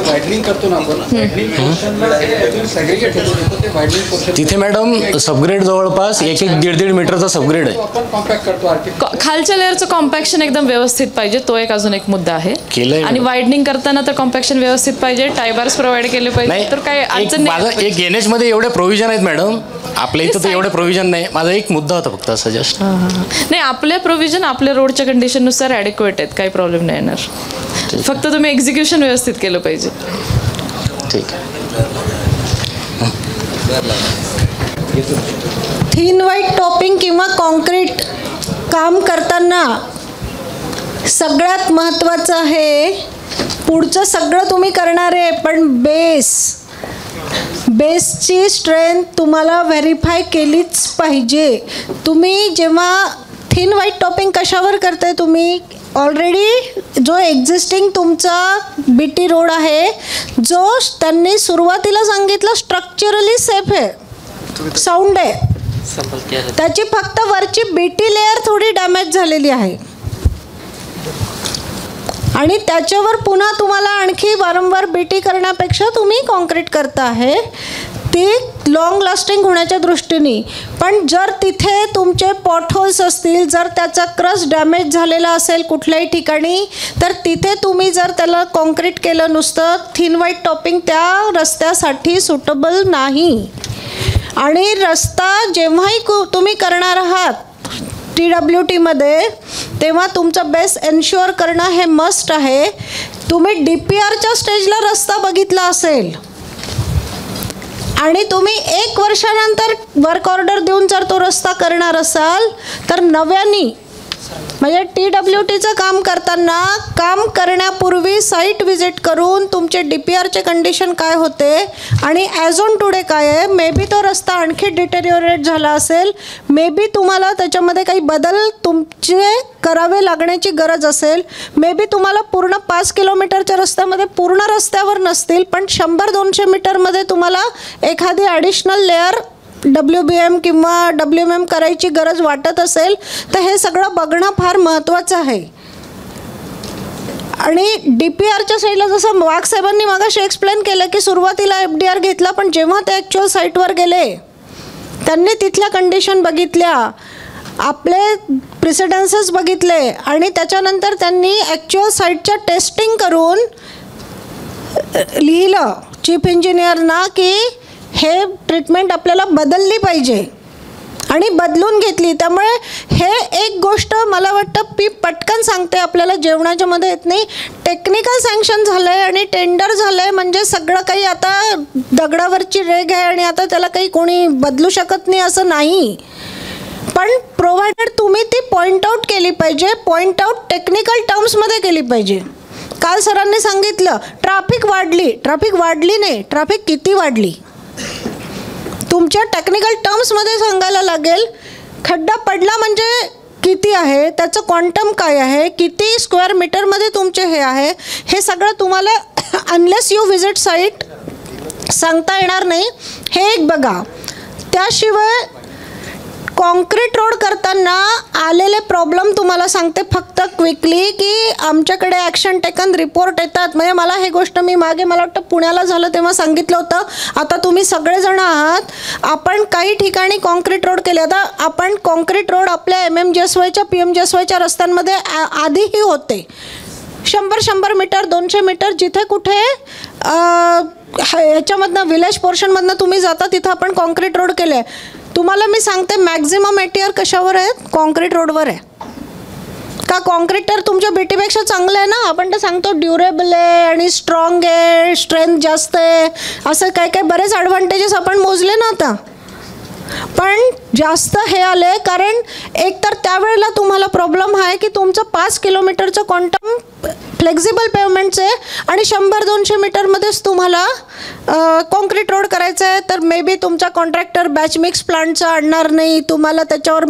वायडनिंग करतो ना आपण, तिथे मॅडम सबग्रेड जवळपास 1-1.5 मीटरचा सबग्रेड आहे. खालच्या लेअरचं कॉम्पॅक्शन एकदम व्यवस्थित पाहिजे, तो एक अजून एक मुद्दा आहे. आणि वायडनिंग करताना तर कॉम्पॅक्शन व्यवस्थित पाहिजे, टायबार्स प्रोव्हाइड केले पाहिजे. तर काय अडचण नाही. माझं एक NH मध्ये एवढे प्रोव्हिजन आहेत मॅडम, आपल्या इथं तर एवढे प्रोव्हिजन नाही. माझा एक मुद्दा होता फक्त सजेस्ट. नाही, आपल्या प्रोव्हिजन आपल्या रोडच्या कंडिशननुसार ॲडिक्वेट आहेत, काही प्रॉब्लेम नाही येणार. फक्त तुम्ही एक्झिक्युशन व्यवस्थित केलं पाहिजे. ठीक आहे. थिन व्हाईट टॉपिंग किंवा कॉन्क्रीट काम करताना सगळ्यात महत्त्वाचं आहे, पुढचं सगळं तुम्ही करणार आहे पण बेसची स्ट्रेंथ तुम्हाला व्हेरीफाय केलीच पाहिजे. तुम्ही जेव्हा थिन व्हाईट टॉपिंग कशावर करताय, तुम्ही ऑलरेडी जो एक्झिस्टिंग तुमचा BT रोड आहे, जो त्यांनी सुरुवातीला सांगितलं स्ट्रक्चरली सेफ आहे, साऊंड आहे, त्याची फक्त वरची BT लेअर थोडी डॅमेज झालेली आहे आणि त्याच्यावर पुन्हा तुम्हाला आणखी वारंवार BT करण्यापेक्षा तुम्ही कॉन्क्रीट करता आहे ती लॉंग लास्टिंग होण्याच्या दृष्टीने. पण जर तिथे तुमचे पॉटहोल्स असतील, जर त्याचा क्रस्ट डॅमेज झालेला असेल कुठल्याही ठिकाणी, तर तिथे तुम्ही जर त्याला कॉन्क्रीट केलं नुसतं, थिन व्हाईट टॉपिंग त्या रस्त्यासाठी सुटेबल नाही. आणि रस्ता जेव्हाही तुम्ही करणार आहात TWTमध्ये तेव्हा तुमचं बेस एन्श्युअर करणं हे मस्ट आहे. तुम्ही DPRच्या स्टेजला रस्ता बघितला असेल आणि तुम्ही 1 वर्षानंतर वर्क ऑर्डर देऊन जर तो रस्ता करणार असाल तर नव्याने म्हणजे TWTचं काम करताना काम करण्यापूर्वी साईट व्हिजिट करून तुमचे DPRचे कंडिशन काय होते आणि ॲज ऑन टुडे काय आहे, मे बी तो रस्ता आणखी डिटेरिओरेट झाला असेल, मे बी तुम्हाला त्याच्यामध्ये काही बदल तुमचे करावे लागण्याची गरज असेल, मे बी तुम्हाला पूर्ण 5 किलोमीटरच्या रस्त्यामध्ये पूर्ण रस्त्यावर नसतील पण 100-200 मीटरमध्ये तुम्हाला एखादी ॲडिशनल लेअर WBM किंवा WMM करायची गरज वाटत असेल तर हे सगळं बघणं फार महत्त्वाचं आहे. आणि DPRच्या साईडला जसं वाघ साहेबांनी मागाशी एक्सप्लेन केलं की सुरुवातीला FDR घेतला, पण जेव्हा ते ॲक्च्युअल साईटवर गेले त्यांनी तिथल्या कंडिशन बघितल्या, आपले प्रिसिडन्सेस बघितले आणि त्याच्यानंतर त्यांनी ॲक्च्युअल साईटच्या टेस्टिंग करून लिहिलं चीफ इंजिनियरना की हे ट्रीटमेंट आपल्याला बदलली पाहिजे आणि बदलून घेतली. त्यामुळे हे एक गोष्ट मला वाटतं पटकन सांगते, आपल्याला जेवणाच्या मध्ये येत नाही. टेक्निकल सँक्शन झालं आहे आणि टेंडर झालं आहे म्हणजे सगळं काही आता दगडावरची रेघ आहे आणि आता त्याला काही कोणी बदलू शकत नाही असं नाही. पण प्रोव्हायडेड तुम्ही ती पॉईंट आऊट केली पाहिजे, पॉईंट आऊट टेक्निकल टर्म्समध्ये केली पाहिजे. काल सरांनी सांगितलं ट्रॅफिक वाढली नाही, ट्रॅफिक किती वाढली तुमच्या टेक्निकल टर्म्समध्ये सांगायला लागेल. खड्डा पडला म्हणजे किती आहे, त्याचं क्वांटम काय आहे, किती स्क्वेअर मीटरमध्ये तुमचे हे आहे, हे सगळं तुम्हाला अनलेस यू व्हिजिट साईट सांगता येणार नाही. हे एक बघा. त्याशिवाय कॉन्क्रीट रोड करताना आलेले प्रॉब्लेम तुम्हाला सांगते फक्त क्विकली की आमच्याकडे ॲक्शन टेकन रिपोर्ट येतात. म्हणजे मला हे गोष्ट मी मागे मला वाटतं पुण्याला झालं तेव्हा सांगितलं होतं. आता तुम्ही सगळेजण आहात, आपण काही ठिकाणी कॉन्क्रीट रोड केले. आता आपण कॉन्क्रीट रोड आपल्या MMGSYच्या PMGSYच्या रस्त्यांमध्ये आधीही होते 100 मीटर 200 मीटर जिथे कुठे याच्यामधनं विलेज पोर्शनमधनं तुम्ही जाता तिथं आपण कॉन्क्रीट रोड केले. तुम्हाला मी सांगते मॅक्झिमम एटीआर कशावर आहेत? कॉन्क्रीट रोडवर आहे. का कॉन्क्रीट तर तुमच्या बीटीपेक्षा चांगलं आहे ना. आपण तर सांगतो ड्युरेबल आहे आणि स्ट्रॉंग आहे, स्ट्रेंथ जास्त आहे, असं काय काय बरेच ॲडव्हान्टेजेस आपण मोजले ना आता. पण जास्त हे आले कारण एकतर त्यावेळेला तुम्हाला प्रॉब्लेम आहे की तुमचं 5 किलोमीटरचं क्वांटम फ्लेक्झिबल पेवमेंटचं आहे आणि 100-200 मीटरमध्येच तुम्हाला कॉन्क्रीट रोड करायचं आहे. तर मे बी तुमचा कॉन्ट्रॅक्टर बॅच मिक्स प्लांटचं आणणार नाही, तुम्हाला त्याच्यावर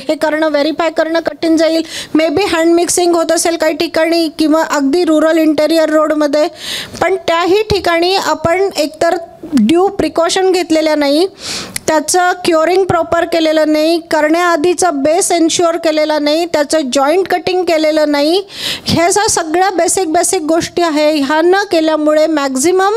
हे करणं व्हेरीफाय करणं कठीण जाईल. मे बी हँड मिक्सिंग होत असेल काही ठिकाणी किंवा अगदी रुरल इंटेरियर रोडमध्ये. पण त्याही ठिकाणी आपण एकतर ड्यू प्रिकॉशन घेतलेल्या नाही, त्याचं क्युअरिंग प्रॉपर केलेलं नाही, करण्याआधीचा बेस एन्श्युअर केलेला नाही, त्याचं जॉईंट कटिंग केलेलं नाही. ह्या सगळ्या बेसिक गोष्टी आहे. ह्या न केल्यामुळे मॅक्झिमम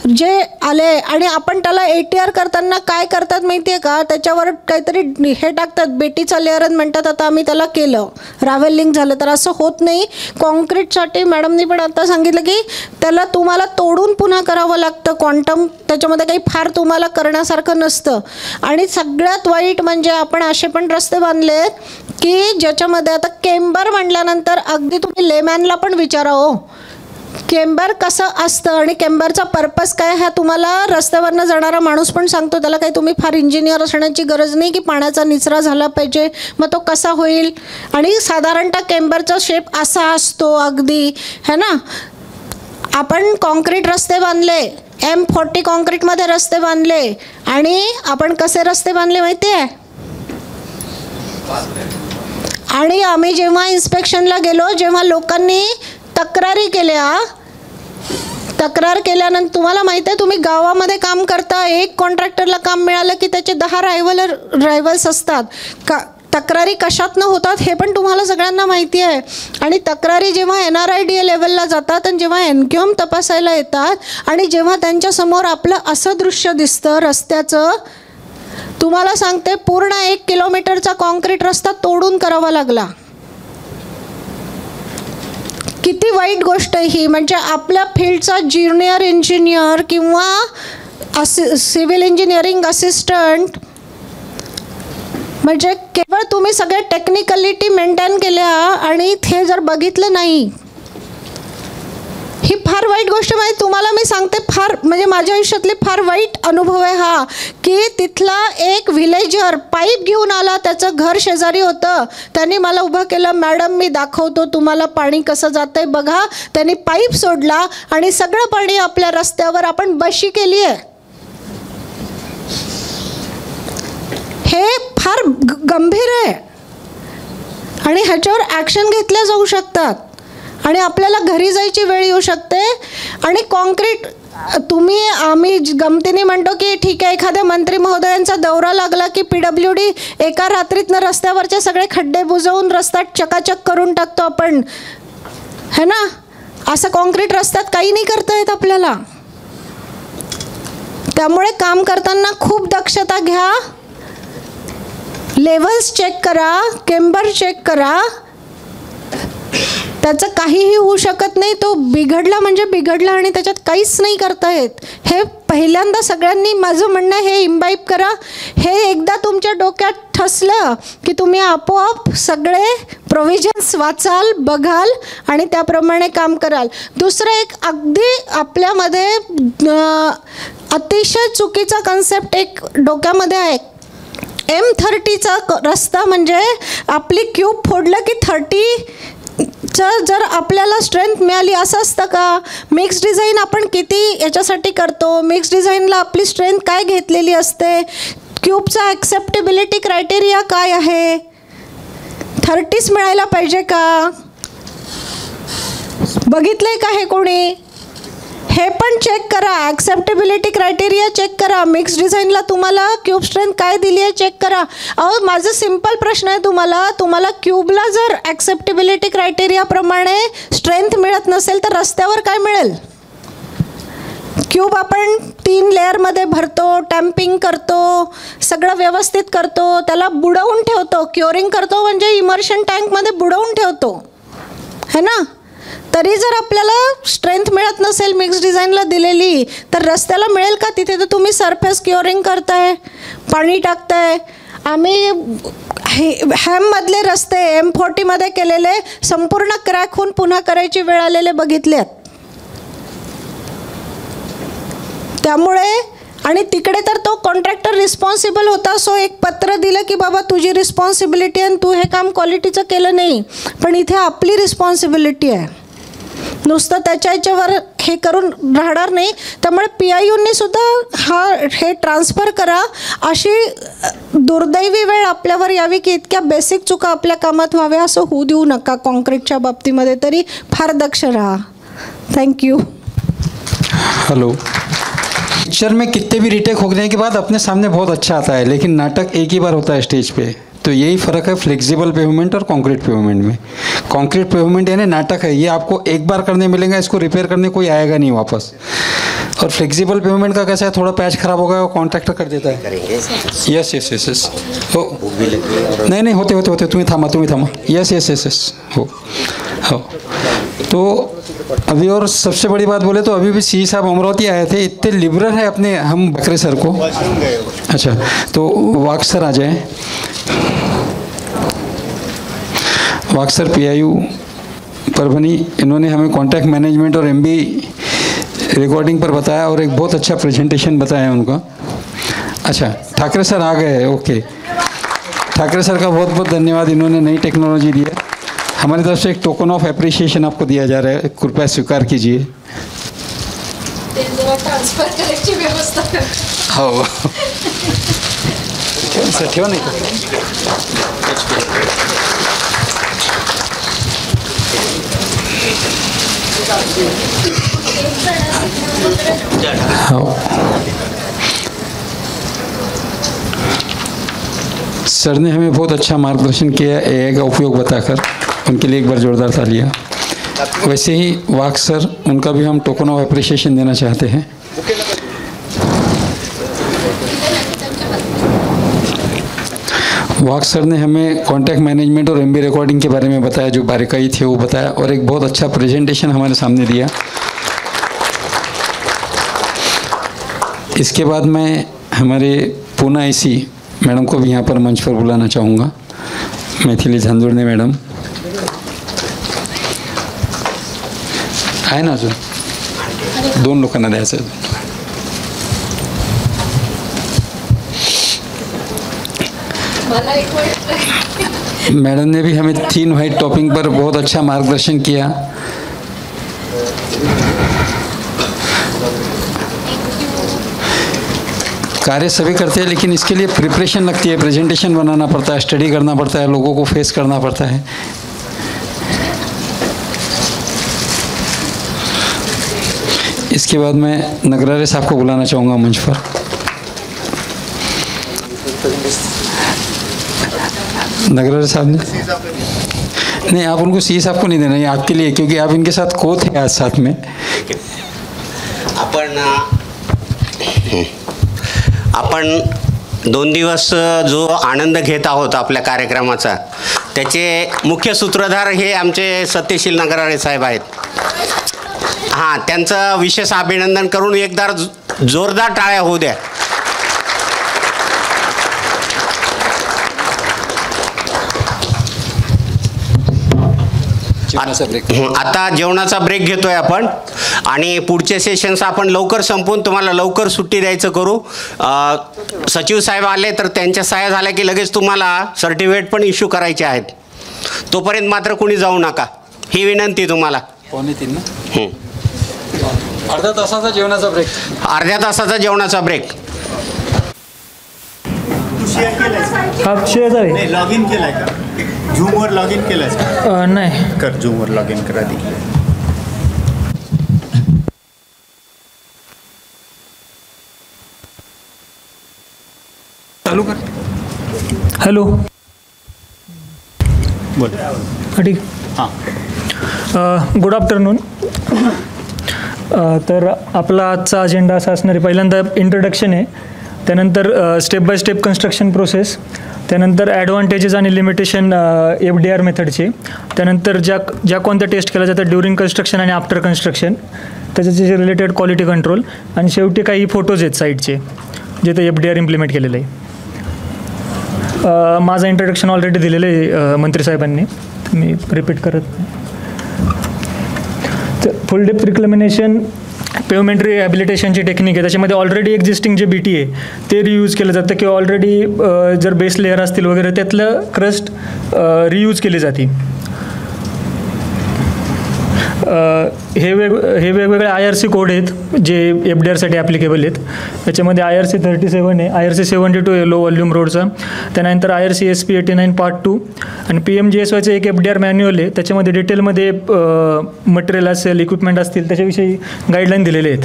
जे आले आणि आपण त्याला ATR करताना काय करतात माहिती आहे का? त्याच्यावर काहीतरी हे टाकतात बेटीचा लेअर म्हणतात आता आम्ही त्याला केलं रॅव्हलिंग झालं. तर असं होत नाही. कॉन्क्रीटसाठी मॅडमनी पण आता सांगितलं की त्याला तुम्हाला तोडून पुन्हा करावं लागतं. क्वांटम त्याच्यामध्ये काही फार तुम्हाला करण्यासारखं नसतं. आणि सगळ्यात वाईट म्हणजे आपण असे पण रस्ते बांधलेत की ज्याच्यामध्ये आता केम्बर म्हटल्यानंतर अगदी तुम्ही लेमॅनला पण विचारा हो केम्बर कसं असतं आणि केम्बरचा पर्पज काय हा तुम्हाला रस्त्यावरनं जाणारा माणूस पण सांगतो. त्याला काही तुम्ही फार इंजिनियर असण्याची गरज नाही की पाण्याचा निचरा झाला पाहिजे मग तो कसा होईल. आणि साधारणतः केम्बरचा शेप असा असतो अगदी है ना. आपण कॉन्क्रीट रस्ते बांधले, M40 कॉन्क्रीटमध्ये रस्ते बांधले आणि आपण कसे रस्ते बांधले माहिती आहे? आणि आम्ही जेव्हा इन्स्पेक्शनला गेलो, जेव्हा लोकांनी तक्रारी केल्या, तक्रार केल्यानंतर तुम्हाला माहिती आहे तुम्ही गावामध्ये काम करता, एक कॉन्ट्रॅक्टरला काम मिळालं की त्याचे 10 रायव्हल्स असतात. तक्रारी कशातनं होतात हे पण तुम्हाला सगळ्यांना माहिती आहे. आणि तक्रारी जेव्हा NRIDA लेवलला जातात आणि जेव्हा NQM तपासायला येतात आणि जेव्हा त्यांच्यासमोर आपलं असं दृश्य दिसतं रस्त्याचं, तुम्हाला सांगते पूर्ण 1 किलोमीटरचा कॉन्क्रीट रस्ता तोडून करावा लागला. किती वाईट गोष्ट आहे ही. म्हणजे आपल्या फील्डचा ज्युनियर इंजिनियर किंवा सिव्हिल इंजिनिअरिंग असिस्टंट म्हणजे केवळ तुम्ही सगळे टेक्निकलिटी मेंटेन केल्या आणि ते जर बघितलं नाही, ही फार वाईट गोष्ट आहे. तुम्हाला मी सांगते फार म्हणजे माझ्या आयुष्यातली फार वाईट अनुभव आहे हा की तिथला एक व्हिलेजर पाईप घेऊन आला, त्याचं घर शेजारी होतं, त्यांनी मला उभं केलं, मॅडम मी दाखवतो तुम्हाला पाणी कसं जातंय बघा. त्यांनी पाईप सोडला आणि सगळं पाणी आपल्या रस्त्यावर आपण बशी केली आहे. हे फार गंभीर आहे आणि ह्याच्यावर ॲक्शन घेतल्या जाऊ शकतात आणि आपल्याला घरी जायची वेळ येऊ शकते. आणि कॉन्क्रीट आम्ही गमतीने म्हणतो की ठीक आहे एखाद्या मंत्री महोदयांचा दौरा लागला की PWD एका रात्रीतनं रस्त्यावरचे सगळे खड्डे बुजवून रस्ता चकाचक करून टाकतो आपण है ना. असं कॉन्क्रीट रस्त्यात काही नाही करता येत आपल्याला. त्यामुळे काम करताना खूप दक्षता घ्या. लेवल्स चेक करा, केम्बर चेक करा. त्याचं काहीही होऊ शकत नाही. तो बिघडला म्हणजे बिघडला आणि त्याच्यात काहीच नाही करता येत. हे पहिल्यांदा सगळ्यांनी माझं म्हणणं हे इम्बाईब करा. हे एकदा तुमच्या डोक्यात ठसलं की तुम्ही आपोआप सगळे प्रोव्हिजन्स वाचाल, बघाल आणि त्याप्रमाणे काम कराल. दुसरं एक अगदी आपल्यामध्ये अतिशय चुकीचा कन्सेप्ट एक डोक्यामध्ये आहे. M30चा रस्ता म्हणजे आपली क्यूब फोडलं की 30चं जर आपल्याला स्ट्रेंथ मिळाली असं असतं का? मिक्स डिझाईन आपण किती याच्यासाठी करतो, मिक्स डिझाईनला आपली स्ट्रेंथ काय घेतलेली असते, क्यूबचा ॲक्सेप्टेबिलिटी क्रायटेरिया काय आहे, 30च मिळायला पाहिजे का? बघितलंय का हे कोणी? हे पण चेक करा. ॲक्सेप्टेबिलिटी क्रायटेरिया चेक करा. मिक्स डिझाईनला तुम्हाला क्यूब स्ट्रेंथ काय दिली आहे चेक करा. अहो माझं सिम्पल प्रश्न आहे तुम्हाला क्यूबला जर ॲक्सेप्टेबिलिटी क्रायटेरियाप्रमाणे स्ट्रेंथ मिळत नसेल तर रस्त्यावर काय मिळेल? क्यूब आपण 3 लेअरमध्ये भरतो, टॅम्पिंग करतो, सगळं व्यवस्थित करतो, त्याला बुडवून ठेवतो. क्युअरिंग करतो म्हणजे इमर्शन टँकमध्ये बुडवून ठेवतो है ना. तरी जर आपल्याला स्ट्रेंथ मिळत नसेल मिक्स डिझाईनला दिलेली, तर रस्त्याला मिळेल का? तिथे तर तुम्ही सरफेस क्युअरिंग करताय, पाणी टाकताय. आम्ही हॅममधले रस्ते M40मध्ये केलेले संपूर्ण क्रॅक होऊन पुन्हा करायची वेळ आलेले बघितले आहेत. त्यामुळे आणि तिकडे तर तो कॉन्ट्रॅक्टर रिस्पॉन्सिबल होता, सो एक पत्र दिलं की बाबा तुझी रिस्पॉन्सिबिलिटी आणि तू हे काम क्वालिटीचं केलं नाही. पण इथे आपली रिस्पॉन्सिबिलिटी आहे, नुसतं त्याच्या ह्याच्यावर हे करून राहणार नाही. त्यामुळे PIUनी सुद्धा हे ट्रान्सफर करा. अशी दुर्दैवी वेळ आपल्यावर यावी की इतक्या बेसिक चुका आपल्या कामात व्हाव्या असं होऊ देऊ नका. कॉन्क्रीटच्या बाबतीमध्ये तरी फार दक्ष राहा. थँक्यू. हेलो. पिक्चर में कितने भी रीटेक होने के बाद अपने सामने बहुत अच्छा आता है, लेकिन नाटक एक ही बार होता है स्टेज पे. तो यही फ़र्क है फ्लेक्सिबल पेवमेंट और कंक्रीट पेवमेंट में. कंक्रीट पेवमेंट यानी नाटक है, ये आपको एक बार करने मिलेगा, इसको रिपेयर करने कोई आएगा नहीं वापस. और फ्लेक्सिबल पेवमेंट का कैसा है, थोड़ा पैच खराब हो गया वो कॉन्ट्रैक्टर कर देता है. यस यस यस यस हो. नहीं नहीं होते होते होते तुम्हें थामा. यस यस यस यस हो. तो अभी और सबसे बड़ी बात बोले तो अभी भी सी साहब अमरावती आए थे, इतने लिबरल है अपने हम बकरे सर को. अच्छा तो वाक सर आ जाए. वाक सर PIU परभनी, इन्होंने हमें कॉन्टैक्ट मैनेजमेंट और MB रिकॉर्डिंग पर बताया और एक बहुत अच्छा प्रेजेंटेशन बताया उनका. अच्छा ठाकरे सर आ गए. ओके ठाकरे सर का बहुत बहुत धन्यवाद, इन्होंने नई टेक्नोलॉजी दिया. हमारी तरफ से एक टोकन ऑफ अप्रिशिएशन आपको दिया जा रहा है, कृपया स्वीकार कीजिए. ट्रान्सफर करायची व्यवस्था हो ठेवा नाही हो. सर ने हमें बहुत अच्छा मार्गदर्शन किया AI का उपयोग बताकर, उनके लिए एक बार जोरदार तालियां. वैसे ही वाक सर, उनका भी हम टोकन ऑफ अप्रिशिएशन देना चाहते हैं. वाक सर ने हमें कॉन्टैक्ट मैनेजमेंट और MB रिकॉर्डिंग के बारे में बताया, जो बारीकाई थे वो बताया और एक बहुत अच्छा प्रेजेंटेशन हमारे सामने दिया. इसके बाद मैं हमारे पूना IC मैडम को भी यहाँ पर मंच पर बुलाना चाहूँगा. मैथिली झांजुर्णे मैडम आहे ना, अजून 2 लोकांना द्यायचं आहे. मैडम ने भी हमें 3 वाइट टॉपिंग पर बहुत अच्छा मार्गदर्शन किया. कार्य सभी करते हैं, लेकिन इसके लिए प्रिपरेशन लगती है, प्रेजेंटेशन बनाना पड़ता है, स्टडी करना पड़ता है, लोगों को फेस करना पड़ता है. इसके बाद मैं नगरारे साहब को बुलाना चाहूँगा मंच पर. नगरारे साहब ने नहीं, आप उनको सी साहब को नहीं देना, ये आपके लिए, क्योंकि आप इनके साथ को थे आज साथ में. आपण 2 दिवस जो आनंद घेत आहोत आपल्या कार्यक्रमाचा, त्याचे मुख्य सूत्रधार हे आमचे सत्यशील नगराळे साहेब आहेत. हां, त्यांचं विशेष अभिनंदन करून एकदा जोरदार टाळ्या होऊ द्या. आता जेवणाचा ब्रेक घेतोय आपण आणि पुढचे सेशन्स आपण लवकर संपवून तुम्हाला लवकर सुट्टी द्यायचं करू. सचिव साहेब आले तर त्यांच्या सह्या झाल्या की लगेच तुम्हाला सर्टिफिकेट पण इश्यू करायचे आहेत. तोपर्यंत मात्र कोणी जाऊ नका, ही विनंती तुम्हाला. 2:45 अर्ध्या तासाचा जेवणाचा ब्रेक. अर्ध्या तासाचा जेवणाचा ब्रेक. लॉग इन केलाय का? झूमवर लॉग इन केलंय? नाही. कर झूमवर लॉग इन करा आधी. चालू कर. हॅलो बोल. ठीक. हां, गुड आफ्टरनून. तर आपला आजचा अजेंडा असा असणार आहे, पहिल्यांदा इंट्रोडक्शन आहे, त्यानंतर step by step construction process, त्यानंतर ॲडव्हान्टेजेस आणि लिमिटेशन FDR मेथडचे, त्यानंतर ज्या कोणत्या टेस्ट केल्या जातात ड्युरिंग कन्स्ट्रक्शन आणि आफ्टर कन्स्ट्रक्शन, त्याच्याचे रिलेटेड क्वालिटी कंट्रोल, आणि शेवटी काही फोटोज आहेत साईटचे जिथे FDR इम्प्लिमेंट केलेलं आहे. माझं इंट्रोडक्शन ऑलरेडी दिलेलं आहे मंत्री साहेबांनी, मी रिपीट करत नाही. फुल डेप्थ रिक्लेमिनेशन पेवमेंट रिहॅबिलिटेशनची टेक्निक आहे, त्याच्यामध्ये ऑलरेडी एक्झिस्टिंग जे BT आहे ते रियूज केलं जातं, किंवा ऑलरेडी जर बेस लेअर असतील वगैरे त्यातलं क्रस्ट रियूज केली जाते. हे वेगवेगळे IRC कोड आहेत जे FDRसाठी ॲप्लिकेबल आहेत. त्याच्यामध्ये IRC 37 आहे, IRC 72 आहे लो व्हॉल्यूम रोडचा, त्यानंतर IRC SP 89 पार्ट 2, आणि PMGSYचं एक FDR मॅन्युअल आहे, त्याच्यामध्ये डिटेलमध्ये मटेरियल असेल, इक्विपमेंट असतील त्याच्याविषयी गाईडलाईन दिलेले आहेत.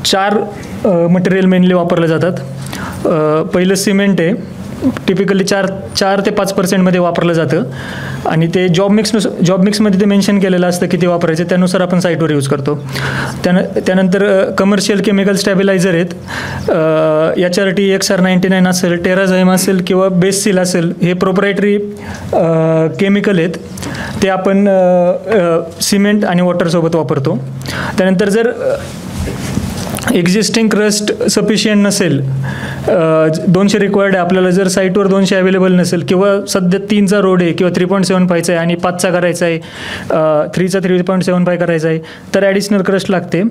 4 मटेरियल मेनली वापरले जातात. पहिलं सिमेंट आहे, टिपिकली 4 ते 5% वापरलं जातं, आणि ते जॉब मिक्समध्ये ते मेन्शन केलेलं असतं किती वापरायचं, त्यानुसार आपण साईटवर यूज करतो. त्यानंतर कमर्शियल केमिकल स्टॅबिलायझर आहेत, HRT XR99 असेल, टेराझाईम असेल किंवा बेससील असेल, हे प्रोप्रायटरी केमिकल आहेत, ते आपण सिमेंट आणि वॉटरसोबत वापरतो. त्यानंतर जर एक्झिस्टिंग क्रस्ट सफिशियंट नसेल, 200 रिक्वायर्ड आहे आपल्याला, जर साईटवर 200 अवेलेबल नसेल, किंवा सध्या 3चा रोड आहे किंवा 3.75चा आहे आणि 5चा करायचा आहे, 3चा 3.75 करायचा आहे, तर ॲडिशनल क्रस्ट लागते.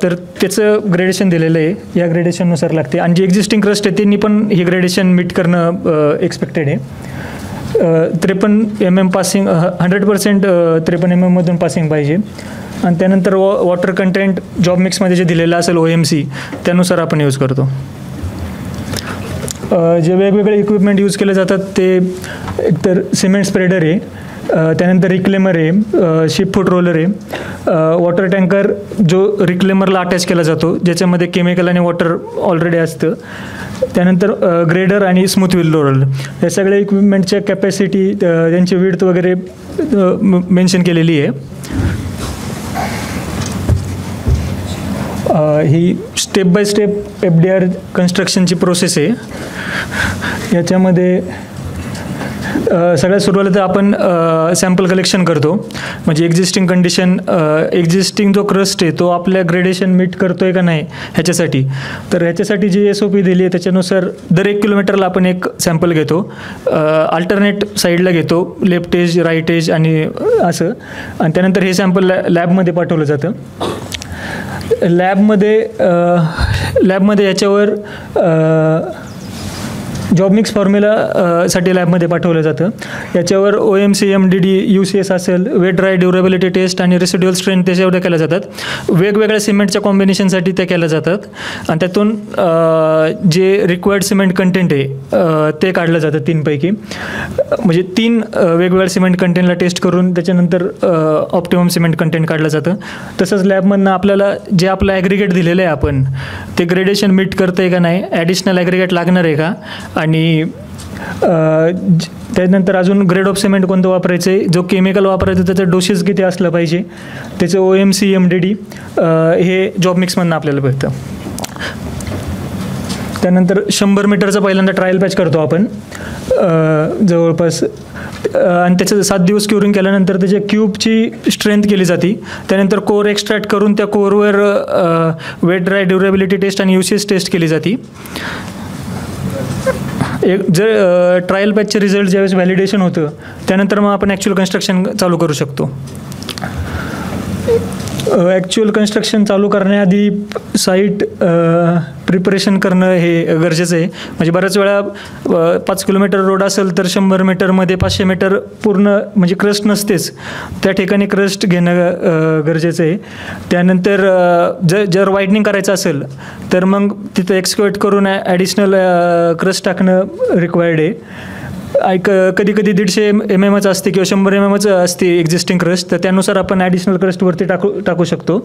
तर त्याचं ग्रेडेशन दिलेलं आहे, या ग्रेडेशननुसार लागते, आणि जे एक्झिस्टिंग क्रस्ट आहे त्यांनी पण हे ग्रेडेशन मीट करणं एक्सपेक्टेड आहे. 53 mm पासिंग, 100% 53 mm मधून पासिंग पाहिजे. आणि त्यानंतर वॉटर कंटेंट जॉब मिक्समध्ये जे दिलेलं असेल OMC त्यानुसार आपण यूज करतो. जे वेगवेगळे इक्विपमेंट यूज केले जातात ते एकतर सिमेंट स्प्रेडर आहे, त्यानंतर रिक्लेमर आहे, शिप फूट रोलर आहे, वॉटर टँकर जो रिक्लेमरला अटॅच केला जातो ज्याच्यामध्ये केमिकल आणि वॉटर ऑलरेडी असतं, त्यानंतर ग्रेडर आणि स्मूथ व्हील रोलर. या सगळ्या इक्विपमेंटच्या कॅपॅसिटी, त्यांची विड्थ वगैरे मेन्शन केलेली आहे. ही स्टेप बाय स्टेप FDR कन्स्ट्रक्शनची प्रोसेस आहे. याच्यामध्ये सगळ्यात सुरुवातीला तर आपण सॅम्पल कलेक्शन करतो, म्हणजे एक्झिस्टिंग कंडिशन, एक्झिस्टिंग जो क्रस्ट आहे तो आपल्या ग्रेडेशन मीट करतो आहे का नाही ह्याच्यासाठी. तर ह्याच्यासाठी जी SOP दिली आहे त्याच्यानुसार दर 1 किलोमीटरला आपण एक सॅम्पल घेतो, अल्टरनेट साईडला घेतो, लेफ्ट एज, राईट एज आणि असं, आणि त्यानंतर हे सॅम्पल लॅबमध्ये पाठवलं जातं. लॅबमध्ये याच्यावर जॉब मिक्स फॉर्म्युला साठी लॅबमध्ये पाठवलं जातं. याच्यावर OMC, MDD, UCS असेल, वेट ड्राय ड्युरेबिलिटी टेस्ट आणि रेसिड्युअल स्ट्रेंथ त्याच्यावर केल्या जातात. वेगवेगळ्या सिमेंटच्या कॉम्बिनेशनसाठी त्या केल्या जातात, आणि त्यातून जे रिक्वायर्ड सिमेंट कंटेंट आहे ते काढलं जातं 3 पैकी. म्हणजे 3 वेगवेगळ्या सिमेंट कंटेंटला टेस्ट करून त्याच्यानंतर ऑप्टिमम सिमेंट कंटेंट काढलं जातं. तसंच लॅबमधनं आपल्याला जे आपलं ॲग्रिगेट दिलेलं आहे आपण ते ग्रेडेशन मीट करतं आहे का नाही, ॲडिशनल ॲग्रिगेट लागणार आहे का, आणि त्यानंतर अजून ग्रेड ऑफ सिमेंट कोणतं वापरायचं आहे, जो केमिकल वापरायचं त्याचं डोसेस किती असलं पाहिजे, त्याचं OMC, MDD हे जॉब मिक्समधनं आपल्याला भेटतं. त्यानंतर 100 मीटरचा पहिल्यांदा ट्रायल पॅच करतो आपण जवळपास, आणि त्याचं 7 दिवस क्युरिंग केल्यानंतर त्याच्या क्यूबची स्ट्रेंथ केली जाते. त्यानंतर कोर एक्स्ट्रॅक्ट करून त्या कोरवर वेट ड्राय ड्युरेबिलिटी टेस्ट आणि UCS टेस्ट केली जाते. जर ट्रायल बॅचचे रिझल्ट ज्यावेळेस व्हॅलिडेशन होतं त्यानंतर मग आपण ॲक्च्युअल कन्स्ट्रक्शन चालू करू शकतो. ॲक्च्युअल कन्स्ट्रक्शन चालू करण्याआधी साईट प्रिपरेशन करणं हे गरजेचं आहे. म्हणजे बऱ्याच वेळा 5 किलोमीटर रोड असेल तर 100 मीटरमध्ये 500 मीटर पूर्ण म्हणजे क्रस्ट नसतेच, त्या ठिकाणी क्रस्ट घेणं गरजेचं आहे. त्यानंतर जर वाईडनिंग करायचं असेल तर मग तिथं एक्सक्वेट करून ॲडिशनल क्रस्ट टाकणं रिक्वायर्ड आहे. कधी कधी 150 mm असते किंवा 100 mm असते एक्झिस्टिंग क्रस्ट, तर त्यानुसार आपण ॲडिशनल क्रस्टवरती टाकू शकतो.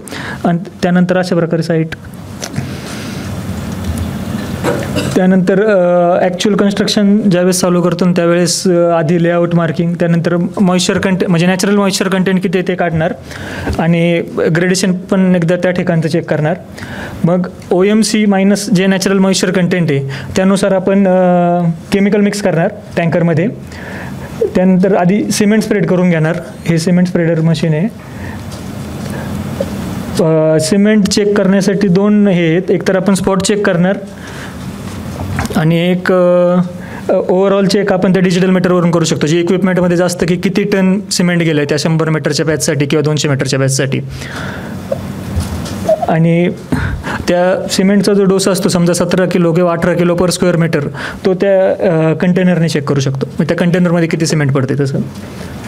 आणि त्यानंतर अशा प्रकारे साईट त्यानंतर ॲक्च्युअल कन्स्ट्रक्शन ज्यावेळेस चालू करतो ना त्यावेळेस आधी लेआउट मार्किंग, त्यानंतर मॉइश्चर कंटेंट म्हणजे नॅचरल मॉइश्चर कंटेंट किती ते काढणार आणि ग्रेडेशन पण एकदा त्या ठिकाणचं चेक करणार. मग OMC मायनस जे नॅचरल मॉइश्चर कंटेंट आहे त्यानुसार आपण केमिकल मिक्स करणार टँकरमध्ये. त्यानंतर आधी सिमेंट स्प्रेड करून घेणार. हे सिमेंट स्प्रेडर मशीन आहे. सिमेंट चेक करण्यासाठी 2 हे आहेत. एक तर आपण स्पॉट चेक करणार आणि एक ओव्हरऑल चेक आपण त्या डिजिटल मीटरवरून करू शकतो, जे इक्विपमेंटमध्ये जास्त की किती टन सिमेंट गेलं आहे त्या 100 मीटरच्या बॅचसाठी किंवा 200 मीटरच्या बॅचसाठी. आणि त्या सिमेंटचा जो डोसा असतो समजा 17 किलो किंवा 18 किलो पर स्क्वेअर मीटर, तो त्या कंटेनरने चेक करू शकतो. मग त्या कंटेनरमध्ये किती सिमेंट पडते तसं.